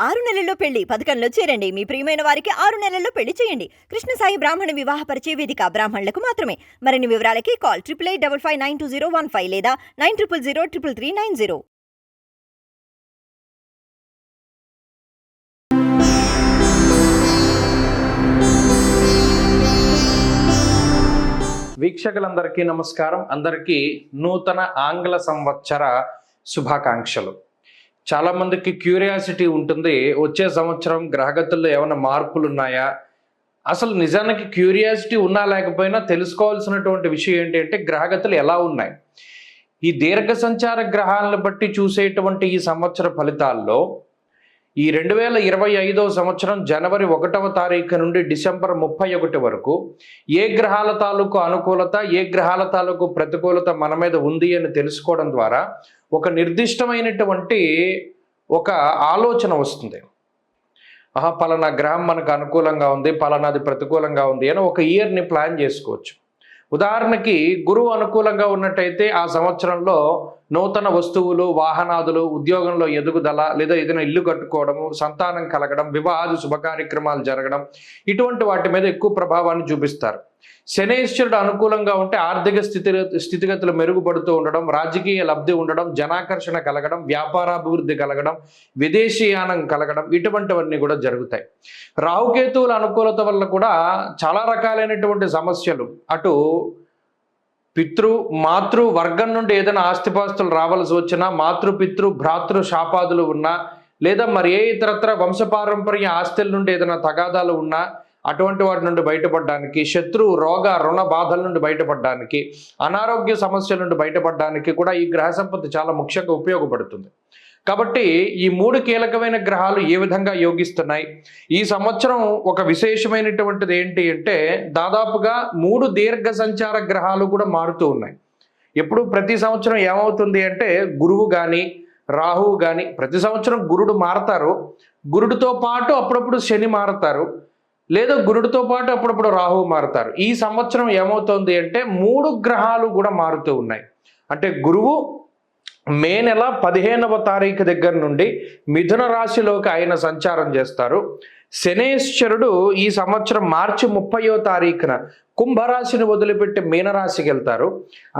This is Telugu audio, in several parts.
6 నెలల్లో పెళ్లి పథకంలో చేరండి. మీ ప్రియమైన వారికి 6 నెలల్లో పెళ్లి చేయండి. కృష్ణ సాయి బ్రాహ్మణ వివాహ పరిచయ వేదిక బ్రాహ్మణులకు మాత్రమే. మరిన్ని వివరాలకి కాల్ 8855592015 లేదా 9000333990. వీక్షకులందరికీ నమస్కారం. అందరికీ నూతన ఆంగ్ల సంవత్సర శుభాకాంక్షలు. చాలామందికి క్యూరియాసిటీ ఉంటుంది, వచ్చే సంవత్సరం గ్రహగతుల్లో ఏమైనా మార్పులు ఉన్నాయా? అసలు నిజానికి క్యూరియాసిటీ ఉన్నా లేకపోయినా తెలుసుకోవాల్సినటువంటి విషయం ఏంటి అంటే గ్రహగతులు ఎలా ఉన్నాయి. ఈ దీర్ఘ సంచార గ్రహాలను బట్టి చూసేటువంటి ఈ సంవత్సర ఫలితాల్లో ఈ 2025వ సంవత్సరం జనవరి 1వ తారీఖు నుండి డిసెంబర్ 31 వరకు ఏ గ్రహాల తాలూకు అనుకూలత, ఏ గ్రహాల తాలూకు ప్రతికూలత మన మీద ఉంది అని తెలుసుకోవడం ద్వారా ఒక నిర్దిష్టమైనటువంటి ఒక ఆలోచన వస్తుంది. పలానా గ్రహం మనకు అనుకూలంగా ఉంది, పలానాది ప్రతికూలంగా ఉంది అని ఒక ఇయర్ని ప్లాన్ చేసుకోవచ్చు. ఉదాహరణకి గురువు అనుకూలంగా ఉన్నట్టయితే ఆ సంవత్సరంలో నూతన వస్తువులు, వాహనాదులు, ఉద్యోగంలో ఎదుగుదల, లేదా ఏదైనా ఇల్లు కట్టుకోవడము, సంతానం కలగడం, వివాహాది శుభకార్యక్రమాలు జరగడం, ఇటువంటి వాటి మీద ఎక్కువ ప్రభావాన్ని చూపిస్తారు. శనేశ్వరుడు అనుకూలంగా ఉంటే ఆర్థిక స్థితిగతులు మెరుగుపడుతూ ఉండడం, రాజకీయ లబ్ధి ఉండడం, జనాకర్షణ కలగడం, వ్యాపారాభివృద్ధి కలగడం, విదేశీయానం కలగడం, ఇటువంటివన్నీ కూడా జరుగుతాయి. రాహుకేతువుల అనుకూలత వల్ల కూడా చాలా రకాలైనటువంటి సమస్యలు, అటు మాతృ వర్గం నుండి ఏదైనా ఆస్తిపాస్తులు రావాల్సి వచ్చినా, మాతృపితృ భ్రాతృ శాపాదులు ఉన్నా, లేదా మరి ఏ ఇతరత్ర వంశపారంపర్య ఆస్తుల నుండి ఏదైనా తగాదాలు ఉన్నా అటువంటి వాటి నుండి బయటపడడానికి, శత్రు రోగ రుణ బాధల నుండి బయటపడడానికి, అనారోగ్య సమస్యల నుండి బయటపడడానికి కూడా ఈ గ్రహ సంపత్తి చాలా ముఖ్యంగా ఉపయోగపడుతుంది. కాబట్టి ఈ 3 కీలకమైన గ్రహాలు ఏ విధంగా యోగిస్తున్నాయి, ఈ సంవత్సరం ఒక విశేషమైనటువంటిది ఏంటి అంటే దాదాపుగా 3 దీర్ఘ సంచార గ్రహాలు కూడా మారుతూ ఉన్నాయి. ఎప్పుడు ప్రతి సంవత్సరం ఏమవుతుంది అంటే గురువు కానీ రాహువు కానీ, ప్రతి సంవత్సరం గురుడు మారతారు, గురుడితో పాటు అప్పుడప్పుడు శని మారతారు, లేదా గురుడితో పాటు అప్పుడప్పుడు రాహువు మారుతారు. ఈ సంవత్సరం ఏమవుతుంది అంటే 3 గ్రహాలు కూడా మారుతూ ఉన్నాయి. అంటే గురువు మే నెల 15వ తారీఖు దగ్గర నుండి మిథున రాశిలోకి ఆయన సంచారం చేస్తారు. శనేశ్వరుడు ఈ సంవత్సరం మార్చి 30వ తారీఖున కుంభరాశిని వదిలిపెట్టి మీనరాశికి వెళ్తారు.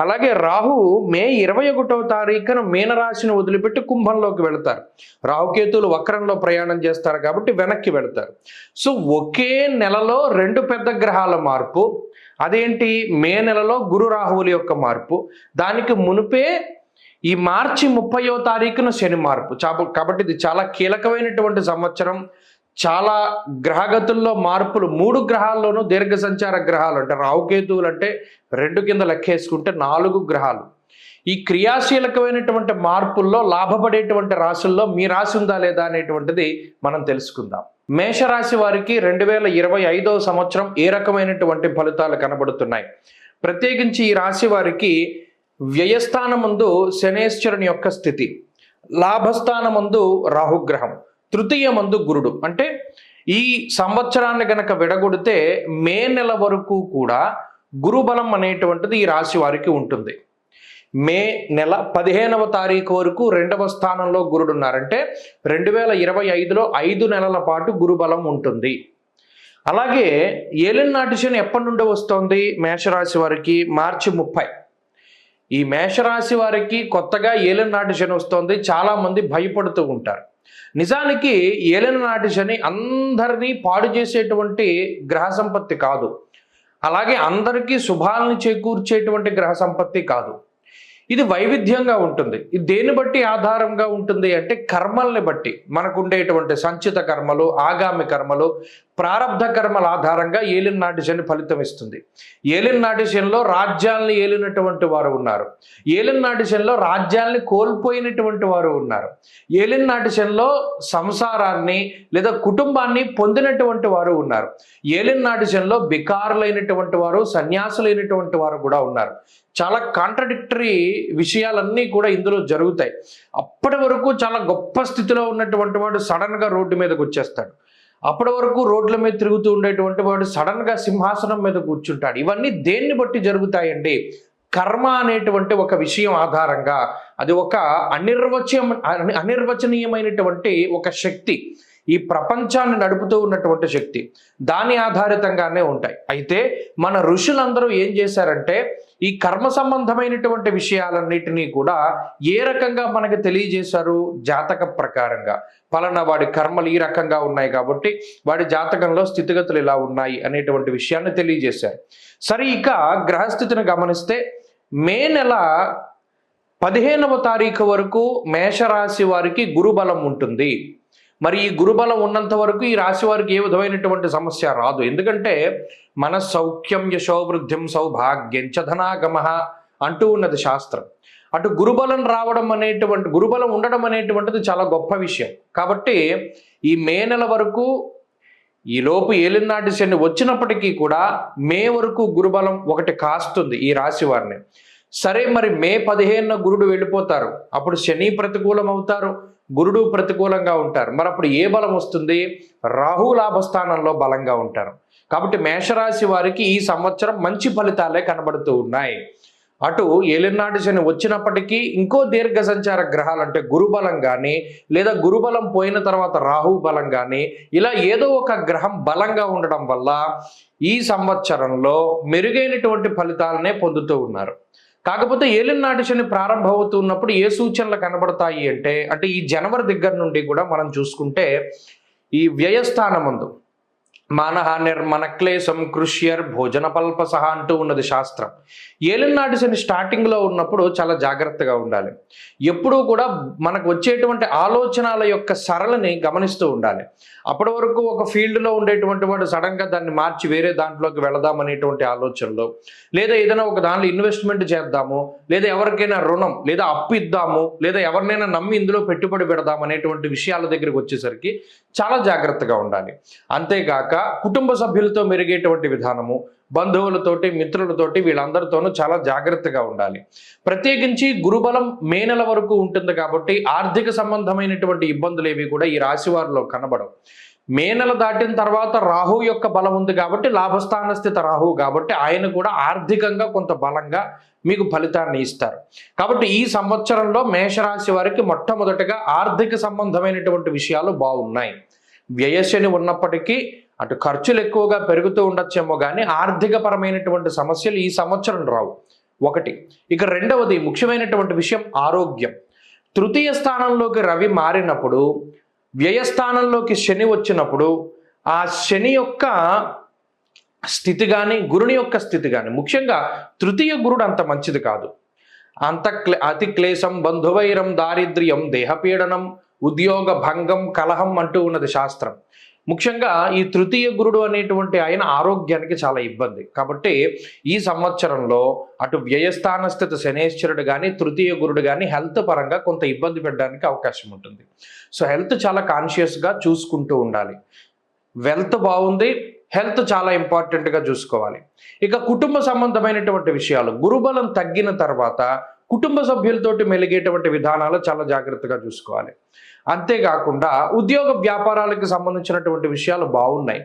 అలాగే రాహువు మే 21వ తారీఖున మీనరాశిని వదిలిపెట్టి కుంభంలోకి వెళతారు. రాహుకేతువులు వక్రంలో ప్రయాణం చేస్తారు కాబట్టి వెనక్కి వెళతారు. సో ఒకే నెలలో 2 పెద్ద గ్రహాల మార్పు. అదేంటి? మే నెలలో గురు రాహువుల యొక్క మార్పు, దానికి మునిపే ఈ మార్చి 30వ తారీఖున శని మార్పు. కాబట్టి ఇది చాలా కీలకమైనటువంటి సంవత్సరం. చాలా గ్రహగతుల్లో మార్పులు, 3 గ్రహాల్లోనూ దీర్ఘ సంచార గ్రహాలు, అంటే రాహుకేతువులు అంటే 2 కింద లెక్కేసుకుంటే 4 గ్రహాలు. ఈ క్రియాశీలకమైనటువంటి మార్పుల్లో లాభపడేటువంటి రాశుల్లో మీ రాశి ఉందా లేదా అనేటువంటిది మనం తెలుసుకుందాం. మేషరాశి వారికి 2025వ సంవత్సరం ఏ రకమైనటువంటి ఫలితాలు కనబడుతున్నాయి? ప్రత్యేకించి ఈ రాశి వారికి వ్యయస్థానమందు శనేశ్వరుని యొక్క స్థితి, లాభస్థానమందు రాహుగ్రహం, తృతీయమందు గురుడు. అంటే ఈ సంవత్సరాన్ని గనక విడగొడితే మే నెల వరకు కూడా గురుబలం అనేటువంటిది ఈ రాశి వారికి ఉంటుంది. మే నెల 15వ తారీఖు వరకు 2వ స్థానంలో గురుడు ఉన్నారంటే 2025లో 5 నెలల పాటు గురుబలం ఉంటుంది. అలాగే ఏలినాటి శని ఎప్పటి నుండి వస్తుంది మేషరాశి వారికి? మార్చి 30. ఈ మేషరాశి వారికి కొత్తగా ఏలినాటి శని వస్తుంది. చాలామంది భయపడుతూ ఉంటారు. నిజానికి ఏలినాటి శని అందరినీ పాడు చేసేటువంటి గ్రహ సంపత్తి కాదు, అలాగే అందరికీ శుభాలను చేకూర్చేటువంటి గ్రహ సంపత్తి కాదు. ఇది వైవిధ్యంగా ఉంటుంది. ఇది దేన్ని బట్టి ఆధారంగా ఉంటుంది అంటే కర్మల్ని బట్టి, మనకు ఉండేటువంటి సంచిత కర్మలు, ఆగామి కర్మలు, ప్రారబ్ధ కర్మల ఆధారంగా ఏలినాటి శని ఫలితం ఇస్తుంది. ఏలినాటి శనిలో రాజ్యాలను ఏలినటువంటి వారు ఉన్నారు, ఏలినాటి శనిలో రాజ్యాల్ని కోల్పోయినటువంటి వారు ఉన్నారు, ఏలినాటి శనిలో సంసారాన్ని లేదా కుటుంబాన్ని పొందినటువంటి వారు ఉన్నారు, ఏలినాటి శనిలో బికారులైనటువంటి వారు, సన్యాసులైనటువంటి వారు కూడా ఉన్నారు. చాలా కాంట్రడిక్టరీ విషయాలన్నీ కూడా ఇందులో జరుగుతాయి. అప్పటి వరకు చాలా గొప్ప స్థితిలో ఉన్నటువంటి వాడు సడన్గా రోడ్డు మీదకి వచ్చేస్తాడు. అప్పటి వరకు రోడ్ల మీద తిరుగుతూ ఉండేటువంటి వాడు సడన్గా సింహాసనం మీద కూర్చుంటాడు. ఇవన్నీ దేన్ని బట్టి జరుగుతాయండి? కర్మ అనేటువంటి ఒక విషయం ఆధారంగా అది ఒక అనిర్వచనీయమైనటువంటి ఒక శక్తి, ఈ ప్రపంచాన్ని నడుపుతూ ఉన్నటువంటి శక్తి, దాని ఆధారితంగానే ఉంటాయి. అయితే మన ఋషులందరూ ఏం చేశారంటే ఈ కర్మ సంబంధమైనటువంటి విషయాలన్నిటినీ కూడా ఏ రకంగా మనకి తెలియజేశారు? జాతక ప్రకారంగా. ఫలానా వాడి కర్మలు ఈ రకంగా ఉన్నాయి కాబట్టి వాడి జాతకంలో స్థితిగతులు ఇలా ఉన్నాయి అనేటువంటి విషయాన్ని తెలియజేశారు. సరే, ఇక గ్రహస్థితిని గమనిస్తే మే నెల 15వ తారీఖు వరకు మేషరాశి వారికి గురుబలం ఉంటుంది. మరి ఈ గురుబలం ఉన్నంత వరకు ఈ రాశి వారికి ఏ విధమైనటువంటి సమస్య రాదు. ఎందుకంటే మన సౌఖ్యం యశోవృద్ధిం సౌభాగ్యం చ ధనాగమ అంటూ ఉన్నది శాస్త్రం. అటు గురుబలం గురుబలం ఉండడం అనేటువంటిది చాలా గొప్ప విషయం. కాబట్టి ఈ మే నెల వరకు ఈలోపు ఏలినాటి శని వచ్చినప్పటికీ కూడా మే వరకు గురుబలం ఒకటి కాస్తుంది ఈ రాశి వారిని. సరే, మరి మే 15న గురుడు వెళ్ళిపోతారు, అప్పుడు శని ప్రతికూలం అవుతారు, గురుడు ప్రతికూలంగా ఉంటారు. మరి అప్పుడు ఏ బలం వస్తుంది? రాహు లాభస్థానంలో బలంగా ఉంటారు. కాబట్టి మేషరాశి వారికి ఈ సంవత్సరం మంచి ఫలితాలే కనబడుతూ ఉన్నాయి. అటు ఏలినాటి శని వచ్చినప్పటికీ ఇంకో దీర్ఘ సంచార గ్రహాలు అంటే గురుబలం కానీ, లేదా గురుబలం పోయిన తర్వాత రాహు బలం కానీ, ఇలా ఏదో ఒక గ్రహం బలంగా ఉండడం వల్ల ఈ సంవత్సరంలో మెరుగైనటువంటి ఫలితాలనే పొందుతూ ఉన్నారు. కాకపోతే ఏలినాటి శని ప్రారంభమవుతున్నప్పుడు ఏ సూచనలు కనబడతాయి అంటే ఈ జనవరి దగ్గర నుండి కూడా మనం చూసుకుంటే ఈ వ్యయస్థానమందు మానహానిర్మన క్లేశం కృష్యర్ భోజన పల్పసహ అంటూ ఉన్నది శాస్త్రం. ఏలినాటి శని స్టార్టింగ్లో ఉన్నప్పుడు చాలా జాగ్రత్తగా ఉండాలి. ఎప్పుడూ కూడా మనకు వచ్చేటువంటి ఆలోచనల యొక్క సరళని గమనిస్తూ ఉండాలి. అప్పటి వరకు ఒక ఫీల్డ్లో ఉండేటువంటి వాడు సడన్గా దాన్ని మార్చి వేరే దాంట్లోకి వెళదాం అనేటువంటి ఆలోచనలో, లేదా ఏదైనా ఒక దాంట్లో ఇన్వెస్ట్మెంట్ చేద్దాము, లేదా ఎవరికైనా రుణం లేదా అప్పు ఇద్దాము, లేదా ఎవరినైనా నమ్మి ఇందులో పెట్టుబడి పెడదాం అనేటువంటి విషయాల దగ్గరికి వచ్చేసరికి చాలా జాగ్రత్తగా ఉండాలి. అంతేగాక కుటుంబ సభ్యులతో మెరిగేటువంటి విధానము, బంధువులతోటి మిత్రులతోటి వీళ్ళందరితోనూ చాలా జాగ్రత్తగా ఉండాలి. ప్రత్యేకించి గురుబలం మే నెల వరకు ఉంటుంది కాబట్టి ఆర్థిక సంబంధమైనటువంటి ఇబ్బందులు ఏవి కూడా ఈ రాశి వారిలో కనబడవు. మే నెల దాటిన తర్వాత రాహు యొక్క బలం ఉంది కాబట్టి, లాభస్థాన స్థిత రాహు కాబట్టి ఆయన కూడా ఆర్థికంగా కొంత బలంగా మీకు ఫలితాన్ని ఇస్తారు. కాబట్టి ఈ సంవత్సరంలో మేషరాశి వారికి మొట్టమొదటిగా ఆర్థిక సంబంధమైనటువంటి విషయాలు బాగున్నాయి. వ్యయశని ఉన్నప్పటికీ అటు ఖర్చులు ఎక్కువగా పెరుగుతూ ఉండొచ్చేమో కానీ ఆర్థిక పరమైనటువంటి సమస్యలు ఈ సంవత్సరం రావు. ఒకటి. ఇక రెండవది ముఖ్యమైనటువంటి విషయం ఆరోగ్యం. తృతీయ స్థానంలోకి రవి మారినప్పుడు, వ్యయస్థానంలోకి శని వచ్చినప్పుడు ఆ శని యొక్క స్థితి కానీ గురుని యొక్క స్థితి కానీ, ముఖ్యంగా తృతీయ గురుడు అంత మంచిది కాదు. అతి క్లేశం బంధువైరం దారిద్ర్యం దేహపీడనం ఉద్యోగ భంగం కలహం అంటూ ఉన్నది శాస్త్రం. ముఖ్యంగా ఈ తృతీయ గురుడు అనేటువంటి ఆయన ఆరోగ్యానికి చాలా ఇబ్బంది. కాబట్టి ఈ సంవత్సరంలో అటు వ్యయస్థాన స్థిత శనేశ్వరుడు కానీ తృతీయ గురుడు కానీ హెల్త్ పరంగా కొంత ఇబ్బంది పెట్టడానికి అవకాశం ఉంటుంది. సో హెల్త్ చాలా కాన్షియస్గా చూసుకుంటూ ఉండాలి. వెల్త్ బాగుంది, హెల్త్ చాలా ఇంపార్టెంట్గా చూసుకోవాలి. ఇక కుటుంబ సంబంధమైనటువంటి విషయాలు, గురుబలం తగ్గిన తర్వాత కుటుంబ సభ్యులతోటి మెలిగేటువంటి విధానాలు చాలా జాగ్రత్తగా చూసుకోవాలి. అంతేకాకుండా ఉద్యోగ వ్యాపారాలకు సంబంధించినటువంటి విషయాలు బాగున్నాయి.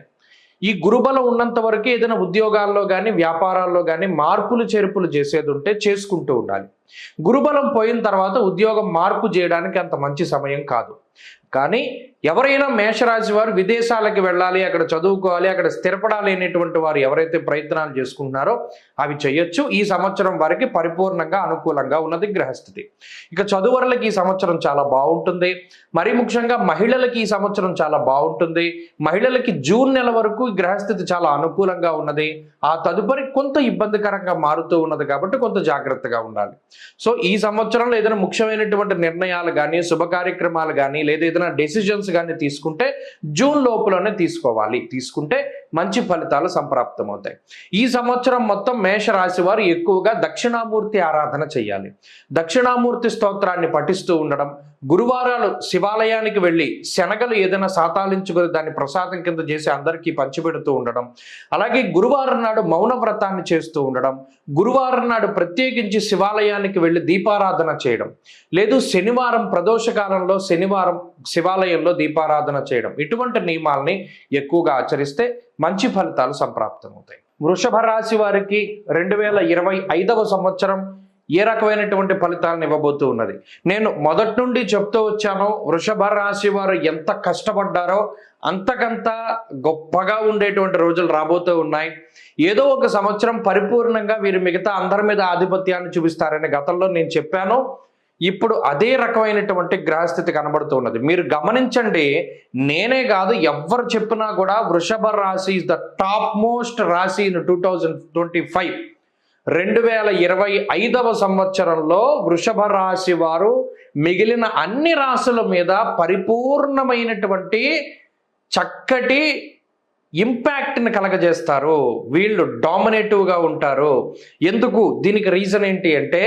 ఈ గురుబలం ఉన్నంత వరకు ఏదైనా ఉద్యోగాల్లో కానీ వ్యాపారాల్లో కానీ మార్పులు చేర్పులు చేసేది ఉంటే చేసుకుంటూ ఉండాలి. గురుబలం పోయిన తర్వాత ఉద్యోగం మార్పు చేయడానికి అంత మంచి సమయం కాదు. కానీ ఎవరైనా మేషరాశి వారు విదేశాలకు వెళ్ళాలి, అక్కడ చదువుకోవాలి, అక్కడ స్థిరపడాలి అనేటువంటి వారు ఎవరైతే ప్రయత్నాలు చేసుకుంటున్నారో అవి చేయొచ్చు. ఈ సంవత్సరం వారికి పరిపూర్ణంగా అనుకూలంగా ఉన్నది గ్రహస్థితి. ఇక చదువులకు ఈ సంవత్సరం చాలా బాగుంటుంది. మరీ ముఖ్యంగా మహిళలకి ఈ సంవత్సరం చాలా బాగుంటుంది. మహిళలకి జూన్ నెల వరకు ఈ గ్రహస్థితి చాలా అనుకూలంగా ఉన్నది. ఆ తదుపరి కొంత ఇబ్బందికరంగా మారుతూ ఉన్నది కాబట్టి కొంత జాగ్రత్తగా ఉండాలి. సో ఈ సంవత్సరంలో ఏదైనా ముఖ్యమైనటువంటి నిర్ణయాలు కానీ శుభ కార్యక్రమాలు కానీ లేదా ఏదైనా డెసిజన్స్ కానీ తీసుకుంటే జూన్ లోపలనే తీసుకోవాలి. తీసుకుంటే మంచి ఫలితాలు సంప్రాప్తమవుతాయి. ఈ సంవత్సరం మొత్తం మేషరాశి వారు ఎక్కువగా దక్షిణామూర్తి ఆరాధన చేయాలి. దక్షిణామూర్తి స్తోత్రాన్ని పఠిస్తూ ఉండడం, గురువారాలు శివాలయానికి వెళ్ళి శనగలు ఏదైనా సాతాలించుకొని దాన్ని ప్రసాదం కింద చేసి అందరికీ పంచిపెడుతూ ఉండడం, అలాగే గురువారం నాడు మౌన వ్రతాన్ని చేస్తూ ఉండడం, గురువారం నాడు ప్రత్యేకించి శివాలయానికి వెళ్ళి దీపారాధన చేయడం, లేదు శనివారం ప్రదోషకాలంలో శనివారం శివాలయంలో దీపారాధన చేయడం, ఇటువంటి నియమాల్ని ఎక్కువగా ఆచరిస్తే మంచి ఫలితాలు సంప్రాప్తమవుతాయి. వృషభ రాశి వారికి 2025వ సంవత్సరం ఏ రకమైనటువంటి ఫలితాలను ఇవ్వబోతూ ఉన్నది. నేను మొదటి నుండి చెప్తూ వచ్చాను, వృషభ రాశి వారు ఎంత కష్టపడ్డారో అంతకంత గొప్పగా ఉండేటువంటి రోజులు రాబోతూ ఉన్నాయి. ఏదో ఒక సంవత్సరం పరిపూర్ణంగా వీరు మిగతా అందరి మీద ఆధిపత్యాన్ని చూపిస్తారని గతంలో నేను చెప్పాను. ఇప్పుడు అదే రకమైనటువంటి గ్రహస్థితి కనబడుతూ ఉన్నది. మీరు గమనించండి, నేనే కాదు ఎవ్వరు చెప్పినా కూడా వృషభ రాశి ఇస్ ద టాప్ మోస్ట్ రాశి ఇన్ 2025. 2025వ సంవత్సరంలో వృషభ రాశి వారు మిగిలిన అన్ని రాశుల మీద పరిపూర్ణమైనటువంటి చక్కటి ఇంపాక్ట్ని కలగజేస్తారు. వీళ్ళు డామినేటివ్గా ఉంటారు. ఎందుకు? దీనికి రీజన్ ఏంటి అంటే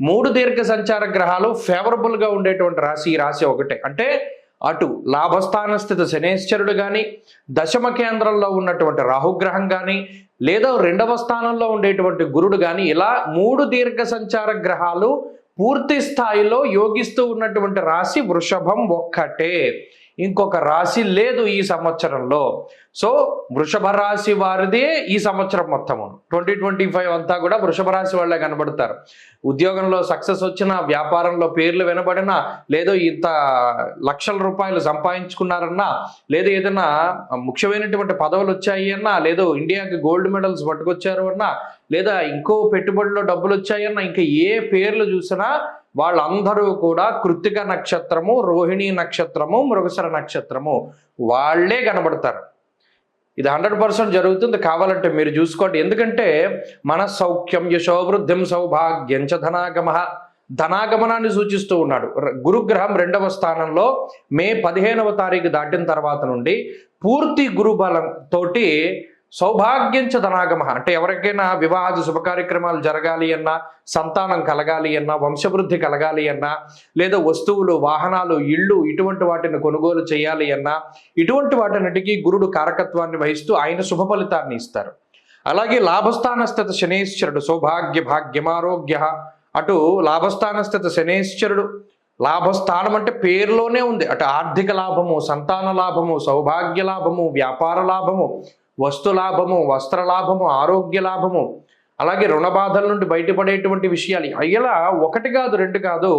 3 దీర్ఘ సంచార గ్రహాలు ఫేవరబుల్గా ఉండేటువంటి రాశి ఈ రాశి ఒకటే. అంటే అటు లాభస్థాన స్థితి శనేశ్వరుడు కానీ, దశమ కేంద్రంలో ఉన్నటువంటి రాహుగ్రహం కానీ, లేదా 2వ స్థానంలో ఉండేటువంటి గురుడు కానీ, ఇలా 3 దీర్ఘ సంచార గ్రహాలు పూర్తి స్థాయిలో యోగిస్తూ ఉన్నటువంటి రాశి వృషభం ఒక్కటే. ఇంకొక రాశి లేదు ఈ సంవత్సరంలో. సో వృషభ రాశి వారిదే ఈ సంవత్సరం మొత్తము 2025 అంతా కూడా వృషభ రాశి వాళ్ళే కనబడతారు. ఉద్యోగంలో సక్సెస్ వచ్చినా, వ్యాపారంలో పేర్లు వినబడినా, లేదో ఇంత లక్షల రూపాయలు సంపాదించుకున్నారన్నా, లేదా ఏదైనా ముఖ్యమైనటువంటి పదవులు వచ్చాయి అన్నా, లేదో ఇండియాకి గోల్డ్ మెడల్స్ పట్టుకొచ్చారు అన్నా, లేదా ఇంకో పెట్టుబడిలో డబ్బులు వచ్చాయన్నా, ఇంకా ఏ పేర్లు చూసినా వాళ్ళందరూ కూడా కృత్తిక నక్షత్రము, రోహిణి నక్షత్రము, మృగశిర నక్షత్రము వాళ్ళే కనబడతారు. ఇది 100% జరుగుతుంది. కావాలంటే మీరు చూసుకోండి. ఎందుకంటే మన సౌఖ్యం, యశోవృద్ధిం, సౌభాగ్యం చ ధనాగమనాన్ని సూచిస్తూ ఉన్నాడు. గురుగ్రహం 2వ స్థానంలో మే 15వ తారీఖు దాటిన తర్వాత నుండి పూర్తి గురుబలం తోటి సౌభాగ్యంచ ధనాగమ, అంటే ఎవరికైనా వివాహాది శుభకార్యక్రమాలు జరగాలి అన్నా, సంతానం కలగాలి అన్నా, వంశవృద్ధి కలగాలి అన్నా, లేదా వస్తువులు, వాహనాలు, ఇళ్ళు ఇటువంటి వాటిని కొనుగోలు చేయాలి అన్నా, ఇటువంటి వాటిన్నిటికీ గురుడు కారకత్వాన్ని వహిస్తూ ఆయన శుభ ఫలితాన్ని ఇస్తారు. అలాగే లాభస్థాన స్థిత శనేశ్వరుడు సౌభాగ్య భాగ్యమారోగ్య, అటు లాభస్థాన స్థిత శనేశ్వరుడు, లాభస్థానం అంటే పేరులోనే ఉంది. అటు ఆర్థిక లాభము, సంతాన లాభము, సౌభాగ్య లాభము, వ్యాపార లాభము, వస్తు లాభము, వస్త్ర లాభము, ఆరోగ్య లాభము, అలాగే రుణ బాధల నుండి బయటపడేటువంటి విషయాలు. అయ్యలా 1 కాదు 2 కాదు,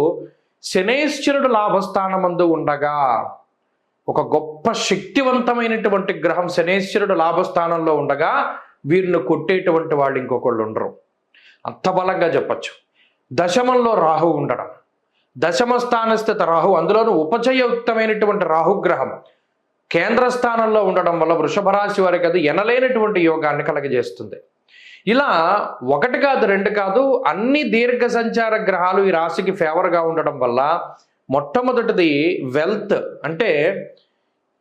శనేశ్వరుడు లాభస్థానమందు ఉండగా ఒక గొప్ప శక్తివంతమైనటువంటి గ్రహం శనేశ్వరుడు లాభస్థానంలో ఉండగా వీరిని కొట్టేటువంటి వాళ్ళు ఇంకొకళ్ళు ఉండరు. అంత బలంగా చెప్పచ్చు. దశమంలో రాహు ఉండడం, దశమ స్థానస్థిత రాహు, అందులోనూ ఉపచయయుక్తమైనటువంటి రాహుగ్రహం కేంద్ర స్థానంలో ఉండడం వల్ల వృషభ రాశి వారికి అది ఎనలేనటువంటి యోగాన్ని కలగజేస్తుంది. ఇలా 1 కాదు 2 కాదు, అన్ని దీర్ఘ సంచార గ్రహాలు ఈ రాశికి ఫేవర్గా ఉండడం వల్ల మొట్టమొదటిది వెల్త్, అంటే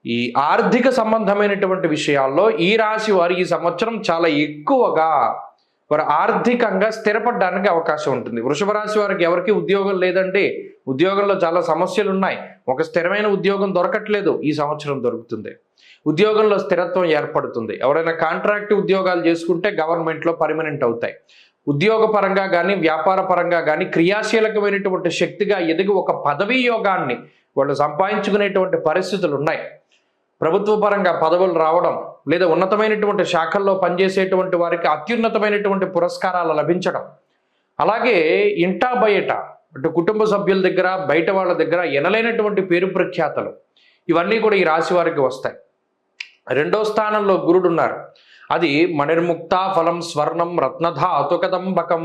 ఈ ఆర్థిక సంబంధమైనటువంటి విషయాల్లో ఈ రాశి వారు ఈ సంవత్సరం చాలా ఎక్కువగా వారు ఆర్థికంగా స్థిరపడడానికి అవకాశం ఉంటుంది. వృషభ రాశి వారికి ఎవరికి ఉద్యోగం లేదండి, ఉద్యోగంలో చాలా సమస్యలు ఉన్నాయి, ఒక స్థిరమైన ఉద్యోగం దొరకట్లేదు, ఈ సంవత్సరం దొరుకుతుంది. ఉద్యోగంలో స్థిరత్వం ఏర్పడుతుంది. ఎవరైనా కాంట్రాక్ట్ ఉద్యోగాలు చేసుకుంటే గవర్నమెంట్లో పర్మనెంట్ అవుతాయి. ఉద్యోగ పరంగా కానీ, వ్యాపార పరంగా కానీ క్రియాశీలకమైనటువంటి శక్తిగా ఎదిగి ఒక పదవీ యోగాన్ని వాళ్ళు సంపాదించుకునేటువంటి పరిస్థితులు ఉన్నాయి. ప్రభుత్వ పరంగా పదవులు రావడం, లేదా ఉన్నతమైనటువంటి శాఖల్లో పనిచేసేటువంటి వారికి అత్యున్నతమైనటువంటి పురస్కారాలు లభించడం, అలాగే ఇంటా బయట అటు కుటుంబ సభ్యుల దగ్గర, బయట వాళ్ళ దగ్గర ఎనలేనటువంటి పేరు ప్రఖ్యాతలు, ఇవన్నీ కూడా ఈ రాశి వారికి వస్తాయి. 2వ స్థానంలో గురుడు ఉన్నారు. అది మణిర్ముక్త ఫలం స్వర్ణం రత్నధాతుకదంబకం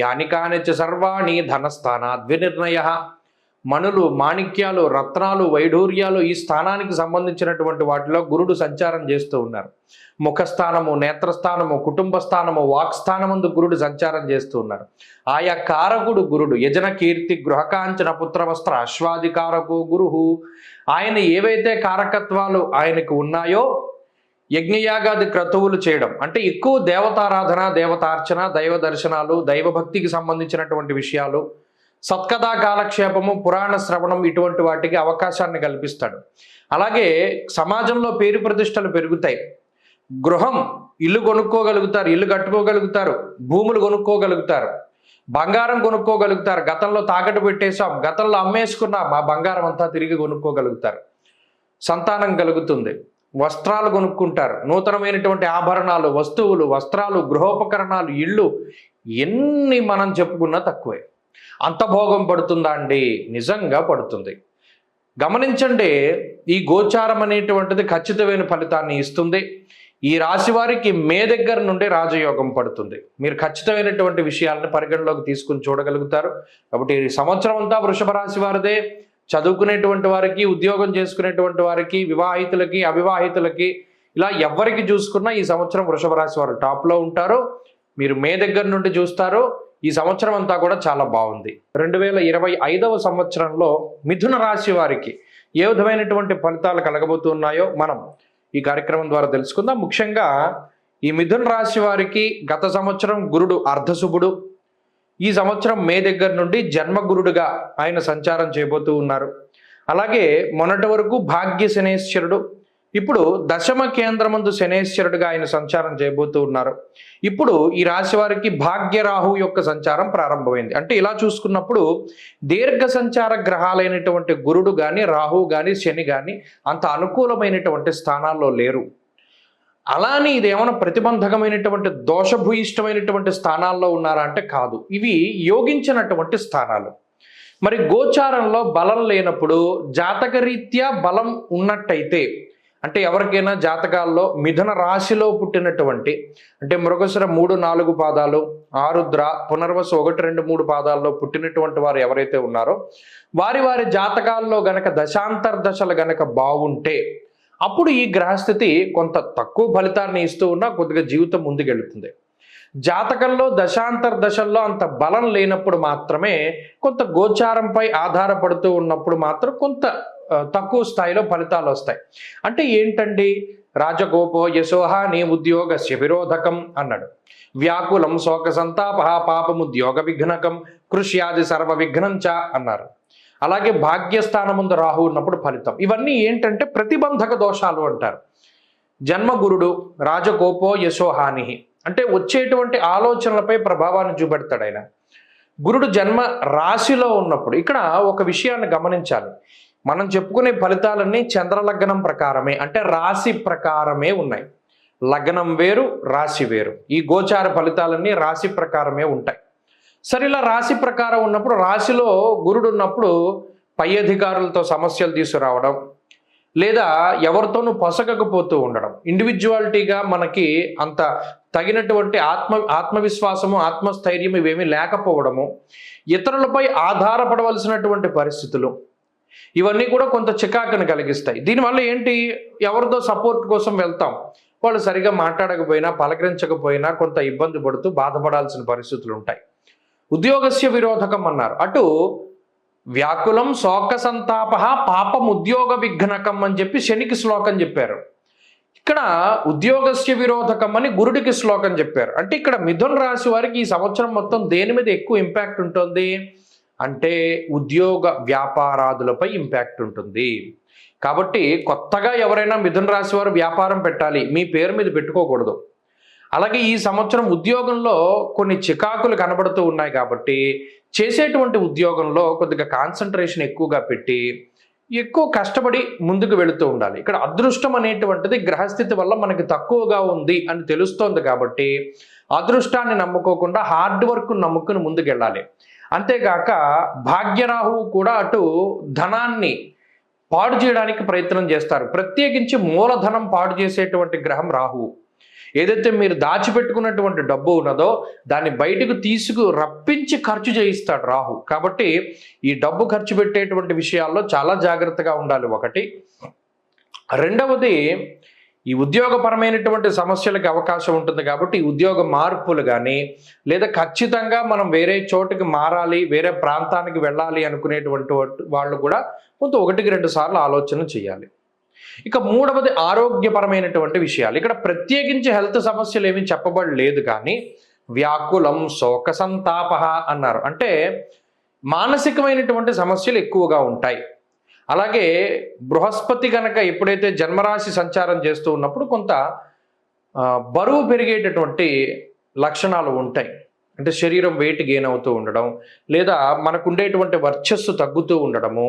యానికానిచ సర్వాణి ధనస్థానాద్ వినిర్ణయ. మణులు, మాణిక్యాలు, రత్నాలు, వైఢూర్యాలు ఈ స్థానానికి సంబంధించినటువంటి వాటిలో గురుడు సంచారం చేస్తూ ఉన్నారు. ముఖస్థానము, నేత్రస్థానము, కుటుంబ స్థానము, వాక్స్థానమందు గురుడు సంచారం చేస్తూ ఉన్నారు. ఆయా కారకుడు గురుడు. యజన కీర్తి గృహకాంచన పుత్రవస్త్ర అశ్వాదికారకు గురుహు. ఆయన ఏవైతే కారకత్వాలు ఆయనకు ఉన్నాయో, యజ్ఞయాగాది క్రతువులు చేయడం అంటే ఎక్కువ దేవతారాధన, దేవతార్చన, దైవ దర్శనాలు, దైవభక్తికి సంబంధించినటువంటి విషయాలు, సత్కథా కాలక్షేపము, పురాణ శ్రవణం, ఇటువంటి వాటికి అవకాశాన్ని కల్పిస్తాడు. అలాగే సమాజంలో పేరు ప్రతిష్టలు పెరుగుతాయి. గృహం, ఇల్లు కొనుక్కోగలుగుతారు, ఇల్లు కట్టుకోగలుగుతారు, భూములు కొనుక్కోగలుగుతారు, బంగారం కొనుక్కోగలుగుతారు. గతంలో తాకట్టు పెట్టేసాం, గతంలో అమ్మేసుకున్నాం, ఆ బంగారం అంతా తిరిగి కొనుక్కోగలుగుతారు. సంతానం కలుగుతుంది, వస్త్రాలు కొనుక్కుంటారు, నూతనమైనటువంటి ఆభరణాలు, వస్తువులు, వస్త్రాలు, గృహోపకరణాలు, ఇళ్ళు, ఎన్ని మనం చెప్పుకున్నా తక్కువే. అంత భోగం పడుతుందా అండి? నిజంగా పడుతుంది. గమనించండి, ఈ గోచారం అనేటువంటిది ఖచ్చితమైన ఫలితాన్ని ఇస్తుంది. ఈ రాశి వారికి మే దగ్గర నుండి రాజయోగం పడుతుంది. మీరు ఖచ్చితమైనటువంటి విషయాలను పరిగణలోకి తీసుకుని చూడగలుగుతారు. కాబట్టి ఈ సంవత్సరం అంతా వృషభ రాశి వారిదే. చదువుకునేటువంటి వారికి, ఉద్యోగం చేసుకునేటువంటి వారికి, వివాహితులకి, అవివాహితులకి, ఇలా ఎవరికి చూసుకున్నా ఈ సంవత్సరం వృషభ రాశి వారు టాప్లో ఉంటారు. మీరు మే దగ్గర నుండి చూస్తారు. ఈ సంవత్సరం అంతా కూడా చాలా బాగుంది. 2025వ సంవత్సరంలో మిథున రాశి వారికి ఏ విధమైనటువంటి ఫలితాలు కలగబోతున్నాయో మనం ఈ కార్యక్రమం ద్వారా తెలుసుకుందాం. ముఖ్యంగా ఈ మిథున రాశి వారికి గత సంవత్సరం గురుడు అర్ధశుభుడు. ఈ సంవత్సరం మే దగ్గర నుండి జన్మగురుడుగా ఆయన సంచారం చేయబోతూ ఉన్నారు. అలాగే మొన్నటి వరకు భాగ్య శనేశ్వరుడు, ఇప్పుడు దశమ కేంద్రమందు శనేశ్వరుడుగా ఆయన సంచారం చేయబోతూ ఉన్నారు. ఇప్పుడు ఈ రాశి వారికి భాగ్యరాహు యొక్క సంచారం ప్రారంభమైంది. అంటే ఇలా చూసుకున్నప్పుడు దీర్ఘ సంచార గ్రహాలైనటువంటి గురుడు కానీ, రాహు కానీ, శని కానీ అంత అనుకూలమైనటువంటి స్థానాల్లో లేరు. అలానే ఇదేమైనా ప్రతిబంధకమైనటువంటి దోషభూయిష్టమైనటువంటి స్థానాల్లో ఉన్నారా అంటే కాదు. ఇవి యోగించినటువంటి స్థానాలు. మరి గోచారంలో బలం లేనప్పుడు జాతకరీత్యా బలం ఉన్నట్టయితే, అంటే ఎవరికైనా జాతకాల్లో మిథున రాశిలో పుట్టినటువంటి, అంటే మృగశిర 3-4 పాదాలు, ఆరుద్ర, పునర్వసు 1-2-3 పాదాల్లో పుట్టినటువంటి వారు ఎవరైతే ఉన్నారో వారి వారి జాతకాల్లో గనక దశాంతర్దశలు గనక బాగుంటే అప్పుడు ఈ గ్రహస్థితి కొంత తక్కువ ఫలితాన్ని ఇస్తూ ఉన్నా కొద్దిగా జీవితం ముందుకెళ్తుంది. జాతకంలో దశాంతర్దశల్లో అంత బలం లేనప్పుడు మాత్రమే, కొంత గోచారంపై ఆధారపడుతూ ఉన్నప్పుడు మాత్రం కొంత తక్కువ స్థాయిలో ఫలితాలు వస్తాయి. అంటే ఏంటండి? రాజగోపో యశోహాని ఉద్యోగస్య విరోధకం అన్నాడు. వ్యాకులం శోక సంతాప పాపముద్యోగ విఘ్నకం కృష్యాది సర్వ విఘ్నం చ అన్నారు. అలాగే భాగ్యస్థానం ముందు రాహు ఉన్నప్పుడు ఫలితం. ఇవన్నీ ఏంటంటే ప్రతిబంధక దోషాలు అంటారు. జన్మగురుడు రాజగోపో యశోహాని అంటే వచ్చేటువంటి ఆలోచనలపై ప్రభావాన్ని చూపెడతాడు ఆయన. గురుడు జన్మ రాశిలో ఉన్నప్పుడు ఇక్కడ ఒక విషయాన్ని గమనించాలి. మనం చెప్పుకునే ఫలితాలన్నీ చంద్రలగ్నం ప్రకారమే, అంటే రాశి ప్రకారమే ఉన్నాయి. లగ్నం వేరు, రాశి వేరు. ఈ గోచార ఫలితాలన్నీ రాశి ప్రకారమే ఉంటాయి. సరే, ఇలా రాశి ప్రకారం ఉన్నప్పుడు, రాశిలో గురుడు ఉన్నప్పుడు పై అధికారులతో సమస్యలు తీసుకురావడం, లేదా ఎవరితోనూ పొసగకపోతూ ఉండడం, ఇండివిజువాలిటీగా మనకి అంత తగినటువంటి ఆత్మవిశ్వాసము, ఆత్మస్థైర్యం ఇవేమీ లేకపోవడము, ఇతరులపై ఆధారపడవలసినటువంటి పరిస్థితులు, ఇవన్నీ కూడా కొంత చికాకును కలిగిస్తాయి. దీనివల్ల ఏంటి? ఎవరితో సపోర్ట్ కోసం వెళ్తాం, వాళ్ళు సరిగా మాట్లాడకపోయినా, పలకరించకపోయినా కొంత ఇబ్బంది పడుతూ బాధపడాల్సిన పరిస్థితులు ఉంటాయి. ఉద్యోగస్య విరోధకం అన్నారు. అటు వ్యాకులం శోక సంతాప పాపం ఉద్యోగ విఘ్నకం అని చెప్పి శనికి శ్లోకం చెప్పారు. ఇక్కడ ఉద్యోగస్య విరోధకం అని గురుడికి శ్లోకం చెప్పారు. అంటే ఇక్కడ మిథున రాశి వారికి ఈ సంవత్సరం మొత్తం దేని మీద ఎక్కువ ఇంపాక్ట్ ఉంటుంది అంటే ఉద్యోగ వ్యాపారాదులపై ఇంపాక్ట్ ఉంటుంది. కాబట్టి కొత్తగా ఎవరైనా మిథున రాశి వారు వ్యాపారం పెట్టాలి, మీ పేరు మీద పెట్టుకోకూడదు. అలాగే ఈ సంవత్సరం ఉద్యోగంలో కొన్ని చికాకులు కనబడుతూ ఉన్నాయి కాబట్టి చేసేటువంటి ఉద్యోగంలో కొద్దిగా కాన్సన్ట్రేషన్ ఎక్కువగా పెట్టి ఎక్కువ కష్టపడి ముందుకు వెళుతూ ఉండాలి. ఇక్కడ అదృష్టం అనేటువంటిది గ్రహస్థితి వల్ల మనకి తక్కువగా ఉంది అని తెలుస్తోంది కాబట్టి అదృష్టాన్ని నమ్ముకోకుండా హార్డ్ వర్క్ నమ్ముకుని ముందుకెళ్ళాలి. అంతేగాక భాగ్యరాహువు కూడా అటు ధనాన్ని పాడు చేయడానికి ప్రయత్నం చేస్తారు. ప్రత్యేకించి మూలధనం పాడు చేసేటువంటి గ్రహం రాహువు. ఏదైతే మీరు దాచిపెట్టుకున్నటువంటి డబ్బు ఉన్నదో దాన్ని బయటకు రప్పించి ఖర్చు చేయిస్తాడు రాహు. కాబట్టి ఈ డబ్బు ఖర్చు పెట్టేటువంటి విషయాల్లో చాలా జాగ్రత్తగా ఉండాలి. ఒకటి. రెండవది, ఈ ఉద్యోగపరమైనటువంటి సమస్యలకు అవకాశం ఉంటుంది కాబట్టి ఈ ఉద్యోగ మార్పులు కానీ, లేదా ఖచ్చితంగా మనం వేరే చోటుకి మారాలి, వేరే ప్రాంతానికి వెళ్ళాలి అనుకునేటువంటి వాళ్ళు కూడా కొంత 1-2 సార్లు ఆలోచన చేయాలి. ఇక మూడవది ఆరోగ్యపరమైనటువంటి విషయాలు. ఇక్కడ ప్రత్యేకించి హెల్త్ సమస్యలు ఏమీ చెప్పబడలేదు, కానీ వ్యాకులం శోక సంతాప అన్నారు. అంటే మానసికమైనటువంటి సమస్యలు ఎక్కువగా ఉంటాయి. అలాగే బృహస్పతి కనుక ఎప్పుడైతే జన్మరాశి సంచారం చేస్తూ ఉన్నప్పుడు కొంత బరువు పెరిగేటటువంటి లక్షణాలు ఉంటాయి. అంటే శరీరం వెయిట్ గెయిన్ అవుతూ ఉండడం, లేదా మనకు ఉండేటువంటి వర్చస్సు తగ్గుతూ ఉండడము,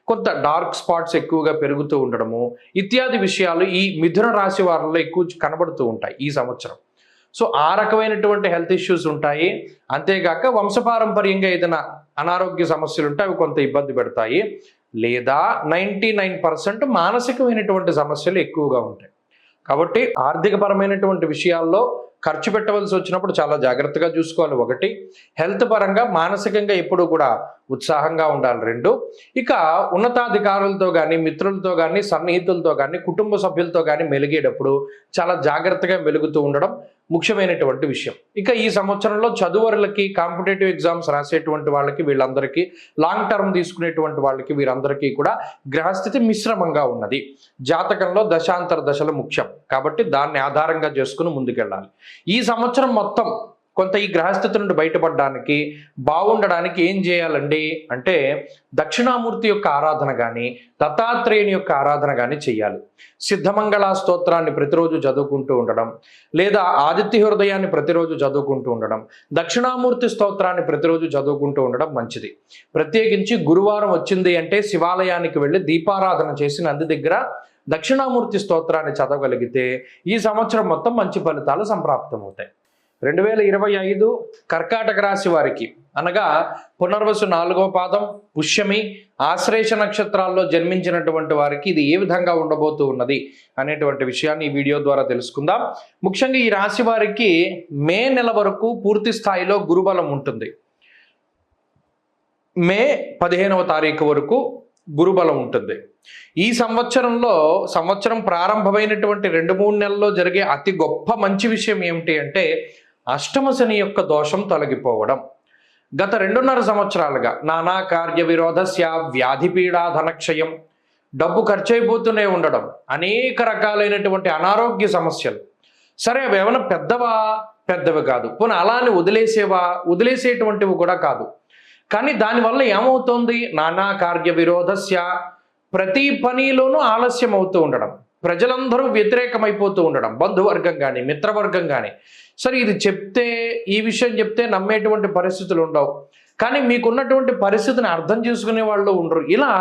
కొంత డార్క్ స్పాట్స్ ఎక్కువగా పెరుగుతూ ఉండడము ఇత్యాది విషయాలు ఈ మిథున రాశి వారిలో ఎక్కువ కనబడుతూ ఉంటాయి ఈ సంవత్సరం. సో ఆ రకమైనటువంటి హెల్త్ ఇష్యూస్ ఉంటాయి. అంతేగాక వంశపారంపర్యంగా ఏదైనా అనారోగ్య సమస్యలు ఉంటే అవి కొంత ఇబ్బంది పెడతాయి. లేదా 99% మానసికమైనటువంటి సమస్యలు ఎక్కువగా ఉంటాయి. కాబట్టి ఆర్థికపరమైనటువంటి విషయాల్లో ఖర్చు పెట్టవలసి వచ్చినప్పుడు చాలా జాగ్రత్తగా చూసుకోవాలి. ఒకటి, హెల్త్ పరంగా మానసికంగా ఎప్పుడు కూడా ఉత్సాహంగా ఉండాలి. రెండు, ఇక ఉన్నతాధికారులతో కానీ, మిత్రులతో కానీ, సన్నిహితులతో కానీ, కుటుంబ సభ్యులతో కానీ మెలిగేటప్పుడు చాలా జాగ్రత్తగా మెలుగుతూ ఉండడం ముఖ్యమైనటువంటి విషయం. ఇక ఈ సంవత్సరంలో చదువరులకి, కాంపిటేటివ్ ఎగ్జామ్స్ రాసేటువంటి వాళ్ళకి, వీళ్ళందరికీ లాంగ్ టర్మ్ తీసుకునేటువంటి వాళ్ళకి, వీరందరికీ కూడా గ్రహస్థితి మిశ్రమంగా ఉన్నది. జాతకంలో దశాంతర దశలు ముఖ్యం కాబట్టి దాన్ని ఆధారంగా చేసుకుని ముందుకెళ్ళాలి. ఈ సంవత్సరం మొత్తం కొంత ఈ గ్రహస్థితి నుండి బయటపడడానికి, బాగుండడానికి ఏం చేయాలండి అంటే దక్షిణామూర్తి యొక్క ఆరాధన కానీ, దత్తాత్రేయుని యొక్క ఆరాధన కానీ చేయాలి. సిద్ధమంగళ స్తోత్రాన్ని ప్రతిరోజు చదువుకుంటూ ఉండడం, లేదా ఆదిత్య హృదయాన్ని ప్రతిరోజు చదువుకుంటూ ఉండడం, దక్షిణామూర్తి స్తోత్రాన్ని ప్రతిరోజు చదువుకుంటూ ఉండడం మంచిది. ప్రత్యేకించి గురువారం వచ్చింది అంటే శివాలయానికి వెళ్ళి దీపారాధన చేసి నంది దగ్గర దక్షిణామూర్తి స్తోత్రాన్ని చదవగలిగితే ఈ సంవత్సరం మొత్తం మంచి ఫలితాలు సంప్రాప్తమవుతాయి. 2025 కర్కాటక రాశి వారికి అనగా పునర్వసు 4వ పాదం, పుష్యమి, ఆశ్లేష నక్షత్రాల్లో జన్మించినటువంటి వారికి ఇది ఏ విధంగా ఉండబోతూ ఉన్నది అనేటువంటి విషయాన్ని ఈ వీడియో ద్వారా తెలుసుకుందాం. ముఖ్యంగా ఈ రాశి వారికి మే నెల వరకు పూర్తి స్థాయిలో గురుబలం ఉంటుంది. మే 15వ తారీఖు వరకు గురుబలం ఉంటుంది. ఈ సంవత్సరం ప్రారంభమైనటువంటి 2-3 నెలల్లో జరిగే అతి గొప్ప మంచి విషయం ఏమిటి అంటే అష్టమ శని యొక్క దోషం తొలగిపోవడం. గత 2.5 సంవత్సరాలుగా నానా కార్య విరోధస్య, వ్యాధి పీడా, ధనక్షయం, డబ్బు ఖర్చు అయిపోతూనే ఉండడం, అనేక రకాలైనటువంటి అనారోగ్య సమస్యలు. సరే, అవి ఏమైనా పెద్దవి కాదు, పోనీ అలానే వదిలేసేటువంటివి కూడా కాదు. కానీ దానివల్ల ఏమవుతోంది, నానా కార్య విరోధస్య, ప్రతి పనిలోనూ ఆలస్యం అవుతూ ఉండడం, ప్రజలందరూ వ్యతిరేకమైపోతూ ఉండడం, బంధువర్గం కానీ, మిత్రవర్గం కానీ. సరే, ఈ విషయం చెప్తే నమ్మేటువంటి పరిస్థితులు ఉండవు, కానీ మీకున్నటువంటి పరిస్థితిని అర్థం చేసుకునే వాళ్ళు ఉండరు. ఇలా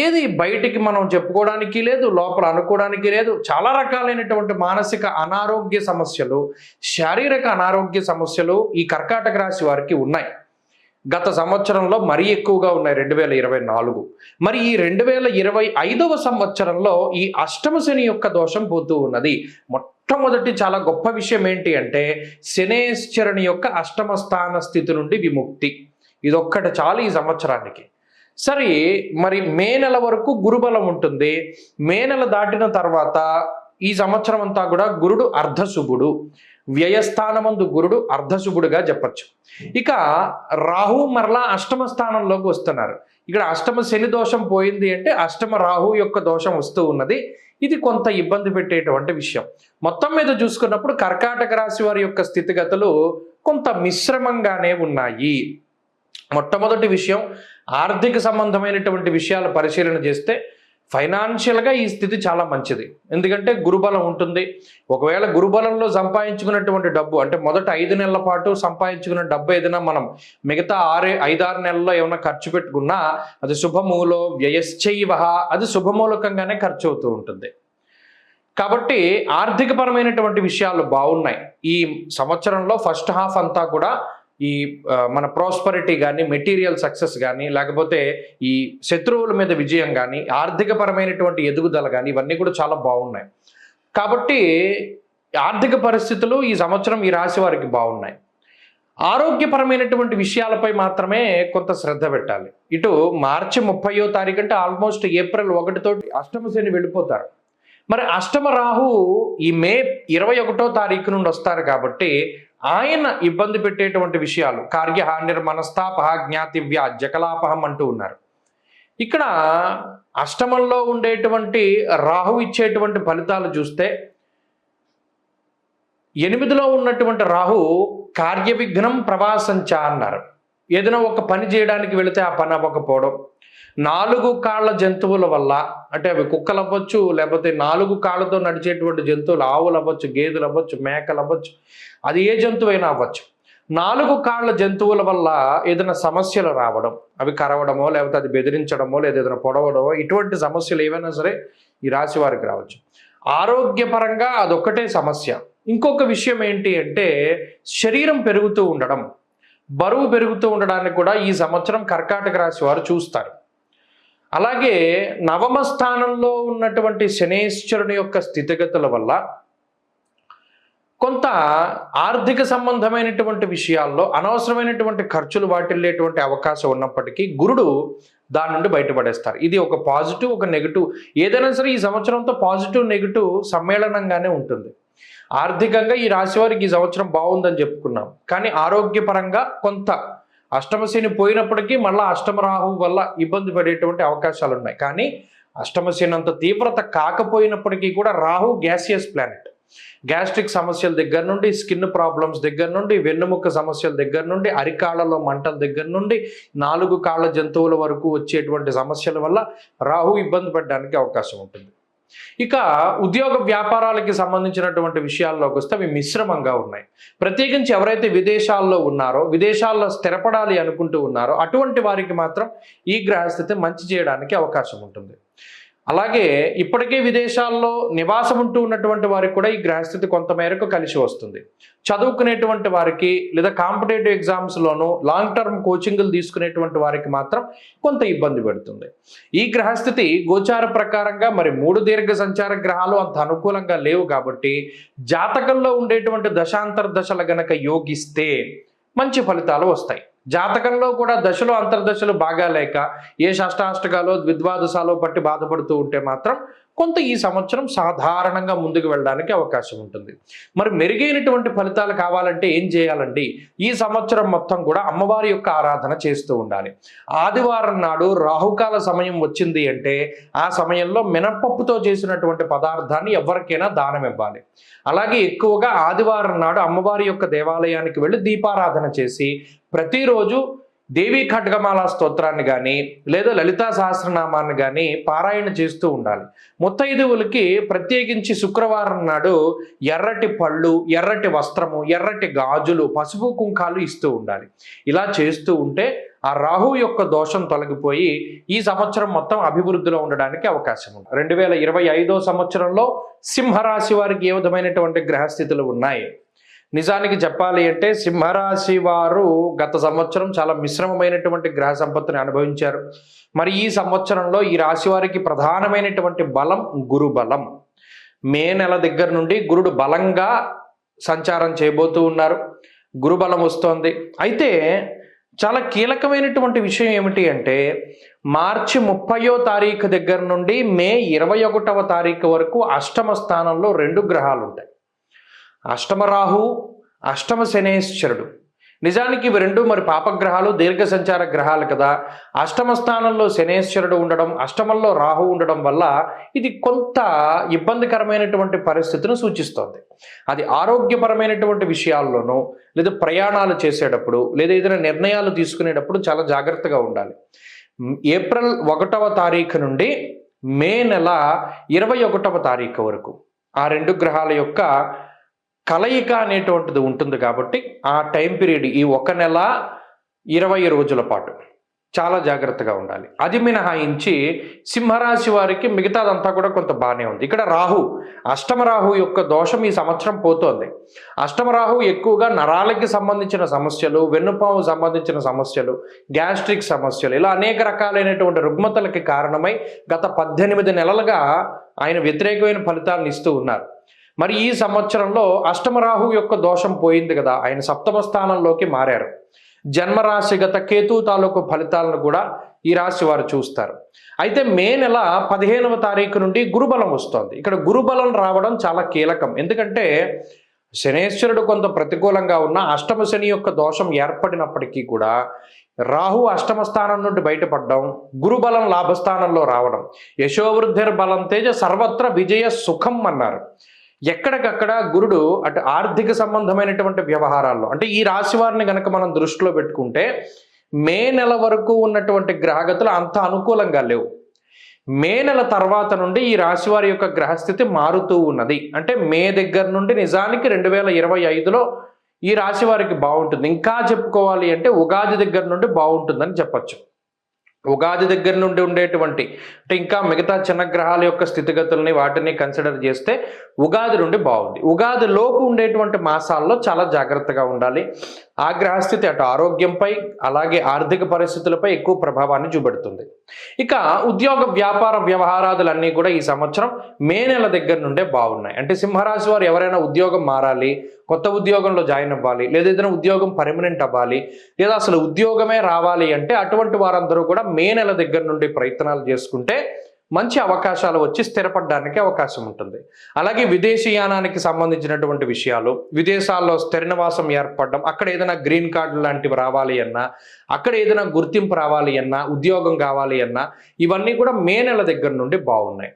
ఏది బయటికి మనం చెప్పుకోవడానికి లేదు, లోపల అనుకోవడానికి లేదు. చాలా రకాలైనటువంటి మానసిక అనారోగ్య సమస్యలు, శారీరక అనారోగ్య సమస్యలు ఈ కర్కాటక రాశి వారికి ఉన్నాయి. గత సంవత్సరంలో మరీ ఎక్కువగా ఉన్నాయి 2024. మరి ఈ 2025వ సంవత్సరంలో ఈ అష్టమ శని యొక్క దోషం పోతూ ఉన్నది. మొట్టమొదటి చాలా గొప్ప విషయం ఏంటి అంటే శనేశ్వరుని యొక్క అష్టమ స్థాన స్థితి నుండి విముక్తి. ఇదొక్కటి చాలు ఈ సంవత్సరానికి. సరే, మరి మే నెల వరకు గురుబలం ఉంటుంది. మే నెల దాటిన తర్వాత ఈ సంవత్సరం అంతా కూడా గురుడు అర్ధశుభుడు, వ్యయస్థానమందు గురుడు అర్ధశుభుడుగా చెప్పచ్చు. ఇక రాహు మరలా అష్టమ స్థానంలోకి వస్తున్నారు. ఇక్కడ అష్టమ శని దోషం పోయింది అంటే అష్టమ రాహు యొక్క దోషం వస్తూ ఉన్నది. ఇది కొంత ఇబ్బంది పెట్టేటువంటి విషయం. మొత్తం మీద చూసుకున్నప్పుడు కర్కాటక రాశి వారి యొక్క స్థితిగతులు కొంత మిశ్రమంగానే ఉన్నాయి. మొట్టమొదటి విషయం, ఆర్థిక సంబంధమైనటువంటి విషయాలు పరిశీలన చేస్తే ఫైనాన్షియల్గా ఈ స్థితి చాలా మంచిది. ఎందుకంటే గురుబలం ఉంటుంది. ఒకవేళ గురుబలంలో సంపాదించుకున్నటువంటి డబ్బు అంటే మొదట 5 నెలల పాటు సంపాదించుకున్న డబ్బు ఏదైనా మనం మిగతా 5-6 నెలల్లో ఏమైనా ఖర్చు పెట్టుకున్నా అది శుభమూలో వ్యయశ్చైవ, అది శుభమూలకంగానే ఖర్చు అవుతూ ఉంటుంది. కాబట్టి ఆర్థికపరమైనటువంటి విషయాలు బాగున్నాయి. ఈ సంవత్సరంలో ఫస్ట్ హాఫ్ అంతా కూడా ఈ మన ప్రాస్పరిటీ కానీ, మెటీరియల్ సక్సెస్ కానీ, లేకపోతే ఈ శత్రువుల మీద విజయం కానీ, ఆర్థికపరమైనటువంటి ఎదుగుదల కానీ, ఇవన్నీ కూడా చాలా బాగున్నాయి. కాబట్టి ఆర్థిక పరిస్థితులు ఈ సంవత్సరం ఈ రాశి వారికి బాగున్నాయి. ఆరోగ్యపరమైనటువంటి విషయాలపై మాత్రమే కొంత శ్రద్ధ పెట్టాలి. ఇటు మార్చి 30వ తారీఖు అంటే ఆల్మోస్ట్ ఏప్రిల్ 1తో అష్టమ శని వెళ్ళిపోతారు. మరి అష్టమ రాహు ఈ మే 21వ తారీఖు నుండి వస్తారు కాబట్టి ఆయన ఇబ్బంది పెట్టేటువంటి విషయాలు కార్యహానిర్ మనస్తాపహ జ్ఞాతివ్య జకలాపహం అంటూ ఉన్నారు. ఇక్కడ అష్టమంలో ఉండేటువంటి రాహు ఇచ్చేటువంటి ఫలితాలు చూస్తే 8లో ఉన్నటువంటి రాహు కార్య విఘ్నం ప్రవాసంచ అన్నారు. ఏదైనా ఒక పని చేయడానికి వెళితే ఆ పని అవ్వకపోవడం, 4 కాళ్ళ జంతువుల వల్ల, అంటే అవి కుక్కలు అవ్వచ్చు, లేకపోతే 4 కాళ్ళతో నడిచేటువంటి జంతువులు, ఆవులు అవ్వచ్చు, గేదెలు అవ్వచ్చు, మేకలు అవ్వచ్చు, అది ఏ జంతువైనా అవ్వచ్చు. 4 కాళ్ళ జంతువుల వల్ల ఏదైనా సమస్యలు రావడం, అవి కరవడమో, లేకపోతే అది బెదిరించడమో, లేదా ఏదైనా పొడవడమో, ఇటువంటి సమస్యలు ఏవైనా సరే ఈ రాశి వారికి రావచ్చు. ఆరోగ్యపరంగా అదొక్కటే సమస్య. ఇంకొక విషయం ఏంటి అంటే శరీరం పెరుగుతూ ఉండడం, బరువు పెరుగుతూ ఉండడాన్ని కూడా ఈ సంవత్సరం కర్కాటక రాశి వారు చూస్తారు. అలాగే నవమ స్థానంలో ఉన్నటువంటి శనేశ్వరుని యొక్క స్థితిగతుల వల్ల కొంత ఆర్థిక సంబంధమైనటువంటి విషయాల్లో అనవసరమైనటువంటి ఖర్చులు వాటిల్లేటువంటి అవకాశం ఉన్నప్పటికీ గురుడు దాని నుండి బయటపడేస్తారు. ఇది ఒక పాజిటివ్, ఒక నెగిటివ్. ఏదైనా సరే ఈ సంవత్సరంతో పాజిటివ్ నెగిటివ్ సమ్మేళనంగానే ఉంటుంది. ఆర్థికంగా ఈ రాశి వారికి ఈ సంవత్సరం బాగుందని చెప్పుకున్నాం, కానీ ఆరోగ్యపరంగా కొంత అష్టమశని పోయినప్పటికీ మళ్ళీ అష్టమ రాహు వల్ల ఇబ్బంది పడేటువంటి అవకాశాలు ఉన్నాయి. కానీ అష్టమశని అంత తీవ్రత కాకపోయినప్పటికీ కూడా రాహు గ్యాసియస్ ప్లానెట్. గ్యాస్ట్రిక్ సమస్యల దగ్గర నుండి, స్కిన్ ప్రాబ్లమ్స్ దగ్గర నుండి, వెన్నుముక్క సమస్యల దగ్గర నుండి, అరికాళ్లలో మంటల దగ్గర నుండి 4 కాళ్ళ జంతువుల వరకు వచ్చేటువంటి సమస్యల వల్ల రాహు ఇబ్బంది పడడానికి అవకాశం ఉంటుంది. ఇక ఉద్యోగ వ్యాపారాలకి సంబంధించినటువంటి విషయాల్లోకి వస్తే అవి మిశ్రమంగా ఉన్నాయి. ప్రత్యేకించి ఎవరైతే విదేశాల్లో ఉన్నారో, విదేశాల్లో స్థిరపడాలి అనుకుంటూ ఉన్నారో అటువంటి వారికి మాత్రం ఈ గ్రహస్థితి మంచి చేయడానికి అవకాశం ఉంటుంది. అలాగే ఇప్పటికే విదేశాల్లో నివాసం ఉంటూ ఉన్నటువంటి వారికి కూడా ఈ గ్రహస్థితి కొంతమేరకు కలిసి వస్తుంది. చదువుకునేటువంటి వారికి లేదా కాంపిటేటివ్ ఎగ్జామ్స్లోనూ లాంగ్ టర్మ్ కోచింగ్లు తీసుకునేటువంటి వారికి మాత్రం కొంత ఇబ్బంది పెడుతుంది. ఈ గ్రహస్థితి గోచార ప్రకారంగా మరి 3 దీర్ఘ సంచార గ్రహాలు అంత అనుకూలంగా లేవు కాబట్టి జాతకంలో ఉండేటువంటి దశాంతర దశలు గనక యోగిస్తే మంచి ఫలితాలు వస్తాయి. జాతకంలో కూడా దశలు అంతర్దశలు బాగా లేక ఏ షష్టాష్టకాలో ద్విద్వాదశాలో పట్టి బాధపడుతూ ఉంటే మాత్రం కొంత ఈ సంవత్సరం సాధారణంగా ముందుకు వెళ్ళడానికి అవకాశం ఉంటుంది. మరి మెరుగైనటువంటి ఫలితాలు కావాలంటే ఏం చేయాలండి? ఈ సంవత్సరం మొత్తం కూడా అమ్మవారి యొక్క ఆరాధన చేస్తూ ఉండాలి. ఆదివారం నాడు రాహుకాల సమయం వచ్చింది అంటే ఆ సమయంలో మినపప్పుతో చేసినటువంటి పదార్థాన్ని ఎవరికైనా దానం ఇవ్వాలి. అలాగే ఎక్కువగా ఆదివారం నాడు అమ్మవారి యొక్క దేవాలయానికి వెళ్ళి దీపారాధన చేసి ప్రతిరోజు దేవీ ఖడ్గమాల స్తోత్రాన్ని కానీ లేదా లలితా సహస్రనామాన్ని కానీ పారాయణ చేస్తూ ఉండాలి. ముత్తైదువులకి ప్రత్యేకించి శుక్రవారం నాడు ఎర్రటి పళ్ళు, ఎర్రటి వస్త్రము, ఎర్రటి గాజులు, పసుపు కుంకాలు ఇస్తూ ఉండాలి. ఇలా చేస్తూ ఉంటే ఆ రాహు యొక్క దోషం తొలగిపోయి ఈ సంవత్సరం మొత్తం అభివృద్ధిలో ఉండడానికి అవకాశం ఉంది. 2025 సంవత్సరంలో సింహరాశి వారికి ఏ విధమైనటువంటి గ్రహస్థితులు ఉన్నాయి? నిజానికి చెప్పాలి అంటే సింహరాశి వారు గత సంవత్సరం చాలా మిశ్రమమైనటువంటి గ్రహ సంపత్తిని అనుభవించారు. మరి ఈ సంవత్సరంలో ఈ రాశి వారికి ప్రధానమైనటువంటి బలం గురు బలం. మే నెల దగ్గర నుండి గురుడు బలంగా సంచారం చేయబోతూ ఉన్నారు. గురు బలం వస్తోంది. అయితే చాలా కీలకమైనటువంటి విషయం ఏమిటి అంటే మార్చి 30వ తారీఖు దగ్గర నుండి మే 21వ తారీఖు వరకు అష్టమ స్థానంలో 2 గ్రహాలు ఉంటాయి. అష్టమ రాహు, అష్టమ శనేశ్వరుడు. నిజానికి ఇవి 2 మరి పాపగ్రహాలు, దీర్ఘ సంచార గ్రహాలు కదా. అష్టమ స్థానంలో శనేశ్వరుడు ఉండడం, అష్టమంలో రాహు ఉండడం వల్ల ఇది కొంత ఇబ్బందికరమైనటువంటి పరిస్థితిని సూచిస్తోంది. అది ఆరోగ్యపరమైనటువంటి విషయాల్లోనూ లేదా ప్రయాణాలు చేసేటప్పుడు లేదా ఏదైనా నిర్ణయాలు తీసుకునేటప్పుడు చాలా జాగ్రత్తగా ఉండాలి. ఏప్రిల్ 1వ తారీఖు నుండి మే నెల 21వ తారీఖు వరకు ఆ 2 గ్రహాల యొక్క కలయిక అనేటువంటిది ఉంటుంది కాబట్టి ఆ టైం పీరియడ్ ఈ 1 నెల 20 రోజుల పాటు చాలా జాగ్రత్తగా ఉండాలి. అది మినహాయించి సింహరాశి వారికి మిగతాదంతా కూడా కొంత బాగానే ఉంది. ఇక్కడ రాహు, అష్టమ రాహు యొక్క దోషం ఈ సంవత్సరం పోతోంది. అష్టమ రాహు ఎక్కువగా నరాలకి సంబంధించిన సమస్యలు, వెన్నుపాము సంబంధించిన సమస్యలు, గ్యాస్ట్రిక్ సమస్యలు, ఇలా అనేక రకాలైనటువంటి రుగ్మతలకి కారణమై గత 18 నెలలుగా ఆయన వ్యతిరేకమైన ఫలితాలను ఇస్తూ ఉన్నారు. మరి ఈ సంవత్సరంలో అష్టమరాహు యొక్క దోషం పోయింది కదా, ఆయన 7వ స్థానంలోకి మారారు. జన్మరాశిగత కేతు తాలూకు ఫలితాలను కూడా ఈ రాశి వారు చూస్తారు. అయితే మే నెల 15వ తారీఖు నుండి గురుబలం వస్తోంది. ఇక్కడ గురుబలం రావడం చాలా కీలకం. ఎందుకంటే శనేశ్వరుడు కొంత ప్రతికూలంగా ఉన్న అష్టమ శని యొక్క దోషం ఏర్పడినప్పటికీ కూడా రాహు అష్టమ స్థానం నుండి బయటపడడం, గురుబలం లాభస్థానంలో రావడం, యశోవృద్ధిర్ బలం తేజ సర్వత్ర విజయ సుఖం అన్నారు. ఎక్కడికక్కడ గురుడు అటు ఆర్థిక సంబంధమైనటువంటి వ్యవహారాల్లో, అంటే ఈ రాశి వారిని కనుక మనం దృష్టిలో పెట్టుకుంటే మే నెల వరకు ఉన్నటువంటి గ్రహగతులు అంత అనుకూలంగా లేవు. మే నెల తర్వాత నుండి ఈ రాశి వారి యొక్క గ్రహస్థితి మారుతూ ఉన్నది. అంటే మే దగ్గర నుండి నిజానికి 2025లో ఈ రాశి వారికి బాగుంటుంది. ఇంకా చెప్పుకోవాలి అంటే ఉగాది దగ్గర నుండి బాగుంటుందని చెప్పచ్చు. ఉగాది దగ్గర నుండి ఉండేటువంటి అంటే ఇంకా మిగతా చిన్న గ్రహాల యొక్క స్థితిగతుల్ని వాటిని కన్సిడర్ చేస్తే ఉగాది నుండి బాగుంది. ఉగాది లోపు ఉండేటువంటి మాసాల్లో చాలా జాగ్రత్తగా ఉండాలి. ఆ గ్రహస్థితి అటు ఆరోగ్యంపై అలాగే ఆర్థిక పరిస్థితులపై ఎక్కువ ప్రభావాన్ని చూపెడుతుంది. ఇక ఉద్యోగ వ్యాపార వ్యవహారాదులన్నీ కూడా ఈ సంవత్సరం మే నెల దగ్గర నుండే బాగున్నాయి. అంటే సింహరాశి వారు ఎవరైనా ఉద్యోగం మారాలి, కొత్త ఉద్యోగంలో జాయిన్ అవ్వాలి, లేదా ఏదైనా ఉద్యోగం పర్మనెంట్ అవ్వాలి, లేదా అసలు ఉద్యోగమే రావాలి అంటే అటువంటి వారందరూ కూడా మే నెల దగ్గర నుండి ప్రయత్నాలు చేసుకుంటే మంచి అవకాశాలు వచ్చి స్థిరపడడానికి అవకాశం ఉంటుంది. అలాగే విదేశీయానానికి సంబంధించినటువంటి విషయాలు, విదేశాల్లో స్థిర నివాసం ఏర్పడడం, అక్కడ ఏదైనా గ్రీన్ కార్డు లాంటివి రావాలి అన్నా, అక్కడ ఏదైనా గుర్తింపు రావాలి అన్నా, ఉద్యోగం కావాలి అన్నా, ఇవన్నీ కూడా మే నెల దగ్గర నుండి బాగున్నాయి.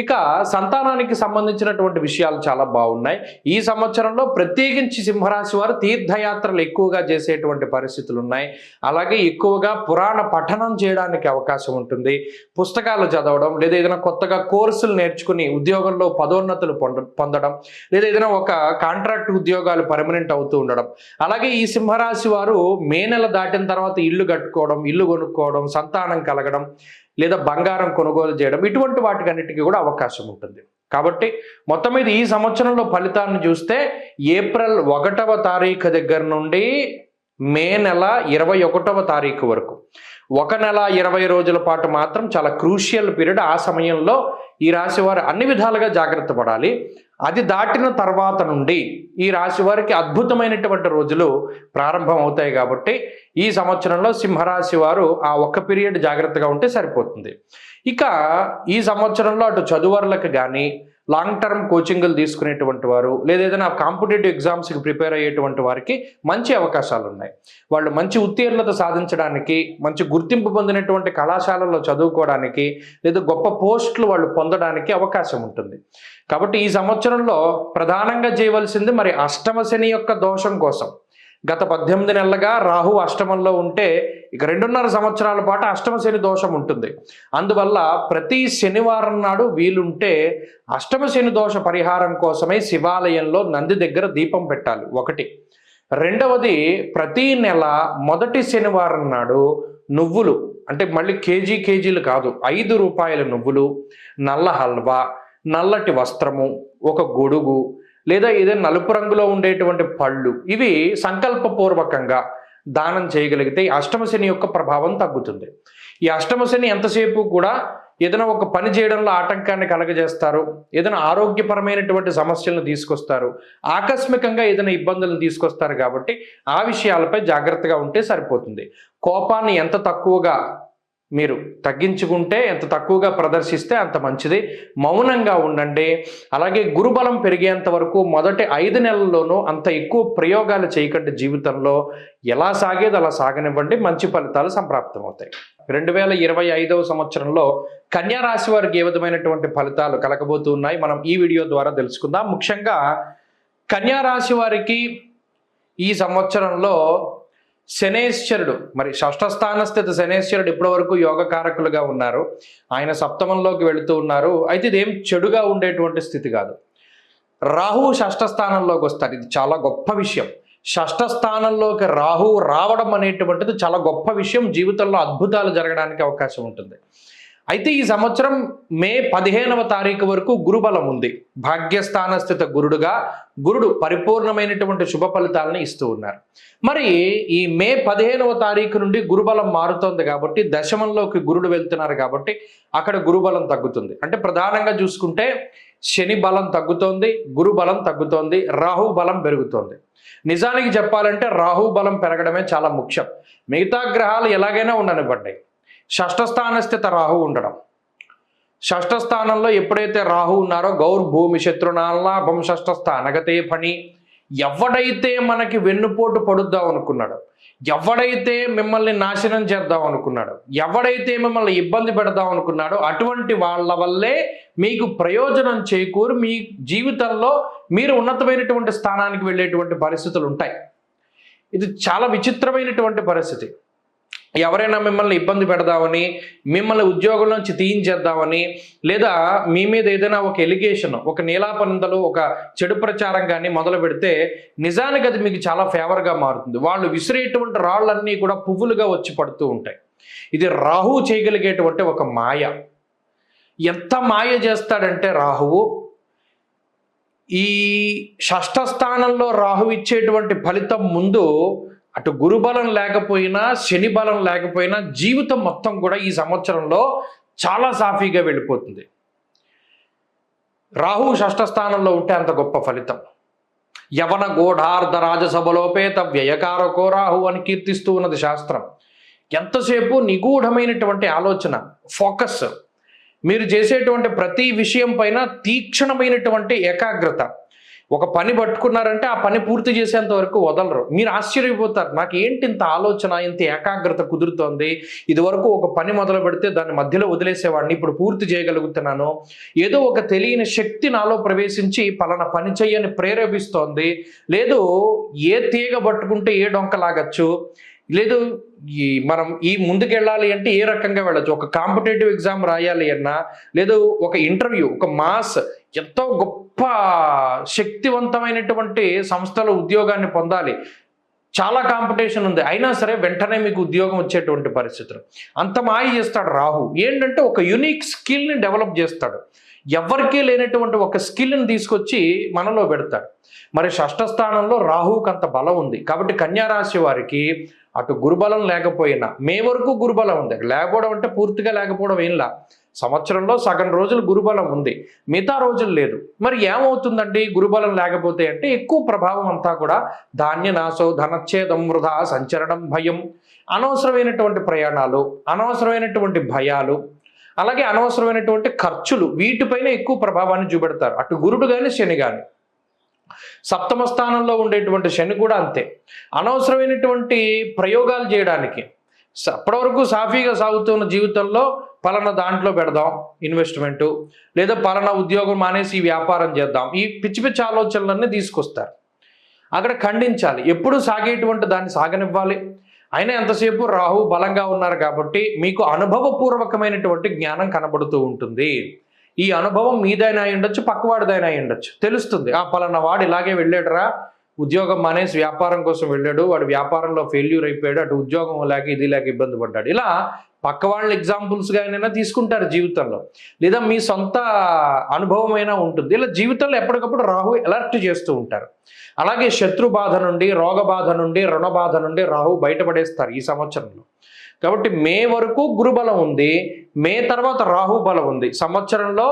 ఇక సంతానానికి సంబంధించినటువంటి విషయాలు చాలా బాగున్నాయి. ఈ సంవత్సరంలో ప్రత్యేకించి సింహరాశి వారు తీర్థయాత్రలు ఎక్కువగా చేసేటువంటి పరిస్థితులు ఉన్నాయి. అలాగే ఎక్కువగా పురాణ పఠనం చేయడానికి అవకాశం ఉంటుంది. పుస్తకాలు చదవడం, లేదా ఏదైనా కొత్తగా కోర్సులు నేర్చుకుని ఉద్యోగంలో పదోన్నతులు పొందడం, లేదా ఏదైనా ఒక కాంట్రాక్ట్ ఉద్యోగాలు పర్మనెంట్ అవుతూ ఉండడం. అలాగే ఈ సింహరాశి వారు మే నెల దాటిన తర్వాత ఇల్లు కట్టుకోవడం, ఇల్లు కొనుక్కోవడం, సంతానం కలగడం, లేదా బంగారం కొనుగోలు చేయడం, ఇటువంటి వాటికన్నిటికీ కూడా అవకాశం ఉంటుంది. కాబట్టి మొత్తం మీద ఈ సంవత్సరంలో ఫలితాన్ని చూస్తే ఏప్రిల్ 1వ తారీఖు దగ్గర నుండి మే నెల 21వ తారీఖు వరకు 1 నెల 20 రోజుల పాటు మాత్రం చాలా క్రూషియల్ పీరియడ్. ఆ సమయంలో ఈ రాశి వారు అన్ని విధాలుగా జాగ్రత్త పడాలి. అది దాటిన తర్వాత నుండి ఈ రాశి వారికి అద్భుతమైనటువంటి రోజులు ప్రారంభం అవుతాయి. కాబట్టి ఈ సంవత్సరంలో సింహరాశి వారు ఆ ఒక్క పీరియడ్ జాగ్రత్తగా ఉంటే సరిపోతుంది. ఇక ఈ సంవత్సరంలో అటు చదువర్లకు కానీ, లాంగ్ టర్మ్ కోచింగ్లు తీసుకునేటువంటి వారు, లేదా ఏదైనా కాంపిటేటివ్ ఎగ్జామ్స్కి ప్రిపేర్ అయ్యేటువంటి వారికి మంచి అవకాశాలు ఉన్నాయి. వాళ్ళు మంచి ఉత్తీర్ణత సాధించడానికి, మంచి గుర్తింపు పొందినటువంటి కళాశాలలో చదువుకోవడానికి, లేదా గొప్ప పోస్టులు వాళ్ళు పొందడానికి అవకాశం ఉంటుంది. కాబట్టి ఈ సంవత్సరంలో ప్రధానంగా చేయవలసింది మరి అష్టమ శని యొక్క దోషం కోసం. గత 18 నెలలుగా రాహు అష్టమంలో ఉంటే ఇక 2.5 సంవత్సరాల పాటు అష్టమ శని దోషం ఉంటుంది. అందువల్ల ప్రతి శనివారం నాడు వీలుంటే అష్టమ శని దోష పరిహారం కోసమై శివాలయంలో నంది దగ్గర దీపం పెట్టాలి, ఒకటి. రెండవది, ప్రతి నెల మొదటి శనివారం నాడు నువ్వులు, అంటే మళ్ళీ కేజీలు కాదు, 5 రూపాయల నువ్వులు, నల్ల హల్వా, నల్లటి వస్త్రము, ఒక గొడుగు, లేదా ఏదైనా నలుపు రంగులో ఉండేటువంటి పళ్ళు, ఇవి సంకల్పపూర్వకంగా దానం చేయగలిగితే ఈ అష్టమ శని యొక్క ప్రభావం తగ్గుతుంది. ఈ అష్టమ శని ఎంతసేపు కూడా ఏదైనా ఒక పని చేయడంలో ఆటంకాన్ని కలగజేస్తారు, ఏదైనా ఆరోగ్యపరమైనటువంటి సమస్యలను తీసుకొస్తారు, ఆకస్మికంగా ఏదైనా ఇబ్బందులను తీసుకొస్తారు. కాబట్టి ఆ విషయాలపై జాగ్రత్తగా ఉంటే సరిపోతుంది. కోపాన్ని ఎంత తక్కువగా మీరు తగ్గించుకుంటే, ఎంత తక్కువగా ప్రదర్శిస్తే అంత మంచిది. మౌనంగా ఉండండి. అలాగే గురుబలం పెరిగేంత వరకు మొదటి 5 నెలల్లోనూ అంత ఎక్కువ ప్రయోగాలు చేయకండి. జీవితంలో ఎలా సాగేది అలా సాగనివ్వండి, మంచి ఫలితాలు సంప్రాప్తమవుతాయి. 2025వ సంవత్సరంలో కన్యా రాశి వారికి ఏ విధమైనటువంటి ఫలితాలు కలగబోతున్నాయి మనం ఈ వీడియో ద్వారా తెలుసుకుందాం. ముఖ్యంగా కన్యా రాశి వారికి ఈ సంవత్సరంలో శనేశ్వరుడు, మరి షష్ఠ స్థానస్థిత శనేశ్వరుడు ఇప్పటి వరకు యోగకారకులుగా ఉన్నారు. ఆయన సప్తమంలోకి వెళుతూ ఉన్నారు. అయితే ఇదేం చెడుగా ఉండేటువంటి స్థితి కాదు. రాహు షష్ఠ స్థానంలోకి వస్తారు. ఇది చాలా గొప్ప విషయం. షష్ఠ స్థానంలోకి రాహు రావడం అనేటువంటిది చాలా గొప్ప విషయం. జీవితంలో అద్భుతాలు జరగడానికి అవకాశం ఉంటుంది. అయితే ఈ సంవత్సరం మే 15వ తారీఖు వరకు గురుబలం ఉంది. భాగ్యస్థాన స్థిత గురుడుగా గురుడు పరిపూర్ణమైనటువంటి శుభ ఫలితాలను ఇస్తూ ఉన్నారు. మరి ఈ మే 15వ తారీఖు నుండి గురుబలం మారుతోంది కాబట్టి, దశమంలోకి గురుడు వెళ్తున్నారు కాబట్టి అక్కడ గురుబలం తగ్గుతుంది. అంటే ప్రధానంగా చూసుకుంటే శని బలం తగ్గుతోంది, గురు బలం తగ్గుతోంది, రాహు బలం పెరుగుతోంది. నిజానికి చెప్పాలంటే రాహు బలం పెరగడమే చాలా ముఖ్యం. మిగతా గ్రహాలు ఎలాగైనా ఉండనివ్వండి, షష్ఠ స్థానస్థిత రాహు ఉండడం, షష్ఠ స్థానంలో ఎప్పుడైతే రాహు ఉన్నారో గౌర్భూమి శత్రునాలాభం షష్ఠ స్థానగతే పని. ఎవడైతే మనకి వెన్నుపోటు పడుద్దాం అనుకున్నాడు, ఎవడైతే మిమ్మల్ని నాశనం చేద్దాం అనుకున్నాడు, ఎవడైతే మిమ్మల్ని ఇబ్బంది పెడదాం అనుకున్నాడో అటువంటి వాళ్ళ వల్లే మీకు ప్రయోజనం చేకూరు మీ జీవితంలో మీరు ఉన్నతమైనటువంటి స్థానానికి వెళ్ళేటువంటి పరిస్థితులు ఉంటాయి. ఇది చాలా విచిత్రమైనటువంటి పరిస్థితి. ఎవరైనా మిమ్మల్ని ఇబ్బంది పెడదామని, మిమ్మల్ని ఉద్యోగం నుంచి తీయించేద్దామని, లేదా మీ మీద ఏదైనా ఒక ఎలిగేషన్, ఒక నీలాపనిందలు, ఒక చెడు ప్రచారం కానీ మొదలు పెడితే నిజానికి అది మీకు చాలా ఫేవర్గా మారుతుంది. వాళ్ళు విసిరేటువంటి రాళ్ళన్నీ కూడా పువ్వులుగా వచ్చి పడుతూ ఉంటాయి. ఇది రాహు చేయగలిగేటువంటి ఒక మాయ. ఎంత మాయ చేస్తాడంటే రాహువు, ఈ షష్ఠ స్థానంలో రాహు ఇచ్చేటువంటి ఫలితం ముందు అటు గురుబలం లేకపోయినా శని బలం లేకపోయినా జీవితం మొత్తం కూడా ఈ సంవత్సరంలో చాలా సాఫీగా వెళ్ళిపోతుంది. రాహు షష్ఠ స్థానంలో ఉంటే అంత గొప్ప ఫలితం. యవన గూఢార్ధ రాజసభలోపేత వ్యయకారకో రాహు అని కీర్తిస్తూ ఉన్నది శాస్త్రం. ఎంతసేపు నిగూఢమైనటువంటి ఆలోచన, ఫోకస్, మీరు చేసేటువంటి ప్రతి విషయం పైన తీక్షణమైనటువంటి ఏకాగ్రత. ఒక పని పట్టుకున్నారంటే ఆ పని పూర్తి చేసేంత వరకు వదలరు. మీరు ఆశ్చర్యపోతారు, నాకు ఏంటి ఇంత ఆలోచన, ఇంత ఏకాగ్రత కుదురుతోంది. ఇదివరకు ఒక పని మొదలు పెడితే దాన్ని మధ్యలో వదిలేసేవాడిని, ఇప్పుడు పూర్తి చేయగలుగుతున్నాను. ఏదో ఒక తెలియని శక్తి నాలో ప్రవేశించి పలానా పని చెయ్యని ప్రేరేపిస్తోంది. లేదు ఏ తీగ పట్టుకుంటే ఏ డొంక లాగచ్చు, లేదు మనం ఈ ముందుకెళ్ళాలి అంటే ఏ రకంగా వెళ్ళచ్చు. ఒక కాంపిటేటివ్ ఎగ్జామ్ రాయాలి అన్నా, లేదు ఒక ఇంటర్వ్యూ, ఒక మాస్, ఎంతో గొప్ప శక్తివంతమైనటువంటి సంస్థలో ఉద్యోగాన్ని పొందాలి, చాలా కాంపిటీషన్ ఉంది, అయినా సరే వెంటనే మీకు ఉద్యోగం వచ్చేటువంటి పరిస్థితులు. అంత మాయ చేస్తాడు రాహు. ఏంటంటే ఒక యునిక్ స్కిల్ని డెవలప్ చేస్తాడు. ఎవరికీ లేనటువంటి ఒక స్కిల్ని తీసుకొచ్చి మనలో పెడతాడు. మరి షష్ఠ స్థానంలో రాహువుకి అంత బలం ఉంది. కాబట్టి కన్యా రాశి వారికి అటు గురుబలం లేకపోయినా, మే వరకు గురుబలం ఉంది, లేకపోవడం అంటే పూర్తిగా లేకపోవడం ఏంలా, సంవత్సరంలో సగం రోజులు గురుబలం ఉంది, మిగతా రోజులు లేదు. మరి ఏమవుతుందండి గురుబలం లేకపోతే అంటే ఎక్కువ ప్రభావం అంతా కూడా ధాన్యనాశో ధనచ్ఛేదం వృధా సంచరణం భయం, అనవసరమైనటువంటి ప్రయాణాలు, అనవసరమైనటువంటి భయాలు, అలాగే అనవసరమైనటువంటి ఖర్చులు, వీటిపైన ఎక్కువ ప్రభావాన్ని చూపెడతారు అటు గురుడు కానీ శని కానీ. సప్తమ స్థానంలో ఉండేటువంటి శని కూడా అంతే. అనవసరమైనటువంటి ప్రయోగాలు చేయడానికి, అప్పటి వరకు సాఫీగా సాగుతున్న జీవితంలో పలానా దాంట్లో పెడదాం ఇన్వెస్ట్మెంటు, లేదా పలానా ఉద్యోగం మానేసి ఈ వ్యాపారం చేద్దాం, ఈ పిచ్చి పిచ్చి ఆలోచనలన్నీ తీసుకొస్తారు. అక్కడ ఖండించాలి, ఎప్పుడు సాగేటువంటి దాన్ని సాగనివ్వాలి. అయినా ఎంతసేపు రాహు బలంగా ఉన్నారు కాబట్టి మీకు అనుభవపూర్వకమైనటువంటి జ్ఞానం కనబడుతూ ఉంటుంది. ఈ అనుభవం మీదైనా అయి ఉండొచ్చు, పక్కవాడిదైనా అయి ఉండొచ్చు. తెలుస్తుంది, ఆ పలానా వాడు ఇలాగే వెళ్ళాడురా, ఉద్యోగం మానేసి వ్యాపారం కోసం వెళ్ళాడు, వాడు వ్యాపారంలో ఫెయిల్యూర్ అయిపోయాడు, అటు ఉద్యోగం లేక ఇది లేక ఇబ్బంది పడ్డాడు. ఇలా పక్క వాళ్ళ ఎగ్జాంపుల్స్గా అయినా తీసుకుంటారు జీవితంలో, లేదా మీ సొంత అనుభవం అయినా ఉంటుంది. ఇలా జీవితంలో ఎప్పటికప్పుడు రాహు అలర్ట్ చేస్తూ ఉంటారు. అలాగే శత్రు బాధ నుండి, రోగ బాధ నుండి, రుణ బాధ నుండి రాహు బయటపడేస్తారు ఈ సంవత్సరంలో. కాబట్టి మే వరకు గురుబలం ఉంది, మే తర్వాత రాహు బలం ఉంది. సంవత్సరంలో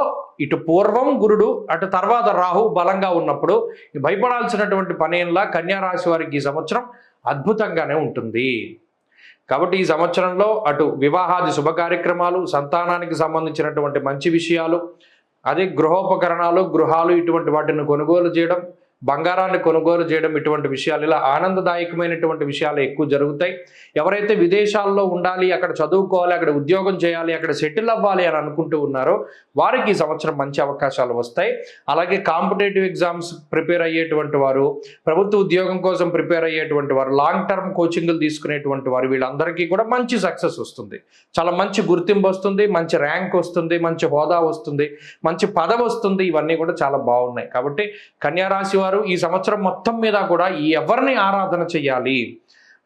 ఇటు పూర్వం గురుడు, అటు తర్వాత రాహు బలంగా ఉన్నప్పుడు భయపడాల్సినటువంటి పనేలా కన్యా రాశి వారికి ఈ సంవత్సరం అద్భుతంగానే ఉంటుంది. కాబట్టి ఈ సంవత్సరంలో అటు వివాహాది శుభ కార్యక్రమాలు, సంతానానికి సంబంధించినటువంటి మంచి విషయాలు, అదే గృహోపకరణాలు, గృహాలు, ఇటువంటి వాటిని కొనుగోలు చేయడం, బంగారాన్ని కొనుగోలు చేయడం, ఇటువంటి విషయాలు, ఇలా ఆనందదాయకమైనటువంటి విషయాలు ఎక్కువ జరుగుతాయి. ఎవరైతే విదేశాల్లో ఉండాలి, అక్కడ చదువుకోవాలి, అక్కడ ఉద్యోగం చేయాలి, అక్కడ సెటిల్ అవ్వాలి అని అనుకుంటూ ఉన్నారో వారికి ఈ సంవత్సరం మంచి అవకాశాలు వస్తాయి. అలాగే కాంపిటేటివ్ ఎగ్జామ్స్ ప్రిపేర్ అయ్యేటువంటి వారు, ప్రభుత్వ ఉద్యోగం కోసం ప్రిపేర్ అయ్యేటువంటి వారు, లాంగ్ టర్మ్ కోచింగ్లు తీసుకునేటువంటి వారు, వీళ్ళందరికీ కూడా మంచి సక్సెస్ వస్తుంది. చాలా మంచి గుర్తింపు వస్తుంది, మంచి ర్యాంక్ వస్తుంది, మంచి హోదా వస్తుంది, మంచి పదవి వస్తుంది. ఇవన్నీ కూడా చాలా బాగున్నాయి. కాబట్టి కన్యా రాశి వారు ఈ సంవత్సరం మొత్తం మీద కూడా ఎవరిని ఆరాధన చేయాలి,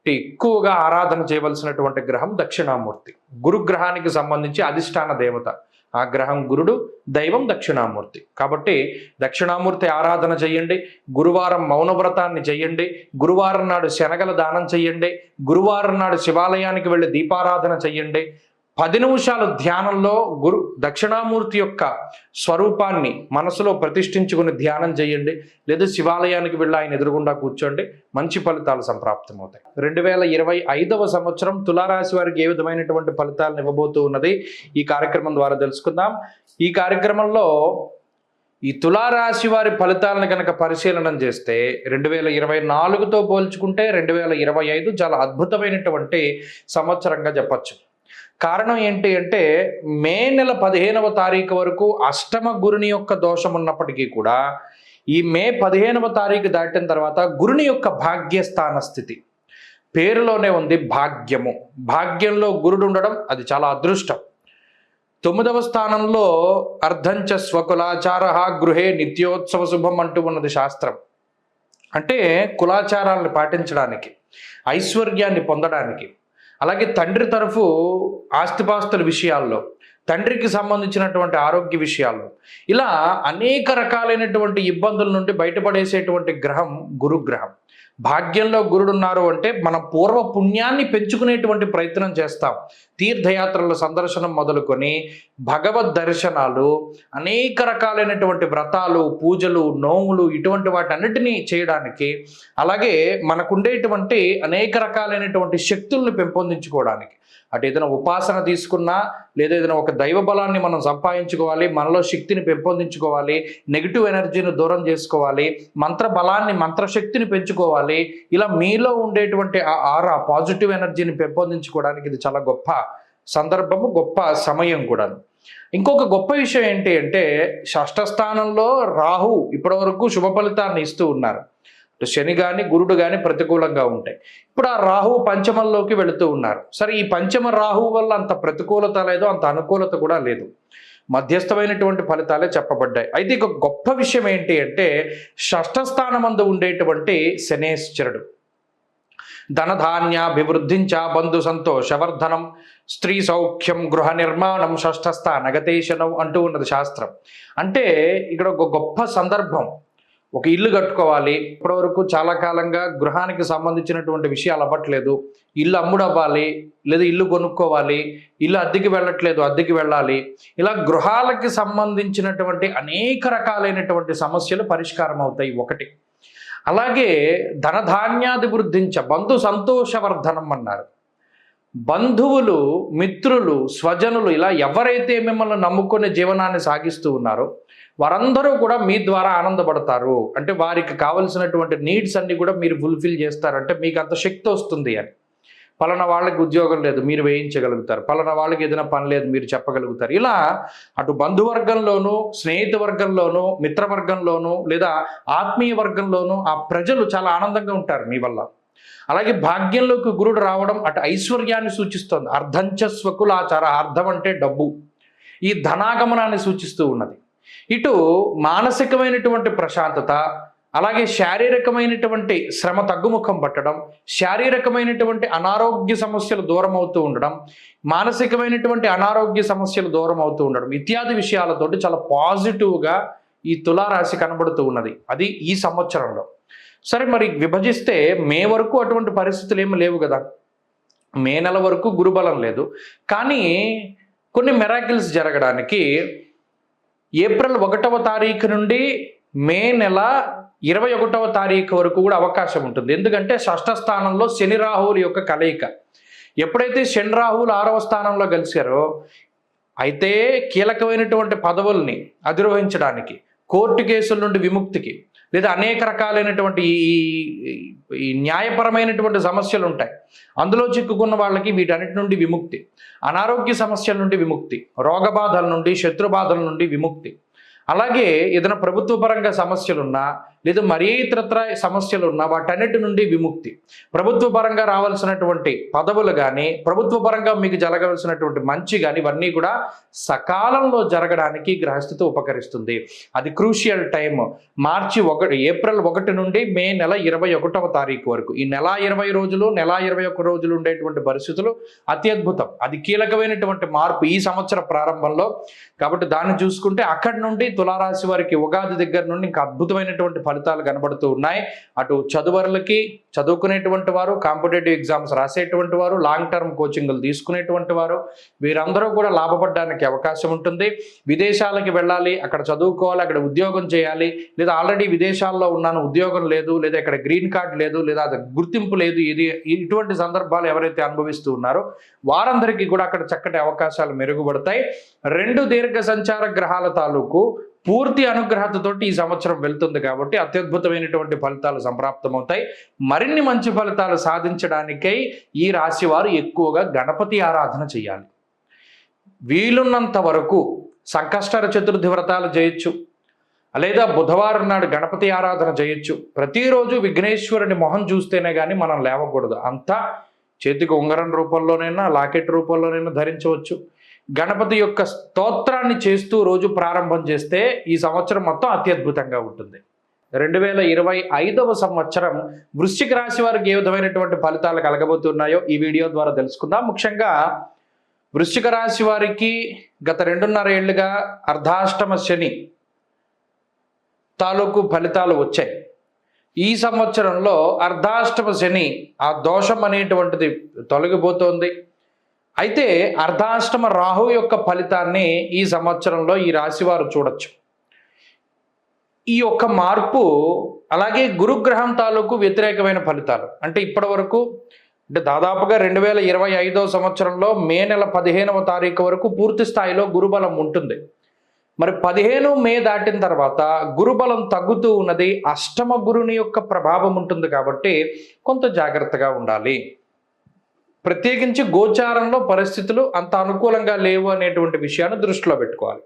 ఎక్కువగా ఆరాధన చేయవలసినటువంటి గ్రహం దక్షిణామూర్తి. గురుగ్రహానికి సంబంధించి అధిష్టాన దేవత ఆ గ్రహం గురుడు, దైవం దక్షిణామూర్తి. కాబట్టి దక్షిణామూర్తి ఆరాధన చేయండి. గురువారం మౌనవ్రతాన్ని చేయండి. గురువారం నాడు శనగల దానం చేయండి. గురువారం నాడు శివాలయానికి వెళ్ళి దీపారాధన చేయండి. 10 నిమిషాలు ధ్యానంలో దక్షిణామూర్తి యొక్క స్వరూపాన్ని మనసులో ప్రతిష్ఠించుకుని ధ్యానం చేయండి. లేదా శివాలయానికి వెళ్ళి ఆయన ఎదురుగుండా కూర్చోండి. మంచి ఫలితాలు సంప్రాప్తమవుతాయి. 2025వ సంవత్సరం తులారాశి వారికి ఏ విధమైనటువంటి ఫలితాలను ఇవ్వబోతూ ఉన్నది ఈ కార్యక్రమం ద్వారా తెలుసుకుందాం. ఈ కార్యక్రమంలో ఈ తులారాశి వారి ఫలితాలను కనుక పరిశీలన చేస్తే 2024తో పోల్చుకుంటే 2025 చాలా అద్భుతమైనటువంటి సంవత్సరంగా చెప్పచ్చు. కారణం ఏంటి అంటే మే నెల 15వ తారీఖు వరకు అష్టమ గురుని యొక్క దోషం ఉన్నప్పటికీ కూడా ఈ మే 15వ తారీఖు దాటిన తర్వాత గురుని యొక్క భాగ్యస్థాన స్థితి పేరులోనే ఉంది, భాగ్యము. భాగ్యంలో గురుడు ఉండడం అది చాలా అదృష్టం. 9వ స్థానంలో అర్ధంచ స్వకులాచార గృహే నిత్యోత్సవ శుభం అంటూ ఉన్నది శాస్త్రం. అంటే కులాచారాలను పాటించడానికి, ఐశ్వర్యాన్ని పొందడానికి, అలాగే తండ్రి తరఫు ఆస్తిపాస్తుల విషయాల్లో, తండ్రికి సంబంధించినటువంటి ఆరోగ్య విషయాల్లో, ఇలా అనేక రకాలైనటువంటి ఇబ్బందుల నుండి బయటపడేసేటువంటి గ్రహం గురుగ్రహం. భాగ్యంలో గురుడు ఉన్నారు అంటే మన పూర్వ పుణ్యాన్ని పెంచుకునేటువంటి ప్రయత్నం చేస్తాం. తీర్థయాత్రల సందర్శనం మొదలుకొని భగవద్ దర్శనాలు, అనేక రకాలైనటువంటి వ్రతాలు, పూజలు, నోములు, ఇటువంటి వాటన్నిటినీ చేయడానికి, అలాగే మనకుండేటువంటి అనేక రకాలైనటువంటి శక్తుల్ని పెంపొందించుకోవడానికి, అటు ఏదైనా ఉపాసన తీసుకున్నా లేదా ఏదైనా ఒక దైవ బలాన్ని మనం సంపాదించుకోవాలి, మనలో శక్తిని పెంపొందించుకోవాలి, నెగిటివ్ ఎనర్జీని దూరం చేసుకోవాలి, మంత్ర బలాన్ని మంత్రశక్తిని పెంచుకోవాలి. ఇలా మీలో ఉండేటువంటి ఆ ఆరా పాజిటివ్ ఎనర్జీని పెంపొందించుకోవడానికి ఇది చాలా గొప్ప సందర్భము, గొప్ప సమయం కూడా. ఇంకొక గొప్ప విషయం ఏంటి అంటే, షష్ఠ స్థానంలో రాహు ఇప్పటివరకు శుభ ఫలితాన్ని ఇస్తూ ఉన్నారు. శని కానీ గురుడు కానీ ప్రతికూలంగా ఉంటాయి. ఇప్పుడు ఆ రాహువు పంచమంలోకి వెళుతూ ఉన్నారు. సరే, ఈ పంచమ రాహువు వల్ల అంత ప్రతికూలత లేదు, అంత అనుకూలత కూడా లేదు, మధ్యస్థమైనటువంటి ఫలితాలే చెప్పబడ్డాయి. అయితే ఇక గొప్ప విషయం ఏంటి అంటే, షష్ఠ స్థానమందు ఉండేటువంటి శనేశ్వరుడు ధనధాన్యాభివృద్ధించ బంధు సంతోషవర్ధనం స్త్రీ సౌఖ్యం గృహ నిర్మాణం షష్ఠస్థానగతేశనం అంటూ ఉన్నది శాస్త్రం. అంటే ఇక్కడ ఒక గొప్ప సందర్భం. ఒక ఇల్లు కట్టుకోవాలి, ఇప్పటివరకు చాలా కాలంగా గృహానికి సంబంధించినటువంటి విషయాలు అవ్వట్లేదు, ఇల్లు అమ్ముడవ్వాలి లేదా ఇల్లు కొనుక్కోవాలి, ఇల్లు అద్దెకి వెళ్ళట్లేదు, అద్దెకి వెళ్ళాలి, ఇలా గృహాలకి సంబంధించినటువంటి అనేక రకాలైనటువంటి సమస్యలు పరిష్కారం అవుతాయి. ఒకటి. అలాగే ధనధాన్యాభివృద్ధించ బంధు సంతోషవర్ధనం అన్నారు. బంధువులు, మిత్రులు, స్వజనులు, ఇలా ఎవరైతే మిమ్మల్ని నమ్ముకునే జీవనాన్ని సాగిస్తూ ఉన్నారో వారందరూ కూడా మీ ద్వారా ఆనందపడతారు. అంటే వారికి కావలసినటువంటి నీడ్స్ అన్ని కూడా మీరు ఫుల్ఫిల్ చేస్తారంటే మీకు అంత శక్తి వస్తుంది అని. పలానా వాళ్ళకి ఉద్యోగం లేదు, మీరు వేయించగలుగుతారు, పలానా వాళ్ళకి ఏదైనా పని లేదు, మీరు చెప్పగలుగుతారు. ఇలా అటు బంధువర్గంలోనూ, స్నేహిత వర్గంలోనూ, మిత్రవర్గంలోనూ లేదా ఆత్మీయ వర్గంలోనూ ఆ ప్రజలు చాలా ఆనందంగా ఉంటారు మీ వల్ల. అలాగే భాగ్యంలోకి గురుడు రావడం అటు ఐశ్వర్యాన్ని సూచిస్తుంది. అర్ధంచ స్వకులాచార, అర్థం అంటే డబ్బు, ఈ ధనాగమనాన్ని సూచిస్తూ ఉన్నది. ఇటు మానసికమైనటువంటి ప్రశాంతత, అలాగే శారీరకమైనటువంటి శ్రమ తగ్గుముఖం పట్టడం, శారీరకమైనటువంటి అనారోగ్య సమస్యలు దూరం అవుతూ ఉండడం, మానసికమైనటువంటి అనారోగ్య సమస్యలు దూరం అవుతూ ఉండడం ఇత్యాది విషయాలతోటి చాలా పాజిటివ్గా ఈ తులారాశి కనబడుతూ ఉన్నది. అది ఈ సంవత్సరంలో. సరే, మరి విభజిస్తే మే వరకు అటువంటి పరిస్థితులు ఏమి లేవు కదా. మే నెల వరకు గురుబలం లేదు, కానీ కొన్ని మిరాకిల్స్ జరగడానికి ఏప్రిల్ 1వ తారీఖు నుండి మే నెల 21వ తారీఖు వరకు కూడా అవకాశం ఉంటుంది. ఎందుకంటే షష్ఠ స్థానంలో శని రాహువుల యొక్క కలయిక. ఎప్పుడైతే శని రాహువులు 6వ స్థానంలో కలిశారో, అయితే కీలకమైనటువంటి పదవుల్ని అధిరోహించడానికి, కోర్టు కేసుల నుండి విముక్తికి, లేదా అనేక రకాలైనటువంటి ఈ న్యాయపరమైనటువంటి సమస్యలు ఉంటాయి, అందులో చిక్కుకున్న వాళ్ళకి వీటన్నిటి నుండి విముక్తి, అనారోగ్య సమస్యల నుండి విముక్తి, రోగబాధల నుండి, శత్రుబాధల నుండి విముక్తి, అలాగే ఏదైనా ప్రభుత్వ పరంగా సమస్యలున్నా లేదా మరీ ఇతరత్ర సమస్యలున్నా వాటన్నిటి నుండి విముక్తి, ప్రభుత్వ పరంగా రావాల్సినటువంటి పదవులు కానీ, ప్రభుత్వ పరంగా మీకు జరగవలసినటువంటి మంచి కానీ, ఇవన్నీ కూడా సకాలంలో జరగడానికి గ్రహస్థితి ఉపకరిస్తుంది. అది క్రూషియల్ టైం. ఏప్రిల్ 1 నుండి మే నెల 21వ తారీఖు వరకు, ఈ నెల 20 రోజులు, నెల 21 రోజులు ఉండేటువంటి పరిస్థితులు అత్యద్భుతం. అది కీలకమైనటువంటి మార్పు ఈ సంవత్సర ప్రారంభంలో. కాబట్టి దాన్ని చూసుకుంటే అక్కడి నుండి తులారాశి వారికి ఉగాది దగ్గర నుండి ఇంకా అద్భుతమైనటువంటి ఫలితాలు కనబడుతూ ఉన్నాయి. అటు చదువరులకి, చదువుకునేటువంటి వారు, కాంపిటేటివ్ ఎగ్జామ్స్ రాసేటువంటి వారు, లాంగ్ టర్మ్ కోచింగ్లు తీసుకునేటువంటి వారు, వీరందరూ కూడా లాభపడడానికి అవకాశం ఉంటుంది. విదేశాలకి వెళ్ళాలి, అక్కడ చదువుకోవాలి, అక్కడ ఉద్యోగం చేయాలి, లేదా ఆల్రెడీ విదేశాల్లో ఉన్నాను, ఉద్యోగం లేదు, లేదా ఇక్కడ గ్రీన్ కార్డ్ లేదు, లేదా అది గుర్తింపు లేదు, ఇటువంటి సందర్భాలు ఎవరైతే అనుభవిస్తూ ఉన్నారో వారందరికీ కూడా అక్కడ చక్కటి అవకాశాలు మెరుగుపడతాయి. 2 దీర్ఘ సంచార గ్రహాల తాలూకు పూర్తి అనుగ్రహతతోటి ఈ సంవత్సరం వెళ్తుంది కాబట్టి అత్యద్భుతమైనటువంటి ఫలితాలు సంప్రాప్తమవుతాయి. మరిన్ని మంచి ఫలితాలు సాధించడానికై ఈ రాశి వారు ఎక్కువగా గణపతి ఆరాధన చేయాలి. వీలున్నంత వరకు సంకష్టహర చతుర్థి వ్రతాలు చేయొచ్చు, లేదా బుధవారం నాడు గణపతి ఆరాధన చేయొచ్చు. ప్రతిరోజు విఘ్నేశ్వరుని మొహం చూస్తేనే కానీ మనం లేవకూడదు. అంతా చేతికి ఉంగరం రూపంలోనైనా, లాకెట్ రూపంలోనైనా ధరించవచ్చు. గణపతి యొక్క స్తోత్రాన్ని చేస్తూ రోజు ప్రారంభం చేస్తే ఈ సంవత్సరం మొత్తం అత్యద్భుతంగా ఉంటుంది. 2025వ సంవత్సరం వృశ్చిక రాశి వారికి ఏ విధమైనటువంటి ఫలితాలు కలగబోతున్నాయో ఈ వీడియో ద్వారా తెలుసుకుందాం. ముఖ్యంగా వృశ్చిక రాశి వారికి గత 2.5 ఏళ్లుగా అర్ధాష్టమ శని తాలూకు ఫలితాలు వచ్చాయి. ఈ సంవత్సరంలో అర్ధాష్టమ శని ఆ దోషం అనేటువంటిది తొలగిపోతోంది. అయితే అర్ధాష్టమ రాహు యొక్క ఫలితాన్ని ఈ సంవత్సరంలో ఈ రాశి వారు చూడొచ్చు. ఈ యొక్క మార్పు అలాగే గురుగ్రహం తాలూకు వ్యతిరేకమైన ఫలితాలు అంటే ఇప్పటి వరకు అంటే దాదాపుగా 2025వ సంవత్సరంలో మే నెల 15వ తారీఖు వరకు పూర్తి స్థాయిలో గురుబలం ఉంటుంది. మరి 15 మే దాటిన తర్వాత గురుబలం తగ్గుతూ ఉన్నది. అష్టమ గురుని యొక్క ప్రభావం ఉంటుంది కాబట్టి కొంత జాగ్రత్తగా ఉండాలి. ప్రత్యేకించి గోచారంలో పరిస్థితులు అంత అనుకూలంగా లేవు అనేటువంటి విషయాన్ని దృష్టిలో పెట్టుకోవాలి.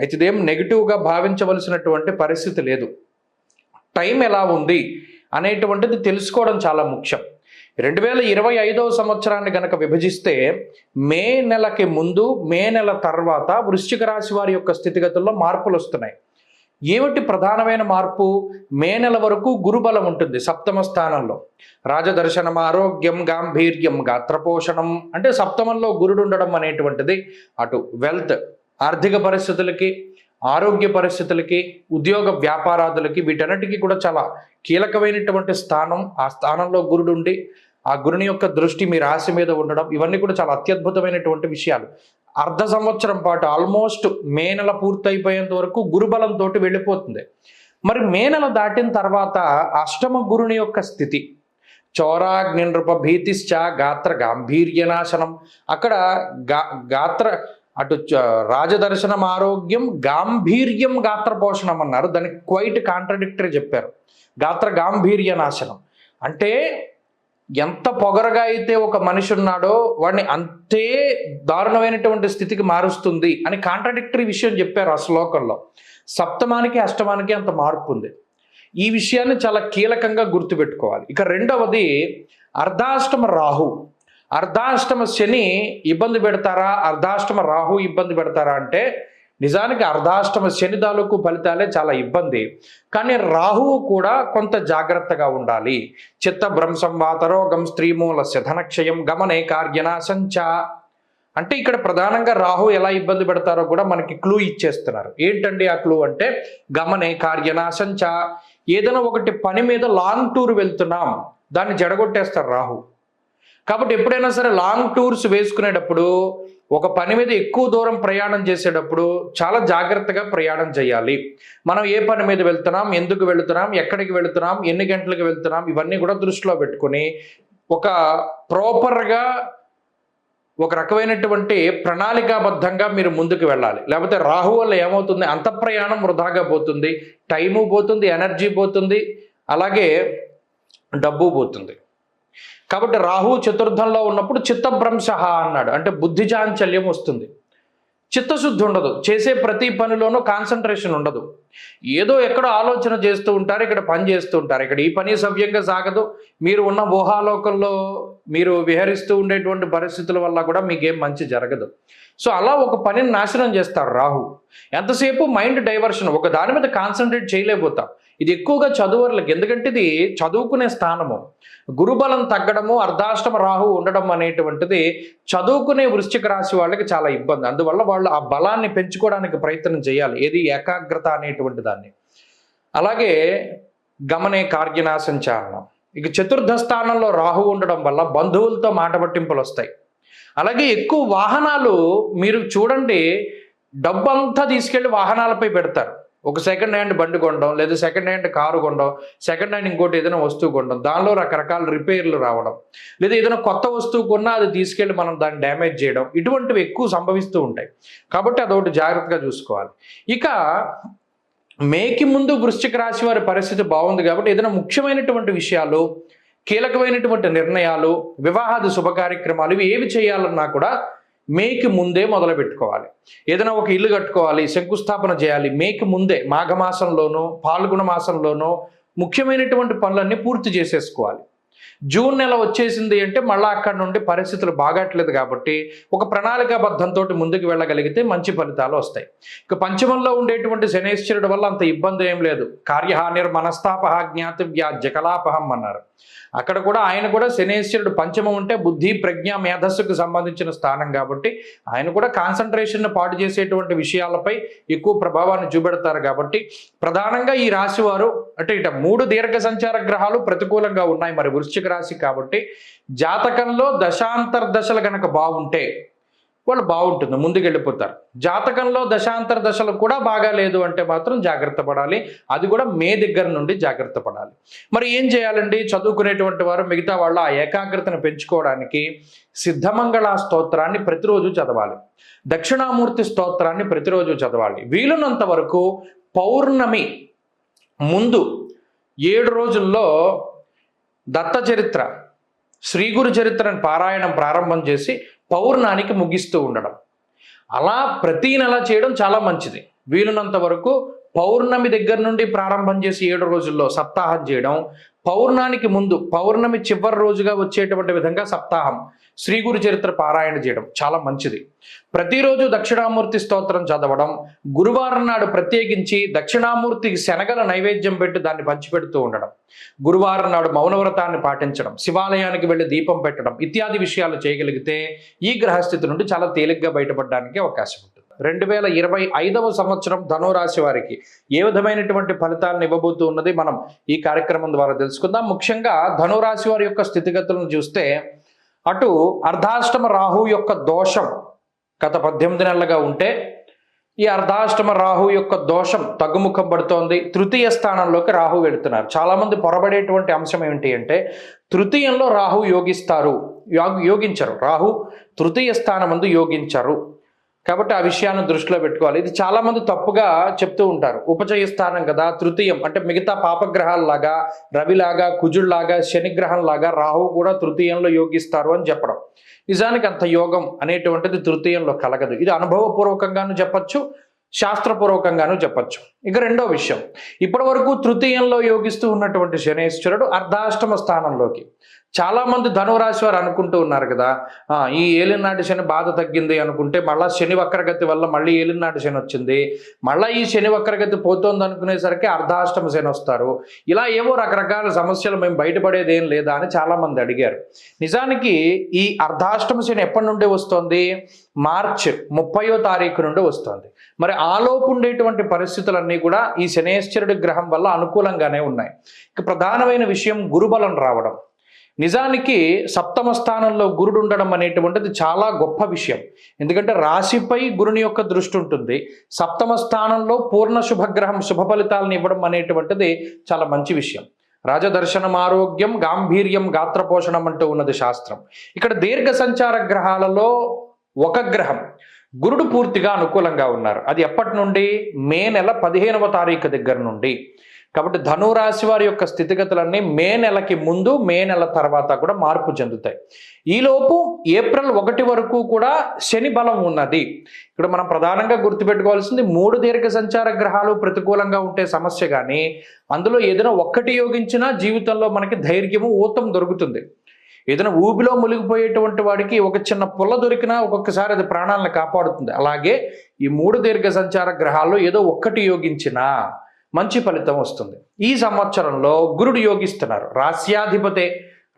అయితే ఇదేం నెగిటివ్గా భావించవలసినటువంటి పరిస్థితి లేదు. టైం ఎలా ఉంది అనేటువంటిది తెలుసుకోవడం చాలా ముఖ్యం. 2025వ సంవత్సరాన్ని గనక విభజిస్తే మే నెలకి ముందు మే నెల తర్వాత వృశ్చిక రాశి వారి యొక్క స్థితిగతుల్లో మార్పులు వస్తున్నాయి. ఏమిటి ప్రధానమైన మార్పు? మే నెల వరకు గురుబలం ఉంటుంది సప్తమ స్థానంలో. రాజదర్శనం, ఆరోగ్యం, గాంభీర్యం, గాత్రపోషణం అంటే సప్తమంలో గురుడు ఉండడం అనేటువంటిది అటు వెల్త్ ఆర్థిక పరిస్థితులకి, ఆరోగ్య పరిస్థితులకి, ఉద్యోగ వ్యాపారాదులకి వీటన్నిటికీ కూడా చాలా కీలకమైనటువంటి స్థానం. ఆ స్థానంలో గురుడు ఉండి ఆ గురుని యొక్క దృష్టి మీ రాశి మీద ఉండడం ఇవన్నీ కూడా చాలా అత్యద్భుతమైనటువంటి విషయాలు. అర్ధ సంవత్సరం పాటు ఆల్మోస్ట్ మే నెల పూర్తయిపోయేంత వరకు గురుబలంతో వెళ్ళిపోతుంది. మరి మే నెల దాటిన తర్వాత అష్టమ గురుని యొక్క స్థితి చౌరాగ్ని నృప భీతిశ్చ గాత్ర గాంభీర్యనాశనం. అక్కడ గాత్ర అటు రాజదర్శనం, ఆరోగ్యం, గాంభీర్యం, గాత్ర పోషణం అన్నారు. దానికి క్వైట్ కాంట్రడిక్టరీ చెప్పారు. గాత్ర గాంభీర్య నాశనం అంటే ఎంత పొగరగా అయితే ఒక మనిషి ఉన్నాడో వాడిని అంతే దారుణమైనటువంటి స్థితికి మారుస్తుంది అని కాంట్రడిక్టరీ విషయం చెప్పారు ఆ శ్లోకంలో. సప్తమానికి అష్టమానికి అంత మార్పు ఉంది. ఈ విషయాన్ని చాలా కీలకంగా గుర్తుపెట్టుకోవాలి. ఇక రెండవది అర్ధాష్టమ రాహు. అర్ధాష్టమ శని ఇబ్బంది పెడతారా, అర్ధాష్టమ రాహు ఇబ్బంది పెడతారా అంటే నిజానికి అర్ధాష్టమ శని తాలూకు ఫలితాలే చాలా ఇబ్బంది. కానీ రాహువు కూడా కొంత జాగ్రత్తగా ఉండాలి. చిత్తభ్రంశం, వాతరోగం, స్త్రీమూలస్య ధనక్షయం, గమనే కార్యనాశంచ అంటే ఇక్కడ ప్రధానంగా రాహు ఎలా ఇబ్బంది పెడతారో కూడా మనకి క్లూ ఇచ్చేస్తున్నారు. ఏంటండి ఆ క్లూ అంటే గమనే కార్యనాశంచ. ఏదైనా ఒకటి పని మీద లాంగ్ టూర్ వెళ్తున్నాం, దాన్ని జడగొట్టేస్తారు రాహు. కాబట్టి ఎప్పుడైనా సరే లాంగ్ టూర్స్ వేసుకునేటప్పుడు ఒక పని మీద ఎక్కువ దూరం ప్రయాణం చేసేటప్పుడు చాలా జాగ్రత్తగా ప్రయాణం చేయాలి. మనం ఏ పని మీద వెళ్తున్నాం, ఎందుకు వెళుతున్నాం, ఎక్కడికి వెళుతున్నాం, ఎన్ని గంటలకు వెళ్తున్నాం ఇవన్నీ కూడా దృష్టిలో పెట్టుకొని ఒక ప్రాపర్గా ఒక రకమైనటువంటి ప్రణాళికాబద్ధంగా మీరు ముందుకు వెళ్ళాలి. లేకపోతే రాహు వల్ల ఏమవుతుంది, అంత ప్రయాణం వృధాగా పోతుంది, టైము పోతుంది, ఎనర్జీ పోతుంది, అలాగే డబ్బు పోతుంది. కాబట్టి రాహు చతుర్థంలో ఉన్నప్పుడు చిత్తభ్రంశ అన్నాడు అంటే బుద్ధి చాంచల్యం వస్తుంది, చిత్తశుద్ధి ఉండదు, చేసే ప్రతి పనిలోనూ కాన్సన్ట్రేషన్ ఉండదు, ఏదో ఎక్కడో ఆలోచన చేస్తూ ఉంటారు, ఇక్కడ పని చేస్తూ ఉంటారు, ఇక్కడ ఈ పని సవ్యంగా సాగదు. మీరు ఉన్న ఊహాలోకంలో మీరు విహరిస్తూ ఉండేటువంటి పరిస్థితుల వల్ల కూడా మీకేం మంచి జరగదు. సో అలా ఒక పనిని నాశనం చేస్తారు రాహు. ఎంతసేపు మైండ్ డైవర్షన్, ఒక దాని మీద కాన్సన్ట్రేట్ చేయలేకపోతాం. ఇది ఎక్కువగా చదువులకు, ఎందుకంటే ఇది చదువుకునే స్థానము. గురుబలం తగ్గడము, అర్ధాష్టమ రాహు ఉండడం అనేటువంటిది చదువుకునే వృశ్చిక రాశి వాళ్ళకి చాలా ఇబ్బంది. అందువల్ల వాళ్ళు ఆ బలాన్ని పెంచుకోవడానికి ప్రయత్నం చేయాలి, ఏది ఏకాగ్రత అనేటువంటి దాన్ని. అలాగే గమనే కార్యనాశంచ అన్నాం. ఇక చతుర్థ స్థానంలో రాహు ఉండడం వల్ల బంధువులతో మాట పట్టింపులు వస్తాయి. అలాగే ఎక్కువ వాహనాలు మీరు చూడండి, డబ్బంతా తీసుకెళ్లి వాహనాలపై పెడతారు. ఒక సెకండ్ హ్యాండ్ బండి కొనడం, లేదా సెకండ్ హ్యాండ్ కారు కొనడం, సెకండ్ హ్యాండ్ ఇంకోటి ఏదైనా వస్తువు కొనడం, దానిలో రకరకాల రిపేర్లు రావడం, లేదా ఏదైనా కొత్త వస్తువు కొన్నా అది తీసుకెళ్ళి మనం దాన్ని డ్యామేజ్ చేయడం, ఇటువంటివి ఎక్కువ సంభవిస్తూ ఉంటాయి. కాబట్టి అదొకటి జాగ్రత్తగా చూసుకోవాలి. ఇక మేకి ముందు వృశ్చిక రాశి వారి పరిస్థితి బాగుంది కాబట్టి ఏదైనా ముఖ్యమైనటువంటి విషయాలు, కీలకమైనటువంటి నిర్ణయాలు, వివాహాది శుభ కార్యక్రమాలు ఇవి ఏవి చేయాలన్నా కూడా మేకి ముందే మొదలు పెట్టుకోవాలి. ఏదైనా ఒక ఇల్లు కట్టుకోవాలి, శంకుస్థాపన చేయాలి, మేకి ముందే మాఘమాసంలోనో పాల్గొన మాసంలోనో ముఖ్యమైనటువంటి పనులన్నీ పూర్తి చేసేసుకోవాలి. జూన్ నెల వచ్చేసింది అంటే మళ్ళీ అక్కడ నుండి పరిస్థితులు బాగట్లేదు కాబట్టి ఒక ప్రణాళికాబద్ధంతో ముందుకు వెళ్ళగలిగితే మంచి ఫలితాలు వస్తాయి. ఇక పంచమంలో ఉండేటువంటి శనేశ్వరుడు వల్ల అంత ఇబ్బంది ఏం లేదు. కార్యహానిర్ మనస్తాపహ జ్ఞాతివ్యా జకలాపహం అన్నారు. అక్కడ కూడా ఆయన కూడా శనేశ్వరుడు పంచమం ఉంటే బుద్ధి ప్రజ్ఞ మేధస్సుకు సంబంధించిన స్థానం కాబట్టి ఆయన కూడా కాన్సన్ట్రేషన్ పాటు చేసేటువంటి విషయాలపై ఎక్కువ ప్రభావాన్ని చూపెడతారు. కాబట్టి ప్రధానంగా ఈ రాశి వారు అంటే ఇట 3 దీర్ఘ సంచార గ్రహాలు ప్రతికూలంగా ఉన్నాయి మరి వృశ్చిక రాశి కాబట్టి జాతకంలో దశాంతర్దశలు కనుక బాగుంటే వాళ్ళు బాగుంటుంది, ముందుకు వెళ్ళిపోతారు. జాతకంలో దశాంతర దశలు కూడా బాగా లేదు అంటే మాత్రం జాగ్రత్త పడాలి. అది కూడా మే దగ్గర నుండి జాగ్రత్త పడాలి. మరి ఏం చేయాలండి? చదువుకునేటువంటి వారు మిగతా వాళ్ళు ఆ ఏకాగ్రతను పెంచుకోవడానికి సిద్ధమంగళ స్తోత్రాన్ని ప్రతిరోజు చదవాలి. దక్షిణామూర్తి స్తోత్రాన్ని ప్రతిరోజు చదవాలి. వీలున్నంత వరకు పౌర్ణమి ముందు 7 రోజుల్లో దత్త చరిత్ర, శ్రీ గురు చరిత్రను పారాయణం ప్రారంభం చేసి పౌర్ణానికి ముగిస్తూ ఉండడం, అలా ప్రతీ నెల చేయడం చాలా మంచిది. వీలున్నంత వరకు పౌర్ణమి దగ్గర నుండి ప్రారంభం చేసి 7 రోజుల్లో సప్తాహం చేయడం, పౌర్ణానికి ముందు పౌర్ణమి చివరి రోజుగా వచ్చేటువంటి విధంగా సప్తాహం శ్రీ గురు చరిత్ర పారాయణ చేయడం చాలా మంచిది. ప్రతిరోజు దక్షిణామూర్తి స్తోత్రం చదవడం, గురువారం నాడు ప్రత్యేకించి దక్షిణామూర్తికి శనగల నైవేద్యం పెట్టి దాన్ని పంచిపెడుతూ ఉండడం, గురువారం నాడు మౌనవ్రతాన్ని పాటించడం, శివాలయానికి వెళ్ళి దీపం పెట్టడం ఇత్యాది విషయాలు చేయగలిగితే ఈ గ్రహస్థితి నుండి చాలా తేలిగ్గా బయటపడడానికి అవకాశం ఉంటుంది. 2025వ సంవత్సరం ధనురాశి వారికి ఏ విధమైనటువంటి ఫలితాలను ఇవ్వబోతూ ఉన్నది మనం ఈ కార్యక్రమం ద్వారా తెలుసుకుందాం. ముఖ్యంగా ధనురాశి వారి యొక్క స్థితిగతులను చూస్తే అటు అర్ధాష్టమ రాహు యొక్క దోషం గత 18 నెలలుగా ఉంటే ఈ అర్ధాష్టమ రాహు యొక్క దోషం తగ్గుముఖం పడుతోంది. తృతీయ స్థానంలోకి రాహు వెళుతున్నారు. చాలామంది పొరబడేటువంటి అంశం ఏమిటి అంటే తృతీయంలో రాహు యోగించరు. రాహు తృతీయ స్థానమందు యోగించరు. కాబట్టి ఆ విషయాన్ని దృష్టిలో పెట్టుకోవాలి. ఇది చాలామంది తప్పుగా చెప్తూ ఉంటారు. ఉపచయ స్థానం కదా తృతీయం అంటే మిగతా పాపగ్రహాలలాగా రవిలాగా కుజుళ్లాగా శనిగ్రహంలాగా రాహు కూడా తృతీయంలో యోగిస్తారు అని చెప్పడం. నిజానికి అంత యోగం అనేటువంటిది తృతీయంలో కలగదు. ఇది అనుభవపూర్వకంగాను చెప్పచ్చు, శాస్త్రపూర్వకంగాను చెప్పచ్చు. ఇక రెండో విషయం, ఇప్పటి వరకు తృతీయంలో యోగిస్తూ ఉన్నటువంటి శనేశ్వరుడు అర్ధాష్టమ స్థానంలోకి చాలామంది ధనురాశి వారు అనుకుంటూ ఉన్నారు కదా ఈ ఏలినాటి శని బాధ తగ్గింది అనుకుంటే మళ్ళీ శని వక్రగతి వల్ల మళ్ళీ ఏలినాటి శని వచ్చింది, మళ్ళీ ఈ శని వక్రగతి పోతోంది అనుకునేసరికి అర్ధాష్టమ శని వస్తారు. ఇలా ఏవో రకరకాల సమస్యలు మేము బయటపడేది ఏం లేదా అని చాలామంది అడిగారు. నిజానికి ఈ అర్ధాష్టమ శని ఎప్పటి నుండి వస్తుంది? మార్చి 30వ తారీఖు నుండి వస్తుంది. మరి ఆలోపు ఉండేటువంటి పరిస్థితులన్నీ కూడా ఈ శనేశ్వరుడి గ్రహం వల్ల అనుకూలంగానే ఉన్నాయి. ఇక ప్రధానమైన విషయం గురుబలం రావడం. నిజానికి సప్తమ స్థానంలో గురుడు ఉండడం అనేటువంటిది చాలా గొప్ప విషయం. ఎందుకంటే రాశిపై గురుని యొక్క దృష్టి ఉంటుంది. సప్తమ స్థానంలో పూర్ణ శుభగ్రహం శుభ ఫలితాలను ఇవ్వడం అనేటువంటిది చాలా మంచి విషయం. రాజదర్శనం ఆరోగ్యం గాంభీర్యం గాత్రపోషణం అంటూ ఉన్నది శాస్త్రం. ఇక్కడ దీర్ఘ సంచార గ్రహాలలో ఒక గ్రహం గురుడు పూర్తిగా అనుకూలంగా ఉన్నారు. అది ఎప్పటి నుండి? మే నెల 15వ తారీఖు దగ్గర నుండి. కాబట్టి ధనురాశి వారి యొక్క స్థితిగతులన్నీ మే నెలకి ముందు మే నెల తర్వాత కూడా మార్పు చెందుతాయి. ఈలోపు ఏప్రిల్ 1 వరకు కూడా శని బలం ఉన్నది. ఇక్కడ మనం ప్రధానంగా గుర్తుపెట్టుకోవాల్సింది 3 దీర్ఘ సంచార గ్రహాలు ప్రతికూలంగా ఉంటే సమస్య, కానీ అందులో ఏదైనా ఒక్కటి యోగించినా జీవితంలో మనకి ధైర్యము ఊతం దొరుకుతుంది. ఏదైనా ఊబిలో మునిగిపోయేటువంటి వాడికి ఒక చిన్న పుల్ల దొరికినా ఒక్కొక్కసారి అది ప్రాణాలను కాపాడుతుంది. అలాగే ఈ 3 దీర్ఘ సంచార గ్రహాల్లో ఏదో ఒక్కటి యోగించినా మంచి ఫలితం వస్తుంది. ఈ సంవత్సరంలో గురుడు యోగిస్తున్నారు.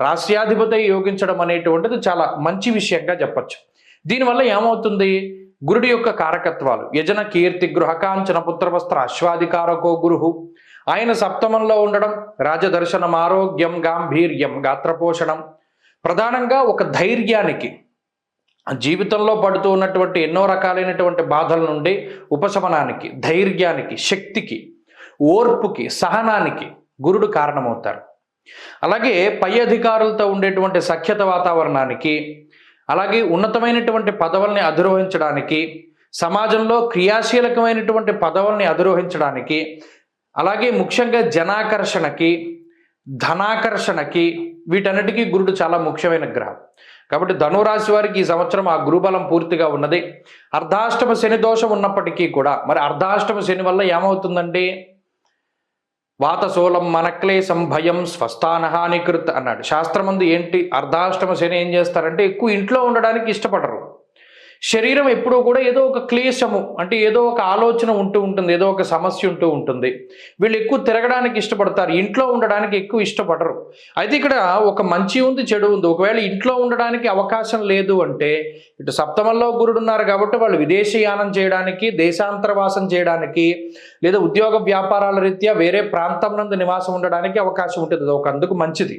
రాస్యాధిపతే యోగించడం అనేటువంటిది చాలా మంచి విషయంగా చెప్పచ్చు. దీనివల్ల ఏమవుతుంది? గురుడి యొక్క కారకత్వాలు యజన కీర్తి గృహకాంచన పుత్రవస్త్ర అశ్వాధికారకో గురుహు, ఆయన సప్తమంలో ఉండడం, రాజదర్శనం ఆరోగ్యం గాంభీర్యం గాత్రపోషణం, ప్రధానంగా ఒక ధైర్యానికి జీవితంలో పడుతూ ఉన్నటువంటి ఎన్నో రకాలైనటువంటి బాధల నుండి ఉపశమనానికి, ధైర్యానికి, శక్తికి, ఓర్పుకి, సహనానికి గురుడు కారణమవుతారు. అలాగే పై అధికారులతో ఉండేటువంటి సఖ్యత వాతావరణానికి, అలాగే ఉన్నతమైనటువంటి పదవుల్ని అధిరోహించడానికి, సమాజంలో క్రియాశీలకమైనటువంటి పదవుల్ని అధిరోహించడానికి, అలాగే ముఖ్యంగా జనాకర్షణకి, ధనాకర్షణకి, వీటన్నిటికీ గురుడు చాలా ముఖ్యమైన గ్రహం. కాబట్టి ధనురాశి వారికి ఈ సంవత్సరం ఆ గురుబలం పూర్తిగా ఉన్నది. అర్ధాష్టమ శని దోషం ఉన్నప్పటికీ కూడా మరి అర్ధాష్టమ శని వల్ల ఏమవుతుందండి? వాతశూలం మనక్లేశం భయం స్వస్థానహానికృత్ అన్నాడు. శాస్త్రమందు ఏంటి అర్ధాష్టమ శని ఏం చేస్తారంటే ఎక్కువ ఇంట్లో ఉండడానికి ఇష్టపడరు. శరీరం ఎప్పుడూ కూడా ఏదో ఒక క్లేశము అంటే ఏదో ఒక ఆలోచన ఉంటూ ఉంటుంది, ఏదో ఒక సమస్య ఉంటూ ఉంటుంది. వీళ్ళు ఎక్కువ తిరగడానికి ఇష్టపడతారు, ఇంట్లో ఉండడానికి ఎక్కువ ఇష్టపడరు. అయితే ఇక్కడ ఒక మంచి ఉంది, చెడు ఉంది. ఒకవేళ ఇంట్లో ఉండడానికి అవకాశం లేదు అంటే ఇటు సప్తమంలో గురుడు ఉన్నారు కాబట్టి వాళ్ళు విదేశీయానం చేయడానికి, దేశాంతరవాసం చేయడానికి, లేదా ఉద్యోగ వ్యాపారాల రీత్యా వేరే ప్రాంతం నందు నివాసం ఉండడానికి అవకాశం ఉంటుంది. ఒక అందుకు మంచిది.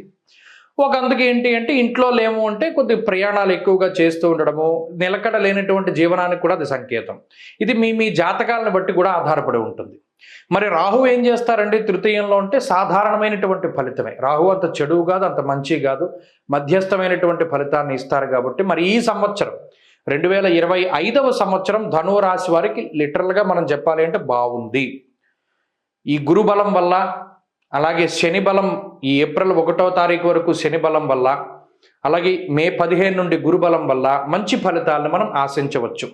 ఒక అందుకు ఏంటి అంటే ఇంట్లో లేము అంటే కొద్ది ప్రయాణాలు ఎక్కువగా చేస్తూ ఉండడము, నిలకడ లేనటువంటి జీవనానికి కూడా అది సంకేతం. ఇది మీ జాతకాలను బట్టి కూడా ఆధారపడి ఉంటుంది. మరి రాహు ఏం చేస్తారండి తృతీయంలో అంటే సాధారణమైనటువంటి ఫలితమే. రాహు అంత చెడు కాదు, అంత మంచి కాదు, మధ్యస్థమైనటువంటి ఫలితాన్ని ఇస్తారు. కాబట్టి మరి ఈ సంవత్సరం 2025వ సంవత్సరం ధనువు రాశి వారికి లిటరల్గా మనం చెప్పాలి అంటే బాగుంది. ఈ గురు బలం వల్ల, అలాగే శని బలం ఈ ఏప్రిల్ 1వ తారీఖు వరకు శని బలం వల్ల, అలాగే మే 15 నుండి గురు బలం వల్ల మంచి ఫలితాలను మనం ఆశించవచ్చు.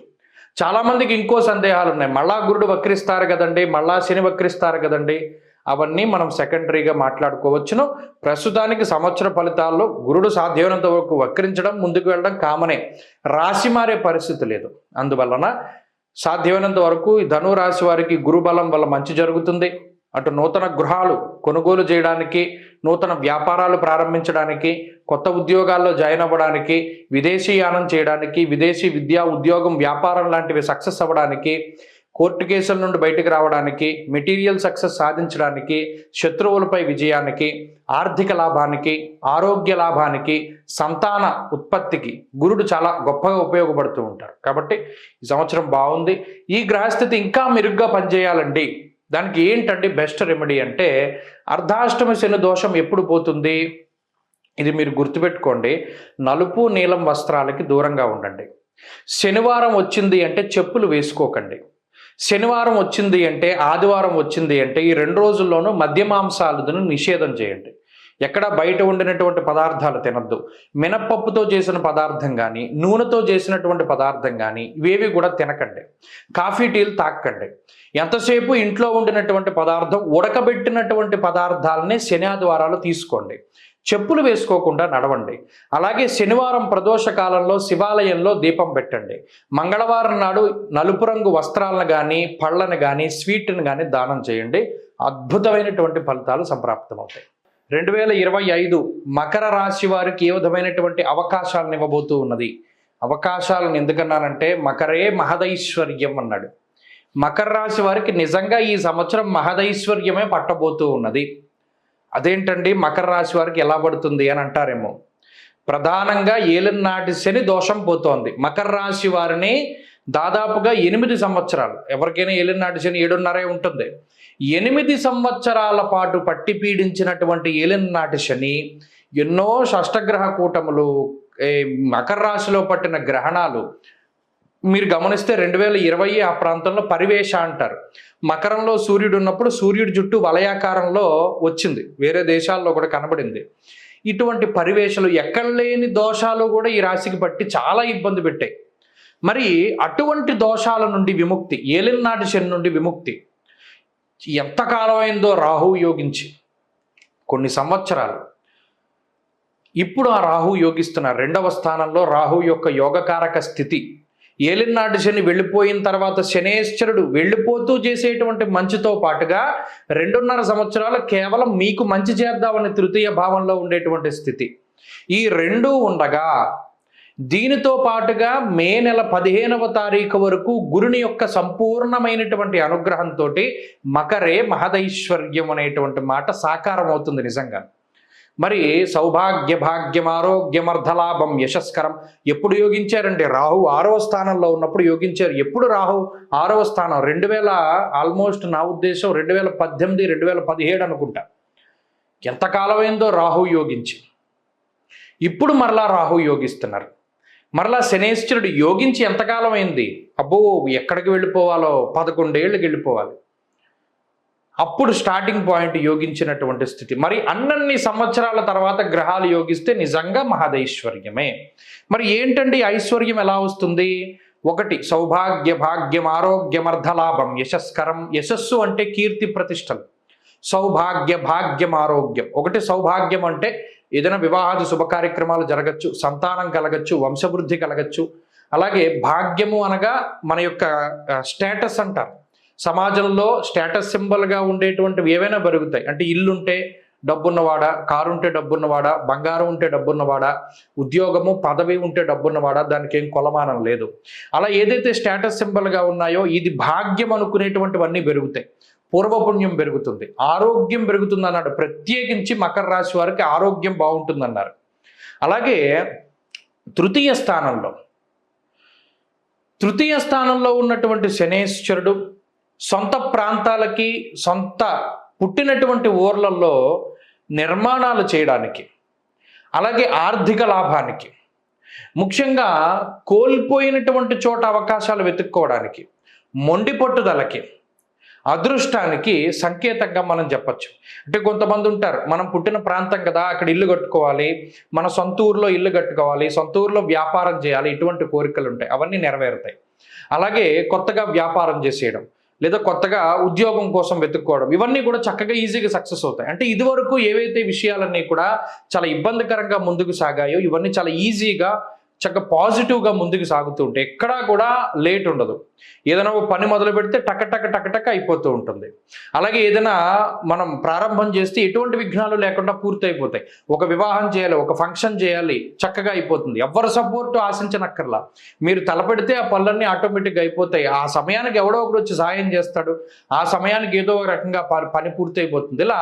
చాలామందికి ఇంకో సందేహాలు ఉన్నాయి. మళ్ళా గురుడు వక్రిస్తారు కదండి, మళ్ళా శని వక్రిస్తారు కదండి, అవన్నీ మనం సెకండరీగా మాట్లాడుకోవచ్చును. ప్రస్తుతానికి సంవత్సర ఫలితాల్లో గురుడు సాధ్యమైనంత వరకు వక్రించడం, ముందుకు వెళ్ళడం కామనే. రాశి మారే పరిస్థితి లేదు. అందువలన సాధ్యమైనంత వరకు ఈ ధను రాశి వారికి గురు బలం వల్ల మంచి జరుగుతుంది. అటు నూతన గృహాలు కొనుగోలు చేయడానికి, నూతన వ్యాపారాలు ప్రారంభించడానికి, కొత్త ఉద్యోగాల్లో జాయిన్ అవ్వడానికి, విదేశీయానం చేయడానికి, విదేశీ విద్యా ఉద్యోగం వ్యాపారం లాంటివి సక్సెస్ అవ్వడానికి, కోర్టు కేసుల నుండి బయటకు రావడానికి, మెటీరియల్ సక్సెస్ సాధించడానికి, శత్రువులపై విజయానికి, ఆర్థిక లాభానికి, ఆరోగ్య లాభానికి, సంతాన ఉత్పత్తికి గురుడు చాలా గొప్పగా ఉపయోగపడుతూ ఉంటారు. కాబట్టి ఈ సంవత్సరం బాగుంది. ఈ గ్రహస్థితి ఇంకా మెరుగ్గా పనిచేయాలండి, దానికి ఏంటంటే బెస్ట్ రెమెడీ అంటే అర్ధాష్టమ శని దోషం ఎప్పుడు పోతుంది? ఇది మీరు గుర్తుపెట్టుకోండి. నలుపు నీలం వస్త్రాలకి దూరంగా ఉండండి. శనివారం వచ్చింది అంటే చెప్పులు వేసుకోకండి. శనివారం వచ్చింది అంటే, ఆదివారం వచ్చింది అంటే ఈ 2 రోజుల్లోనూ మద్య మాంసాలను నిషేధం చేయండి. ఎక్కడ బయట ఉండినటువంటి పదార్థాలు తినద్దు. మినప్పప్పుతో చేసిన పదార్థం కానీ, నూనెతో చేసినటువంటి పదార్థం కానీ ఇవేవి కూడా తినకండి. కాఫీ టీలు తాకండి. ఎంతసేపు ఇంట్లో ఉండినటువంటి పదార్థం, ఉడకబెట్టినటువంటి పదార్థాలనే శని ఆదివారాలు తీసుకోండి. చెప్పులు వేసుకోకుండా నడవండి. అలాగే శనివారం ప్రదోష కాలంలో శివాలయంలో దీపం పెట్టండి. మంగళవారం నాడు నలుపు రంగు వస్త్రాలను కానీ, పళ్ళను కానీ, స్వీట్ని కానీ దానం చేయండి. అద్భుతమైనటువంటి ఫలితాలు సంప్రాప్తమవుతాయి. 2025 మకర రాశి వారికి ఏ విధమైనటువంటి అవకాశాలను ఇవ్వబోతూ ఉన్నది? అవకాశాలను ఎందుకన్నానంటే మకరే మహదైశ్వర్యం అన్నాడు. మకర రాశి వారికి నిజంగా ఈ సంవత్సరం మహదైశ్వర్యమే పట్టబోతూ ఉన్నది. అదేంటండి మకర రాశి వారికి ఎలా పడుతుంది అని అంటారేమో. ప్రధానంగా ఏలినాటి శని దోషం పోతోంది. మకర రాశి వారిని దాదాపుగా 8 సంవత్సరాలు, ఎవరికైనా ఏలినాటి శని 7.5 ఉంటుంది. 8 సంవత్సరాల పాటు పట్టి పీడించినటువంటి ఏలినాటి శని, ఎన్నో షష్టగ్రహ కూటములు, మకర రాశిలో పట్టిన గ్రహణాలు మీరు గమనిస్తే 2020 ఆ ప్రాంతంలో పరివేష అంటారు. మకరంలో సూర్యుడు ఉన్నప్పుడు సూర్యుడి జుట్టు వలయాకారంలో వచ్చింది, వేరే దేశాల్లో కూడా కనబడింది. ఇటువంటి పరివేషలు ఎక్కడ లేని దోషాలు కూడా ఈ రాశికి పట్టి చాలా ఇబ్బంది పెట్టాయి. మరి అటువంటి దోషాల నుండి విముక్తి, ఏలినాటి శని నుండి విముక్తి ఎంతకాలం అయిందో రాహు యోగించి, కొన్ని సంవత్సరాలు. ఇప్పుడు ఆ రాహు యోగిస్తున్నారు. 2వ స్థానంలో రాహు యొక్క యోగకారక స్థితి. ఏలినాటి శని వెళ్ళిపోయిన తర్వాత శనేశ్వరుడు వెళ్ళిపోతూ చేసేటువంటి మంచితో పాటుగా 2.5 సంవత్సరాలు కేవలం మీకు మంచి చేద్దామని తృతీయ భావంలో ఉండేటువంటి స్థితి. ఈ 2 ఉండగా దీనితో పాటుగా మే నెల 15వ తారీఖు వరకు గురుని యొక్క సంపూర్ణమైనటువంటి అనుగ్రహంతో మకరే మహదైశ్వర్యం అనేటువంటి మాట సాకారం అవుతుంది నిజంగా. మరి సౌభాగ్య భాగ్యం ఆరోగ్యమర్ధలాభం యశస్కరం ఎప్పుడు యోగించారండి? రాహు 6వ స్థానంలో ఉన్నప్పుడు యోగించారు. ఎప్పుడు రాహు 6వ స్థానం? 2000 ఆల్మోస్ట్ నా ఉద్దేశం 2018 2017 అనుకుంటా. ఎంతకాలమైందో రాహు యోగించి. ఇప్పుడు మరలా రాహు యోగిస్తున్నారు. మరలా శనేశ్వరుడు యోగించి ఎంతకాలం అయింది? అబ్బో ఎక్కడికి వెళ్ళిపోవాలో 11 ఏళ్ళకి వెళ్ళిపోవాలి. అప్పుడు స్టార్టింగ్ పాయింట్ యోగించినటువంటి స్థితి. మరి అన్నన్ని సంవత్సరాల తర్వాత గ్రహాలు యోగిస్తే నిజంగా మహదైశ్వర్యమే. మరి ఏంటండి ఐశ్వర్యం ఎలా వస్తుంది? 1 సౌభాగ్య భాగ్యం ఆరోగ్యమర్ధలాభం యశస్కరం. యశస్సు అంటే కీర్తి ప్రతిష్టలు. సౌభాగ్య, భాగ్యం, ఆరోగ్యం. ఒకటి సౌభాగ్యం అంటే ఏదైనా వివాహాది శుభ కార్యక్రమాలు జరగచ్చు, సంతానం కలగచ్చు, వంశవృద్ధి కలగచ్చు. అలాగే భాగ్యము అనగా మన యొక్క స్టేటస్ అంటారు. సమాజంలో స్టేటస్ సింబల్గా ఉండేటువంటివి ఏవైనా పెరుగుతాయి. అంటే ఇల్లుంటే డబ్బున్నవాడా, కారు ఉంటే డబ్బున్నవాడా, బంగారం ఉంటే డబ్బున్నవాడా, ఉద్యోగము పదవి ఉంటే డబ్బున్నవాడా, దానికి ఏం కొలమానం లేదు. అలా ఏదైతే స్టేటస్ సింబల్గా ఉన్నాయో ఇది భాగ్యం అనుకునేటువంటివన్నీ పెరుగుతాయి. పూర్వపుణ్యం పెరుగుతుంది, ఆరోగ్యం పెరుగుతుంది అన్నాడు. ప్రత్యేకించి మకర రాశి వారికి ఆరోగ్యం బాగుంటుందన్నారు. అలాగే తృతీయ స్థానంలో ఉన్నటువంటి శనేశ్వరుడు సొంత ప్రాంతాలకి, సొంత పుట్టినటువంటి ఊర్లలో నిర్మాణాలు చేయడానికి, అలాగే ఆర్థిక లాభానికి, ముఖ్యంగా కోల్పోయినటువంటి చోట అవకాశాలు వెతుక్కోవడానికి, మొండి పట్టుదలకి, అదృష్టానికి సంకేతంగా మనం చెప్పచ్చు. అంటే కొంతమంది ఉంటారు, మనం పుట్టిన ప్రాంతం కదా, అక్కడ ఇల్లు కట్టుకోవాలి, మన సొంత ఊర్లో ఇల్లు కట్టుకోవాలి, సొంత ఊర్లో వ్యాపారం చేయాలి, ఇటువంటి కోరికలు ఉంటాయి, అవన్నీ నెరవేరుతాయి. అలాగే కొత్తగా వ్యాపారం చేసేయడం, లేదా కొత్తగా ఉద్యోగం కోసం వెతుక్కోవడం, ఇవన్నీ కూడా చక్కగా ఈజీగా సక్సెస్ అవుతాయి. అంటే ఇదివరకు ఏవైతే విషయాలన్నీ కూడా చాలా ఇబ్బందికరంగా ముందుకు సాగాయో ఇవన్నీ చాలా ఈజీగా చక్కగా పాజిటివ్గా ముందుకు సాగుతూ ఉంటాయి. ఎక్కడా కూడా లేట్ ఉండదు. ఏదైనా ఒక పని మొదలు పెడితే టక అయిపోతూ ఉంటుంది. అలాగే ఏదైనా మనం ప్రారంభం చేస్తే ఎటువంటి విఘ్నాలు లేకుండా పూర్తి అయిపోతాయి. ఒక వివాహం చేయాలి, ఒక ఫంక్షన్ చేయాలి, చక్కగా అయిపోతుంది. ఎవరి సపోర్టు ఆశించనక్కర్లా. మీరు తలపెడితే ఆ పనులన్నీ ఆటోమేటిక్గా అయిపోతాయి. ఆ సమయానికి ఎవడో ఒకరు వచ్చి సాయం చేస్తాడు, ఆ సమయానికి ఏదో ఒక రకంగా పని పూర్తి అయిపోతుంది. ఇలా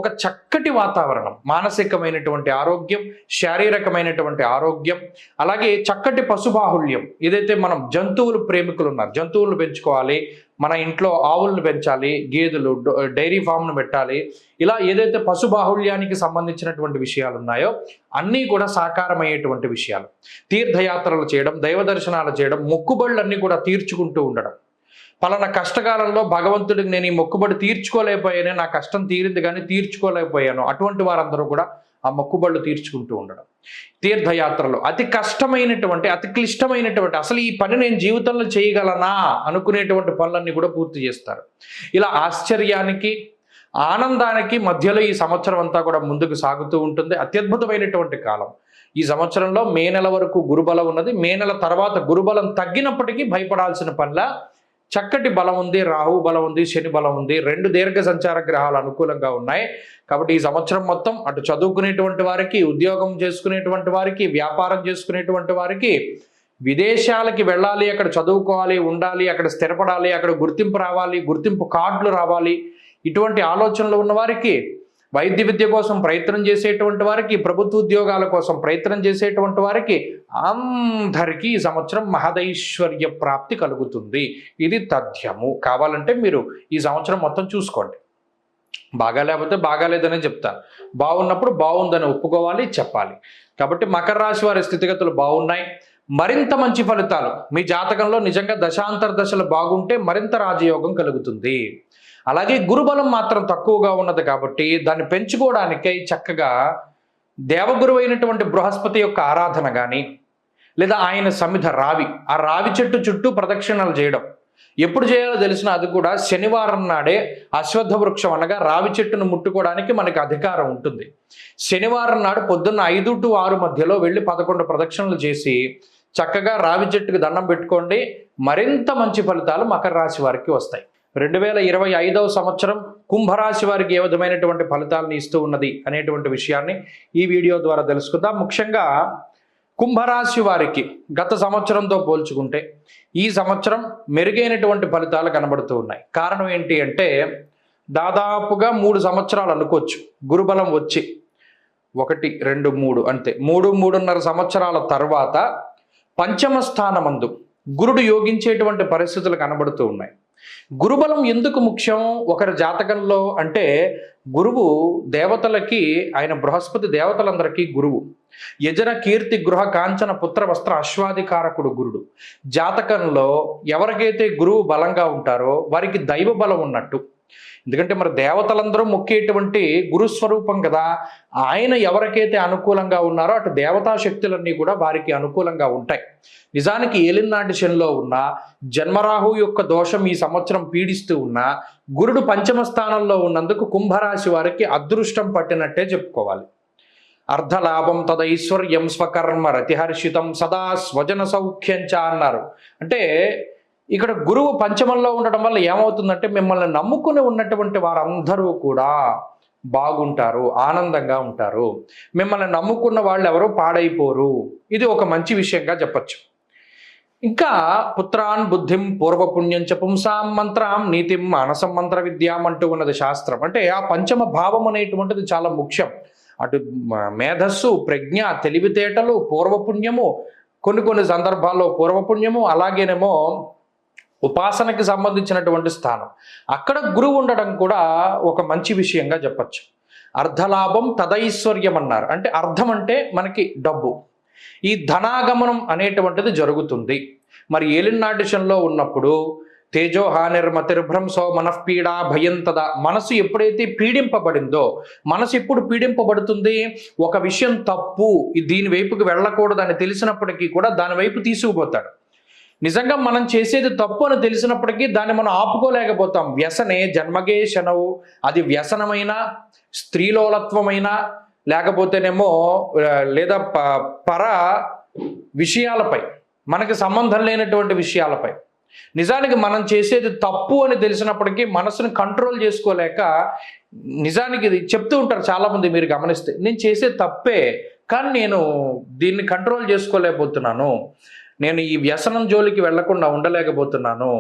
ఒక చక్కటి వాతావరణం, మానసికమైనటువంటి ఆరోగ్యం, శారీరకమైనటువంటి ఆరోగ్యం, అలాగే చక్కటి పశుబాహుళ్యం. ఏదైతే మనం జంతువులు ప్రేమికులు ఉన్నారు, జంతువులను పెంచుకోవాలి, మన ఇంట్లో ఆవులను పెంచాలి, గేదెలు, డైరీ ఫామ్ను పెట్టాలి, ఇలా ఏదైతే పశుబాహుళ్యానికి సంబంధించినటువంటి విషయాలు ఉన్నాయో అన్నీ కూడా సాకారమయ్యేటువంటి విషయాలు. తీర్థయాత్రలు చేయడం, దైవ దర్శనాలు చేయడం, మొక్కుబళ్ళన్నీ కూడా తీర్చుకుంటూ ఉండడం. పలానా కష్టకాలంలో భగవంతుడికి నేను ఈ మొక్కుబడి తీర్చుకోలేకపోయాను, నా కష్టం తీరింది కానీ తీర్చుకోలేకపోయాను, అటువంటి వారందరూ కూడా ఆ మొక్కుబళ్ళు తీర్చుకుంటూ ఉండడం. తీర్థయాత్రలు అతి కష్టమైనటువంటి, అతి క్లిష్టమైనటువంటి, అసలు ఈ పని నేను జీవితంలో చేయగలనా అనుకునేటువంటి పనులన్నీ కూడా పూర్తి చేస్తారు. ఇలా ఆశ్చర్యానికి, ఆనందానికి మధ్యలో ఈ సంవత్సరం అంతా కూడా ముందుకు సాగుతూ ఉంటుంది. అత్యద్భుతమైనటువంటి కాలం. ఈ సంవత్సరంలో మే నెల వరకు గురుబలం ఉన్నది. మే నెల తర్వాత గురుబలం తగ్గినప్పటికీ భయపడాల్సిన పనిలా చక్కటి బలం ఉంది, రాహు బలం ఉంది, శని బలం ఉంది, 2 దీర్ఘ సంచార గ్రహాలు అనుకూలంగా ఉన్నాయి. కాబట్టి ఈ సంవత్సరం మొత్తం అటు చదువుకునేటువంటి వారికి, ఉద్యోగం చేసుకునేటువంటి వారికి, వ్యాపారం చేసుకునేటువంటి వారికి, విదేశాలకి వెళ్ళాలి, అక్కడ చదువుకోవాలి, ఉండాలి, అక్కడ స్థిరపడాలి, అక్కడ గుర్తింపు రావాలి, గుర్తింపు కార్డులు రావాలి, ఇటువంటి ఆలోచనలు ఉన్న వారికి, వైద్య విద్య కోసం ప్రయత్నం చేసేటువంటి వారికి, ప్రభుత్వ ఉద్యోగాల కోసం ప్రయత్నం చేసేటువంటి వారికి అందరికీ ఈ సంవత్సరం మహదైశ్వర్య ప్రాప్తి కలుగుతుంది. ఇది తథ్యము. కావాలంటే మీరు ఈ సంవత్సరం మొత్తం చూసుకోండి. బాగా లేకపోతే బాగాలేదనే చెప్తాను, బాగున్నప్పుడు బాగుందని ఒప్పుకోవాలి, చెప్పాలి. కాబట్టి మకర రాశి వారి స్థితిగతులు బాగున్నాయి. మరింత మంచి ఫలితాలు మీ జాతకంలో నిజంగా దశాంతర దశలు బాగుంటే మరింత రాజయోగం కలుగుతుంది. అలాగే గురుబలం మాత్రం తక్కువగా ఉన్నది కాబట్టి దాన్ని పెంచుకోవడానికై చక్కగా దేవగురు అయినటువంటి బృహస్పతి యొక్క ఆరాధన కానీ, లేదా ఆయన సమిధ రావి, ఆ రావి చెట్టు చుట్టూ ప్రదక్షిణలు చేయడం. ఎప్పుడు చేయాలో తెలిసిన అది కూడా శనివారం నాడే అశ్వత్థ వృక్షం అనగా రావి చెట్టును ముట్టుకోవడానికి మనకి అధికారం ఉంటుంది. శనివారం నాడు పొద్దున్న 5 to 6 మధ్యలో వెళ్ళి 11 ప్రదక్షిణలు చేసి చక్కగా రావి చెట్టుకు దండం పెట్టుకోండి. మరింత మంచి ఫలితాలు మకర రాశి వారికి వస్తాయి. 2025వ సంవత్సరం కుంభరాశి వారికి ఏ విధమైనటువంటి ఫలితాలను ఇస్తూ ఉన్నది అనేటువంటి విషయాన్ని ఈ వీడియో ద్వారా తెలుసుకుందాం. ముఖ్యంగా కుంభరాశి వారికి గత సంవత్సరంతో పోల్చుకుంటే ఈ సంవత్సరం మెరుగైనటువంటి ఫలితాలు కనబడుతూ ఉన్నాయి. కారణం ఏంటి అంటే దాదాపుగా 3 సంవత్సరాలు అనుకోవచ్చు గురుబలం వచ్చి, 1, 2, 3 అంతే, 3.5 సంవత్సరాల తర్వాత పంచమ స్థానమందు గురుడు యోగించేటువంటి పరిస్థితులు కనబడుతూ ఉన్నాయి. గురుబలం ఎందుకు ముఖ్యం ఒకరి జాతకంలో అంటే, గురువు దేవతలకి, ఆయన బృహస్పతి దేవతలందరికీ గురువు. యజన కీర్తి గృహ కాంచన పుత్ర వస్త్ర అశ్వాధికారకుడు గురుడు. జాతకంలో ఎవరికైతే గురువు బలంగా ఉంటారో వారికి దైవ బలం ఉన్నట్టు. ఎందుకంటే మరి దేవతలందరూ మొక్కేటువంటి గురుస్వరూపం కదా. ఆయన ఎవరికైతే అనుకూలంగా ఉన్నారో అటు దేవతా శక్తులన్నీ కూడా వారికి అనుకూలంగా ఉంటాయి. నిజానికి ఏలినాటి శనిలో ఉన్న జన్మరాహు యొక్క దోషం ఈ సంవత్సరం పీడిస్తూ ఉన్న గురుడు పంచమ స్థానంలో ఉన్నందుకు కుంభరాశి వారికి అదృష్టం పట్టినట్టే చెప్పుకోవాలి. అర్ధలాభం తదైశ్వర్యం స్వకర్మ రతిహర్షితం సదా స్వజన సౌఖ్యంచ అన్నారు. అంటే ఇక్కడ గురువు పంచమంలో ఉండడం వల్ల ఏమవుతుందంటే మిమ్మల్ని నమ్ముకుని ఉన్నటువంటి వారందరూ కూడా బాగుంటారు, ఆనందంగా ఉంటారు. మిమ్మల్ని నమ్ముకున్న వాళ్ళు ఎవరో పాడైపోరు. ఇది ఒక మంచి విషయంగా చెప్పచ్చు. ఇంకా పుత్రాన్ బుద్ధిం పూర్వపుణ్యం చ పుంసాం మంత్రాం నీతిం మానసం మంత్ర విద్యాం అంటూ ఉన్నది శాస్త్రం. అంటే ఆ పంచమ భావం అనేటువంటిది చాలా ముఖ్యం. అటు మేధస్సు, ప్రజ్ఞ, తెలివితేటలు, పూర్వపుణ్యము, కొన్ని సందర్భాల్లో పూర్వపుణ్యము, అలాగేనేమో ఉపాసనకి సంబంధించినటువంటి స్థానం. అక్కడ గురువు ఉండడం కూడా ఒక మంచి విషయంగా చెప్పచ్చు. అర్ధలాభం తదైశ్వర్యం అన్నారు. అంటే అర్థం అంటే మనకి డబ్బు, ఈ ధనాగమనం అనేటువంటిది జరుగుతుంది. మరి ఏలినాటి శనిలో ఉన్నప్పుడు తేజోహానిర్మతిర్భ్రంశో మనఃపీడా భయం తదా, మనసు ఎప్పుడైతే పీడింపబడిందో, మనసు ఎప్పుడు పీడింపబడుతుంది, ఒక విషయం తప్పు, దీని వైపుకి వెళ్ళకూడదు అని తెలిసినప్పటికీ కూడా దాని వైపు తీసుకుపోతాడు. నిజంగా మనం చేసేది తప్పు అని తెలిసినప్పటికీ దాన్ని మనం ఆపుకోలేకపోతాం. వ్యసనే జన్మగే శనవు, అది వ్యసనమైన, స్త్రీలోలత్వమైన, లేకపోతేనేమో లేదా పర విషయాలపై, మనకి సంబంధం లేనటువంటి విషయాలపై. నిజానికి మనం చేసేది తప్పు అని తెలిసినప్పటికీ మనసుని కంట్రోల్ చేసుకోలేక, నిజానికి ఇది చెప్తూ ఉంటారు చాలామంది, మీరు గమనిస్తే, నేను చేసేది తప్పే కానీ నేను దీన్ని కంట్రోల్ చేసుకోలేకపోతున్నాను, నేను ఈ వ్యసనం జోలికి వెళ్లకుండా ఉండలేకపోతున్నాను,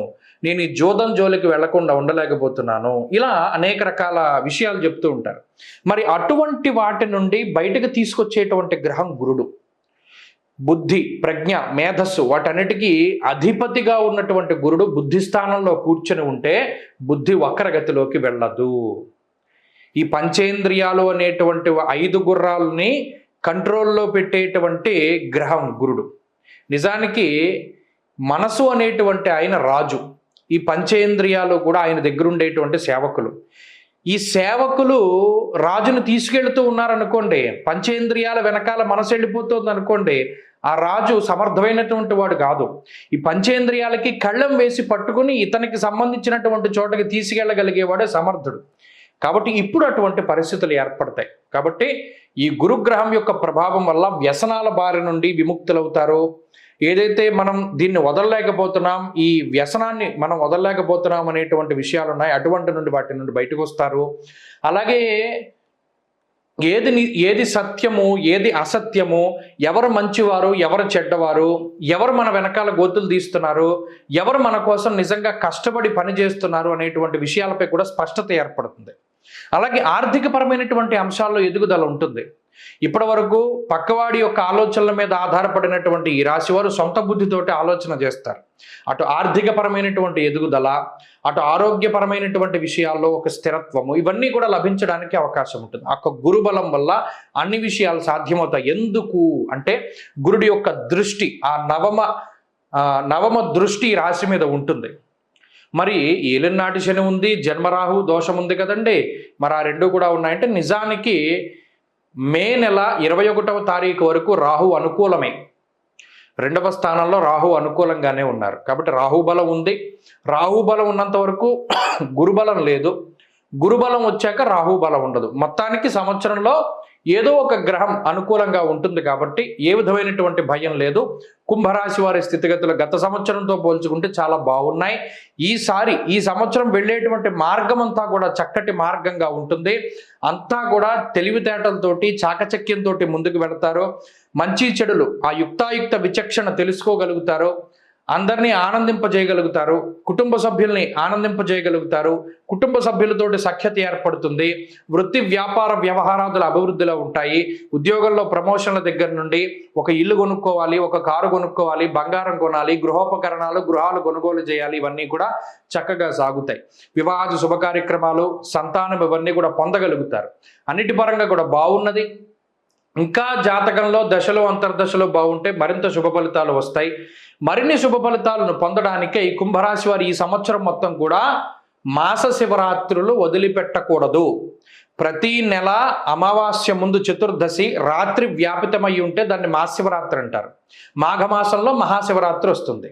నేను ఈ జోదం జోలికి వెళ్లకుండా ఉండలేకపోతున్నాను, ఇలా అనేక రకాల విషయాలు చెప్తూ ఉంటారు. మరి అటువంటి వాటి నుండి బయటకు తీసుకొచ్చేటువంటి గ్రహం గురుడు. బుద్ధి, ప్రజ్ఞ, మేధస్సు వాటన్నిటికీ అధిపతిగా ఉన్నటువంటి గురుడు బుద్ధి స్థానంలో కూర్చొని ఉంటే బుద్ధి వక్రగతిలోకి వెళ్ళదు. ఈ పంచేంద్రియాలు అనేటువంటి 5 గుర్రాలని కంట్రోల్లో పెట్టేటువంటి గ్రహం గురుడు. నిజానికి మనసు అనేటువంటి ఆయన రాజు, ఈ పంచేంద్రియాలు కూడా ఆయన దగ్గర ఉండేటువంటి సేవకులు. ఈ సేవకులు రాజును తీసుకెళ్తూ ఉన్నారనుకోండి, పంచేంద్రియాల వెనకాల మనసు వెళ్ళిపోతుంది అనుకోండి, ఆ రాజు సమర్థమైనటువంటి వాడు కాదు. ఈ పంచేంద్రియాలకి కళ్ళెం వేసి పట్టుకుని ఇతనికి సంబంధించినటువంటి చోటకి తీసుకెళ్ళగలిగేవాడే సమర్థుడు. కాబట్టి ఇప్పుడు అటువంటి పరిస్థితులు ఏర్పడతాయి. కాబట్టి ఈ గురుగ్రహం యొక్క ప్రభావం వల్ల వ్యసనాల బారి నుండి విముక్తులవుతారు. ఏదైతే మనం దీన్ని వదలలేకపోతున్నాం, ఈ వ్యసనాన్ని మనం వదలలేకపోతున్నాం అనేటువంటి విషయాలు ఉన్నాయి, అటువంటి నుండి వాటి నుండి బయటకు వస్తారు. అలాగే ఏది సత్యము, ఏది అసత్యము, ఎవరు మంచివారు, ఎవరు చెడ్డవారు, ఎవరు మన వెనకాల గోతులు తీస్తున్నారు, ఎవరు మన కోసం నిజంగా కష్టపడి పనిచేస్తున్నారు అనేటువంటి విషయాలపై కూడా స్పష్టత ఏర్పడుతుంది. అలాగే ఆర్థికపరమైనటువంటి అంశాల్లో ఎదుగుదల ఉంటుంది. ఇప్పటి వరకు పక్కవాడి యొక్క ఆలోచనల మీద ఆధారపడినటువంటి ఈ రాశి వారు సొంత బుద్ధితోటి ఆలోచన చేస్తారు. అటు ఆర్థికపరమైనటువంటి ఎదుగుదల, అటు ఆరోగ్యపరమైనటువంటి విషయాల్లో ఒక స్థిరత్వము, ఇవన్నీ కూడా లభించడానికి అవకాశం ఉంటుంది. ఆ గురుబలం వల్ల అన్ని విషయాలు సాధ్యమవుతాయి. ఎందుకు అంటే గురుడి యొక్క దృష్టి, ఆ నవమ దృష్టి రాశి మీద ఉంటుంది. మరి ఏలినాటి శని ఉంది, జన్మరాహు దోషం ఉంది కదండి, మరి ఆ రెండు కూడా ఉన్నాయంటే నిజానికి మే నెల 21వ తారీఖు వరకు రాహు అనుకూలమే. 2వ స్థానంలో రాహు అనుకూలంగానే ఉన్నారు. కాబట్టి రాహుబలం ఉంది. రాహుబలం ఉన్నంత వరకు గురుబలం లేదు. గురుబలం వచ్చాక రాహుబలం ఉండదు. మొత్తానికి సంవత్సరంలో ఏదో ఒక గ్రహం అనుకూలంగా ఉంటుంది. కాబట్టి ఏ విధమైనటువంటి భయం లేదు. కుంభరాశి వారి స్థితిగతులు గత సంవత్సరంతో పోల్చుకుంటే చాలా బాగున్నాయి. ఈ సంవత్సరం వెళ్ళేటువంటి మార్గం అంతా కూడా చక్కటి మార్గంగా ఉంటుంది. అంతా కూడా తెలివితేటలతోటి, చాకచక్యంతో ముందుకు వెళతారు. మంచి చెడులు ఆ యుక్తాయుక్త విచక్షణ తెలుసుకోగలుగుతారు. అందరినీ ఆనందింపజేయగలుగుతారు. కుటుంబ సభ్యుల్ని ఆనందింపజేయగలుగుతారు. కుటుంబ సభ్యులతోటి సఖ్యత ఏర్పడుతుంది. వృత్తి వ్యాపార వ్యవహారాదుల అభివృద్ధిలో ఉంటాయి. ఉద్యోగంలో ప్రమోషన్ల దగ్గర నుండి ఒక ఇల్లు కొనుక్కోవాలి, ఒక కారు కొనుక్కోవాలి, బంగారం కొనాలి, గృహాలు కొనుగోలు చేయాలి, ఇవన్నీ కూడా చక్కగా సాగుతాయి. వివాహ శుభ కార్యక్రమాలు, సంతానం ఇవన్నీ కూడా పొందగలుగుతారు. అన్నిటి పరంగా కూడా బాగున్నది. ఇంకా జాతకంలో దశలో అంతర్దశలో బాగుంటే మరింత శుభ ఫలితాలు వస్తాయి. మరిన్ని శుభ ఫలితాలను పొందడానికే ఈ కుంభరాశి వారు ఈ సంవత్సరం మొత్తం కూడా మాస శివరాత్రులు వదిలిపెట్టకూడదు. ప్రతి నెల అమావాస్య ముందు చతుర్దశి రాత్రి వ్యాపితమై ఉంటే దాన్ని మహాశివరాత్రి అంటారు. మాఘమాసంలో మహాశివరాత్రి వస్తుంది.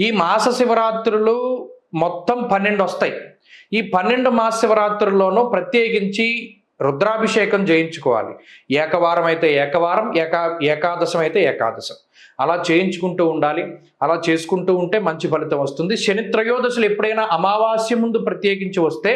ఈ మాస శివరాత్రులు మొత్తం 12 వస్తాయి. ఈ 12 మహాశివరాత్రుల్లోనూ ప్రత్యేకించి రుద్రాభిషేకం చేయించుకోవాలి. ఏకవారం అయితే ఏకవారం, ఏకాదశం అయితే ఏకాదశం, అలా చేయించుకుంటూ ఉండాలి. అలా చేసుకుంటూ ఉంటే మంచి ఫలితం వస్తుంది. శని త్రయోదశులు ఎప్పుడైనా అమావాస్య ముందు ప్రత్యేకించి వస్తే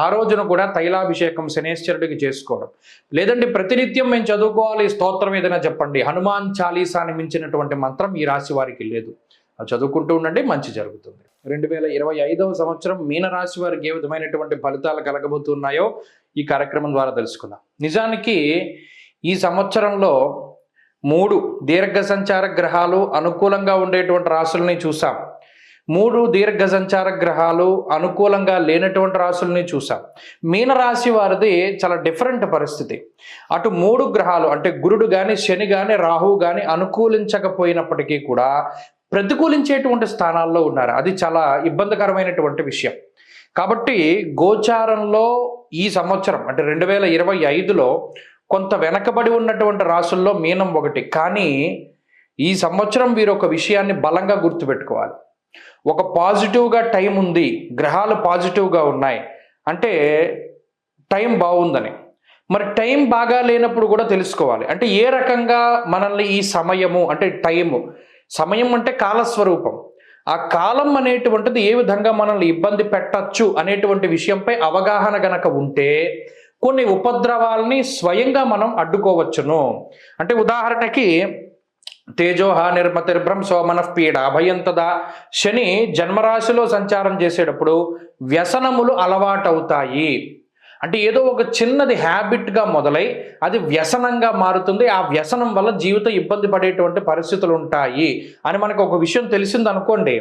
ఆ రోజున కూడా తైలాభిషేకం శనేశ్వరుడికి చేసుకోవడం. లేదంటే ప్రతినిత్యం మేము చదువుకోవాలి స్తోత్రం ఏదైనా చెప్పండి. హనుమాన్ చాలీసాని మించినటువంటి మంత్రం ఈ రాశి వారికి లేదు. అది చదువుకుంటూ ఉండండి, మంచి జరుగుతుంది. 2025వ సంవత్సరం మీనరాశి వారికి ఏ విధమైనటువంటి ఫలితాలు కలగబోతున్నాయో ఈ కార్యక్రమం ద్వారా తెలుసుకుందాం. నిజానికి ఈ సంవత్సరంలో 3 దీర్ఘ సంచార గ్రహాలు అనుకూలంగా ఉండేటువంటి రాశుల్ని చూసాం. 3 దీర్ఘ సంచార గ్రహాలు అనుకూలంగా లేనటువంటి రాశుల్ని చూసాం. మీనరాశి వారిది చాలా డిఫరెంట్ పరిస్థితి. అటు 3 గ్రహాలు అంటే గురుడు కానీ, శని కానీ, రాహువు కానీ అనుకూలించకపోయినప్పటికీ కూడా ప్రతికూలించేటువంటి స్థానాల్లో ఉన్నారు. అది చాలా ఇబ్బందికరమైనటువంటి విషయం. కాబట్టి గోచారంలో ఈ సంవత్సరం అంటే 2025లో కొంత వెనకబడి ఉన్నటువంటి రాశుల్లో మీనం ఒకటి. కానీ ఈ సంవత్సరం వీరు ఒక విషయాన్ని బలంగా గుర్తుపెట్టుకోవాలి. ఒక పాజిటివ్గా టైం ఉంది, గ్రహాలు పాజిటివ్గా ఉన్నాయి అంటే టైం బాగుందని. మరి టైం బాగా లేనప్పుడు కూడా తెలుసుకోవాలి. అంటే ఏ రకంగా మనల్ని ఈ సమయము అంటే సమయం అంటే కాలస్వరూపం. ఆ కాలం అనేటువంటిది ఏ విధంగా మనల్ని ఇబ్బంది పెట్టచ్చు అనేటువంటి విషయంపై అవగాహన గనక ఉంటే కొన్ని ఉపద్రవాల్ని స్వయంగా మనం అడ్డుకోవచ్చును. అంటే ఉదాహరణకి తేజోహ నిర్మతిర్భ్రంశో మనఃపీడ అభయంతదా. శని జన్మరాశిలో సంచారం చేసేటప్పుడు వ్యసనములు అలవాటవుతాయి. అంటే ఏదో ఒక చిన్నది హ్యాబిట్గా మొదలై అది వ్యసనంగా మారుతుంది. ఆ వ్యసనం వల్ల జీవితం ఇబ్బంది పడేటువంటి పరిస్థితులు ఉంటాయి అని మనకు ఒక విషయం తెలిసింది అనుకోండి,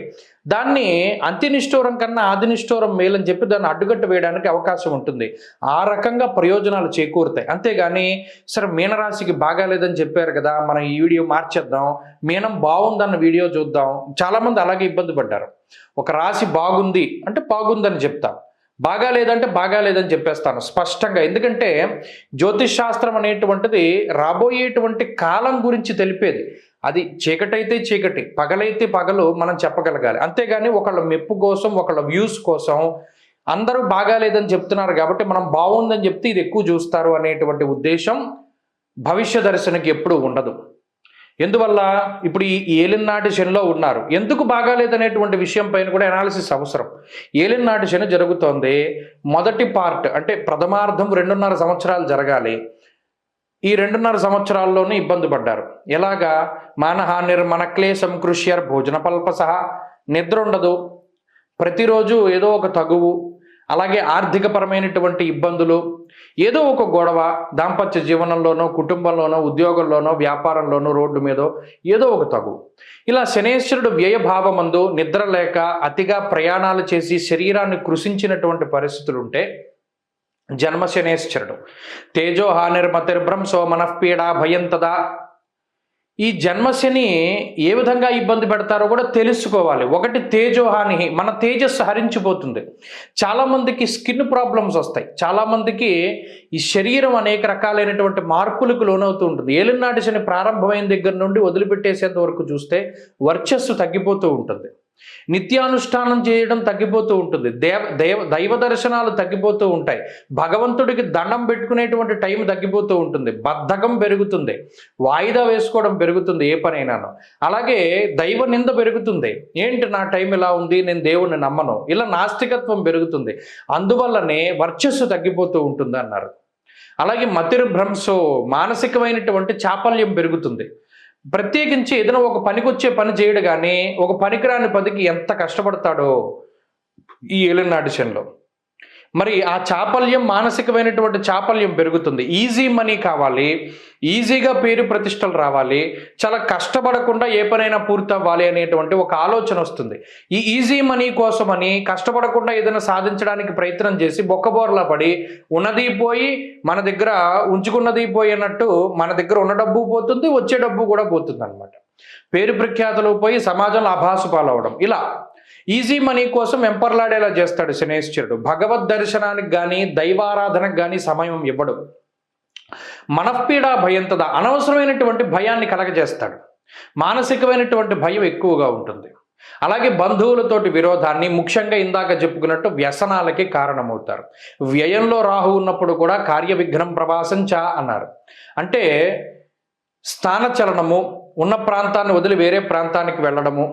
దాన్ని అంత్యనిష్ఠూరం కన్నా ఆదినిష్ఠూరం మేలని చెప్పి దాన్ని అడ్డుకట్టు వేయడానికి అవకాశం ఉంటుంది. ఆ రకంగా ప్రయోజనాలు చేకూరుతాయి. అంతేగాని సరే మీనరాశికి బాగాలేదని చెప్పారు కదా, మనం ఈ వీడియో మార్చేద్దాం, మీనం బాగుందన్న వీడియో చూద్దాం. చాలామంది అలాగే ఇబ్బంది పడ్డారు. ఒక రాశి బాగుంది అంటే బాగుందని చెప్తా, బాగాలేదంటే బాగాలేదని చెప్పేస్తాను స్పష్టంగా. ఎందుకంటే జ్యోతిష్ శాస్త్రం అనేటువంటిది రాబోయేటువంటి కాలం గురించి తెలిపేది. అది చీకటైతే చీకటి, పగలైతే పగలు మనం చెప్పగలగాలి. అంతేగాని ఒకళ్ళ మెప్పు కోసం, ఒకళ్ళ వ్యూస్ కోసం అందరూ బాగాలేదని చెప్తున్నారు కాబట్టి మనం బాగుందని చెప్తే ఇది ఎక్కువ చూస్తారు అనేటువంటి ఉద్దేశం భవిష్య దర్శనకి ఎప్పుడూ ఉండదు. ఎందువల్ల ఇప్పుడు ఈ ఏలినాటి శనిలో ఉన్నారు, ఎందుకు బాగాలేదనేటువంటి విషయం పైన కూడా అనాలిసిస్ అవసరం. ఏలినాటి శని జరుగుతోంది, మొదటి పార్ట్ అంటే ప్రథమార్థం 2.5 సంవత్సరాలు జరగాలి. ఈ 2.5 సంవత్సరాల్లోనే ఇబ్బంది పడ్డారు. ఎలాగా? మానహానిర్ మనక్లేశం కృష్యర్ భోజన పల్పసహ, నిద్ర ఉండదు, ప్రతిరోజు ఏదో ఒక తగువు, అలాగే ఆర్థికపరమైనటువంటి ఇబ్బందులు, ఏదో ఒక గొడవ, దాంపత్య జీవనంలోనో, కుటుంబంలోనో, ఉద్యోగంలోనో, వ్యాపారంలోనో, రోడ్డు మీదో ఏదో ఒక తగువు. ఇలా శనేశ్వరుడు వ్యయభావమందు నిద్ర లేక అతిగా ప్రయాణాలు చేసి శరీరాన్ని కృషించినటువంటి పరిస్థితులు ఉంటే జన్మ శనేశ్వరుడు. తేజో హానిర్మతిర్భ్రంశో మనఃపీడ భయంతదా. ఈ జన్మశని ఏ విధంగా ఇబ్బంది పెడతారో కూడా తెలుసుకోవాలి. ఒకటి తేజోహాని, మన తేజస్సు హరించిపోతుంది. చాలామందికి స్కిన్ ప్రాబ్లమ్స్ వస్తాయి. చాలామందికి ఈ శరీరం అనేక రకాలైనటువంటి మార్పులకు లోనవుతూ ఉంటుంది. ఏలినాటి శని ప్రారంభమైన దగ్గర నుండి వదిలిపెట్టేసేంత వరకు చూస్తే వర్చస్సు తగ్గిపోతూ ఉంటుంది, నిత్యానుష్ఠానం చేయడం తగ్గిపోతూ ఉంటుంది, దైవ దర్శనాలు తగ్గిపోతూ ఉంటాయి, భగవంతుడికి దండం పెట్టుకునేటువంటి టైం తగ్గిపోతూ ఉంటుంది, బద్ధకం పెరుగుతుంది, వాయిదా వేసుకోవడం పెరుగుతుంది ఏ పనైనాను. అలాగే దైవ నింద పెరుగుతుంది. ఏంటి నా టైం ఇలా ఉంది, నేను దేవుణ్ణి నమ్మను, ఇలా నాస్తికత్వం పెరుగుతుంది. అందువల్లనే వర్చస్సు తగ్గిపోతూ ఉంటుంది అన్నారు. అలాగే మతిర్భ్రంశో, మానసికమైనటువంటి చాపల్యం పెరుగుతుంది. ప్రత్యేకించి ఏదైనా ఒక పనికొచ్చే పని చేయడు కానీ ఒక పనికిరాని పనికి ఎంత కష్టపడతాడో ఈ ఏలినాటి శనిలో. మరి ఆ చాపల్యం, మానసికమైనటువంటి చాపల్యం పెరుగుతుంది. ఈజీ మనీ కావాలి, ఈజీగా పేరు ప్రతిష్టలు రావాలి, చాలా కష్టపడకుండా ఏ పనైనా పూర్తి అవ్వాలి అనేటువంటి ఒక ఆలోచన వస్తుంది. ఈ ఈజీ మనీ కోసమని కష్టపడకుండా ఏదైనా సాధించడానికి ప్రయత్నం చేసి బొక్కబోర్లా పడి ఉన్నది పోయి మన దగ్గర ఉంచుకున్నది పోయి అన్నట్టు మన దగ్గర ఉన్న డబ్బు పోతుంది, వచ్చే డబ్బు కూడా పోతుంది అనమాట. పేరు ప్రఖ్యాతలు పోయి సమాజంలో అభాసు పాలవడం. ఇలా ఈజీ మనీ కోసం వెంపర్లాడేలా చేస్తాడు శనేశ్వరుడు. భగవద్ దర్శనానికి కానీ దైవారాధనకు కానీ సమయం ఇవ్వడు. మనఃపీడ భయంతద, అనవసరమైనటువంటి భయాన్ని కలగజేస్తాడు. మానసికమైనటువంటి భయం ఎక్కువగా ఉంటుంది. అలాగే బంధువులతోటి విరోధాన్ని, ముఖ్యంగా ఇందాక చెప్పుకున్నట్టు వ్యసనాలకి కారణమవుతారు. వ్యయంలో రాహు ఉన్నప్పుడు కూడా కార్య విఘ్నం ప్రభాసం చ అన్నారు. అంటే స్థానచలనము, ఉన్న ప్రాంతాన్ని వదిలి వేరే ప్రాంతానికి వెళ్ళడము,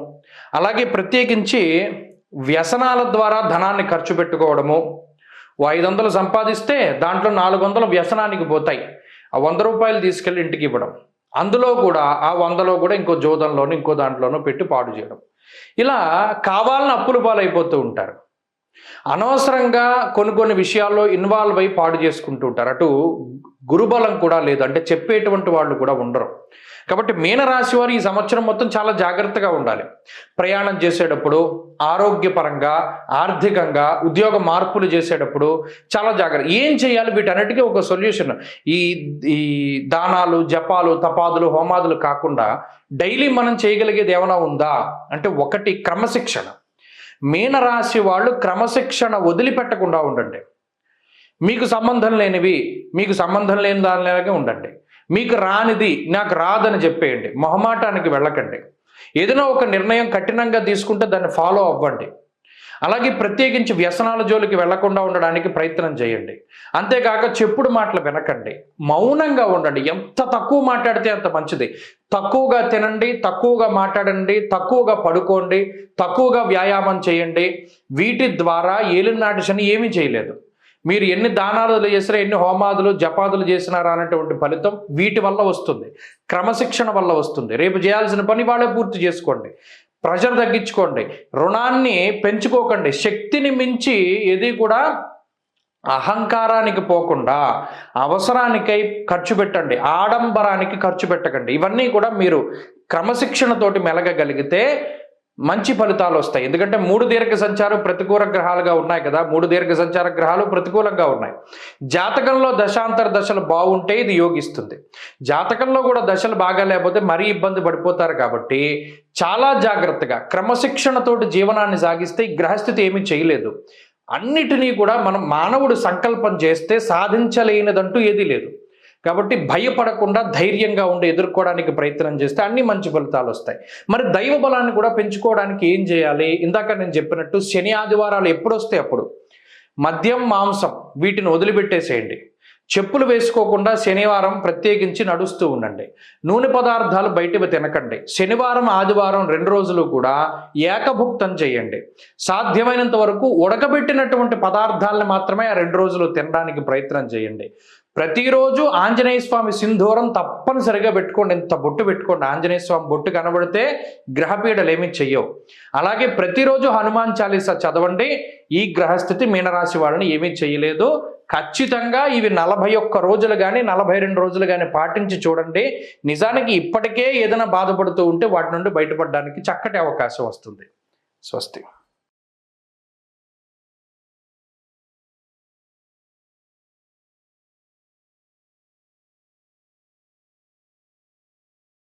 అలాగే ప్రత్యేకించి వ్యసనాల ద్వారా ధనాన్ని ఖర్చు పెట్టుకోవడము. 500 సంపాదిస్తే దాంట్లో 400 వ్యసనానికి పోతాయి. ఆ 100 రూపాయలు తీసుకెళ్ళి ఇంటికి ఇవ్వడం, అందులో కూడా ఆ 100లో కూడా ఇంకో జోదంలోనూ ఇంకో దాంట్లోనూ పెట్టి పాడు చేయడం. ఇలా కావాలని అప్పుల పాలైపోతూ ఉంటారు. అనవసరంగా కొన్ని విషయాల్లో ఇన్వాల్వ్ అయి పాడు చేసుకుంటూ ఉంటారు. అటు గురుబలం కూడా లేదు, అంటే చెప్పేటువంటి వాళ్ళు కూడా ఉండరు. కాబట్టి మీనరాశి వారు ఈ సంవత్సరం మొత్తం చాలా జాగ్రత్తగా ఉండాలి. ప్రయాణం చేసేటప్పుడు, ఆరోగ్యపరంగా, ఆర్థికంగా, ఉద్యోగ మార్పులు చేసేటప్పుడు చాలా జాగ్రత్త. ఏం చేయాలి వీటన్నిటికీ ఒక సొల్యూషన్. ఈ దానాలు, జపాలు, తపాదులు, హోమాదులు కాకుండా డైలీ మనం చేయగలిగేది ఏమైనా ఉందా అంటే, ఒకటి క్రమశిక్షణ. మీనరాశి వాళ్ళు క్రమశిక్షణ వదిలిపెట్టకుండా ఉండండి. మీకు సంబంధం లేనివి మీకు సంబంధం లేని దానిలాగే ఉండండి. మీకు రానిది నాకు రాదని చెప్పేయండి. మొహమాటానికి వెళ్ళకండి. ఏదైనా ఒక నిర్ణయం కఠినంగా తీసుకుంటే దాన్ని ఫాలో అవ్వండి. అలాగే ప్రత్యేకించి వ్యసనాల జోలికి వెళ్లకుండా ఉండడానికి ప్రయత్నం చేయండి. అంతేకాక చెప్పుడు మాటలు వినకండి, మౌనంగా ఉండండి. ఎంత తక్కువ మాట్లాడితే అంత మంచిది. తక్కువగా తినండి, తక్కువగా మాట్లాడండి, తక్కువగా పడుకోండి, తక్కువగా వ్యాయామం చేయండి. వీటి ద్వారా ఏలినాటి శని ఏమీ చేయలేదు. మీరు ఎన్ని దానాలు చేసినా, ఎన్ని హోమాదులు జపాదులు చేసినారా అనేటువంటి ఫలితం వీటి వల్ల వస్తుంది, క్రమశిక్షణ వల్ల వస్తుంది. రేపు చేయాల్సిన పని వాళ్ళే పూర్తి చేసుకోండి. ప్రెషర్ తగ్గించుకోండి, రుణాన్ని పెంచుకోకండి. శక్తిని మించి ఏది కూడా అహంకారానికి పోకుండా అవసరానికై ఖర్చు పెట్టండి, ఆడంబరానికి ఖర్చు పెట్టకండి. ఇవన్నీ కూడా మీరు క్రమశిక్షణతోటి మెలగగలిగితే మంచి ఫలితాలు వస్తాయి. ఎందుకంటే 3 దీర్ఘ సంచారం ప్రతికూల గ్రహాలుగా ఉన్నాయి కదా, 3 దీర్ఘ సంచార గ్రహాలు ప్రతికూలంగా ఉన్నాయి. జాతకంలో దశాంతర దశలు బాగుంటే ఇది యోగిస్తుంది. జాతకంలో కూడా దశలు బాగా లేకపోతే మరీ ఇబ్బంది పడిపోతారు. కాబట్టి చాలా జాగ్రత్తగా క్రమశిక్షణతోటి జీవనాన్ని సాగిస్తే ఈ గ్రహస్థితి ఏమీ చేయలేదు. అన్నిటినీ కూడా మానవుడు సంకల్పం చేస్తే సాధించలేనిదంటూ ఏదీ లేదు. కాబట్టి భయపడకుండా ధైర్యంగా ఉండి ఎదుర్కోవడానికి ప్రయత్నం చేస్తే అన్ని మంచి ఫలితాలు వస్తాయి. మరి దైవ బలాన్ని కూడా పెంచుకోవడానికి ఏం చేయాలి? ఇందాక నేను చెప్పినట్టు శని ఆదివారాలు ఎప్పుడు వస్తే అప్పుడు మద్యం, మాంసం వీటిని వదిలిపెట్టేసేయండి. చెప్పులు వేసుకోకుండా శనివారం ప్రత్యేకించి నడుస్తూ ఉండండి. నూనె పదార్థాలు బయటవి తినకండి. శనివారం, ఆదివారం 2 రోజులు కూడా ఏకభుక్తం చేయండి. సాధ్యమైనంత వరకు ఉడకబెట్టినటువంటి పదార్థాలను మాత్రమే ఆ 2 రోజులు తినడానికి ప్రయత్నం చేయండి. ప్రతిరోజు ఆంజనేయ స్వామి సింధూరం తప్పనిసరిగా పెట్టుకోండి. ఎంత బొట్టు పెట్టుకోండి. ఆంజనేయ స్వామి బొట్టు కనబడితే గ్రహపీడలు ఏమీ చెయ్యవు. అలాగే ప్రతిరోజు హనుమాన్ చాలీసా చదవండి. ఈ గ్రహస్థితి మీనరాశి వాళ్ళని ఏమీ చేయలేదు. ఖచ్చితంగా ఇవి 41 రోజులు కానీ 42 రోజులు కానీ పాటించి చూడండి. నిజానికి ఇప్పటికే ఏదైనా బాధపడుతూ ఉంటే వాటి నుండి బయటపడడానికి చక్కటి అవకాశం వస్తుంది. స్వస్తి.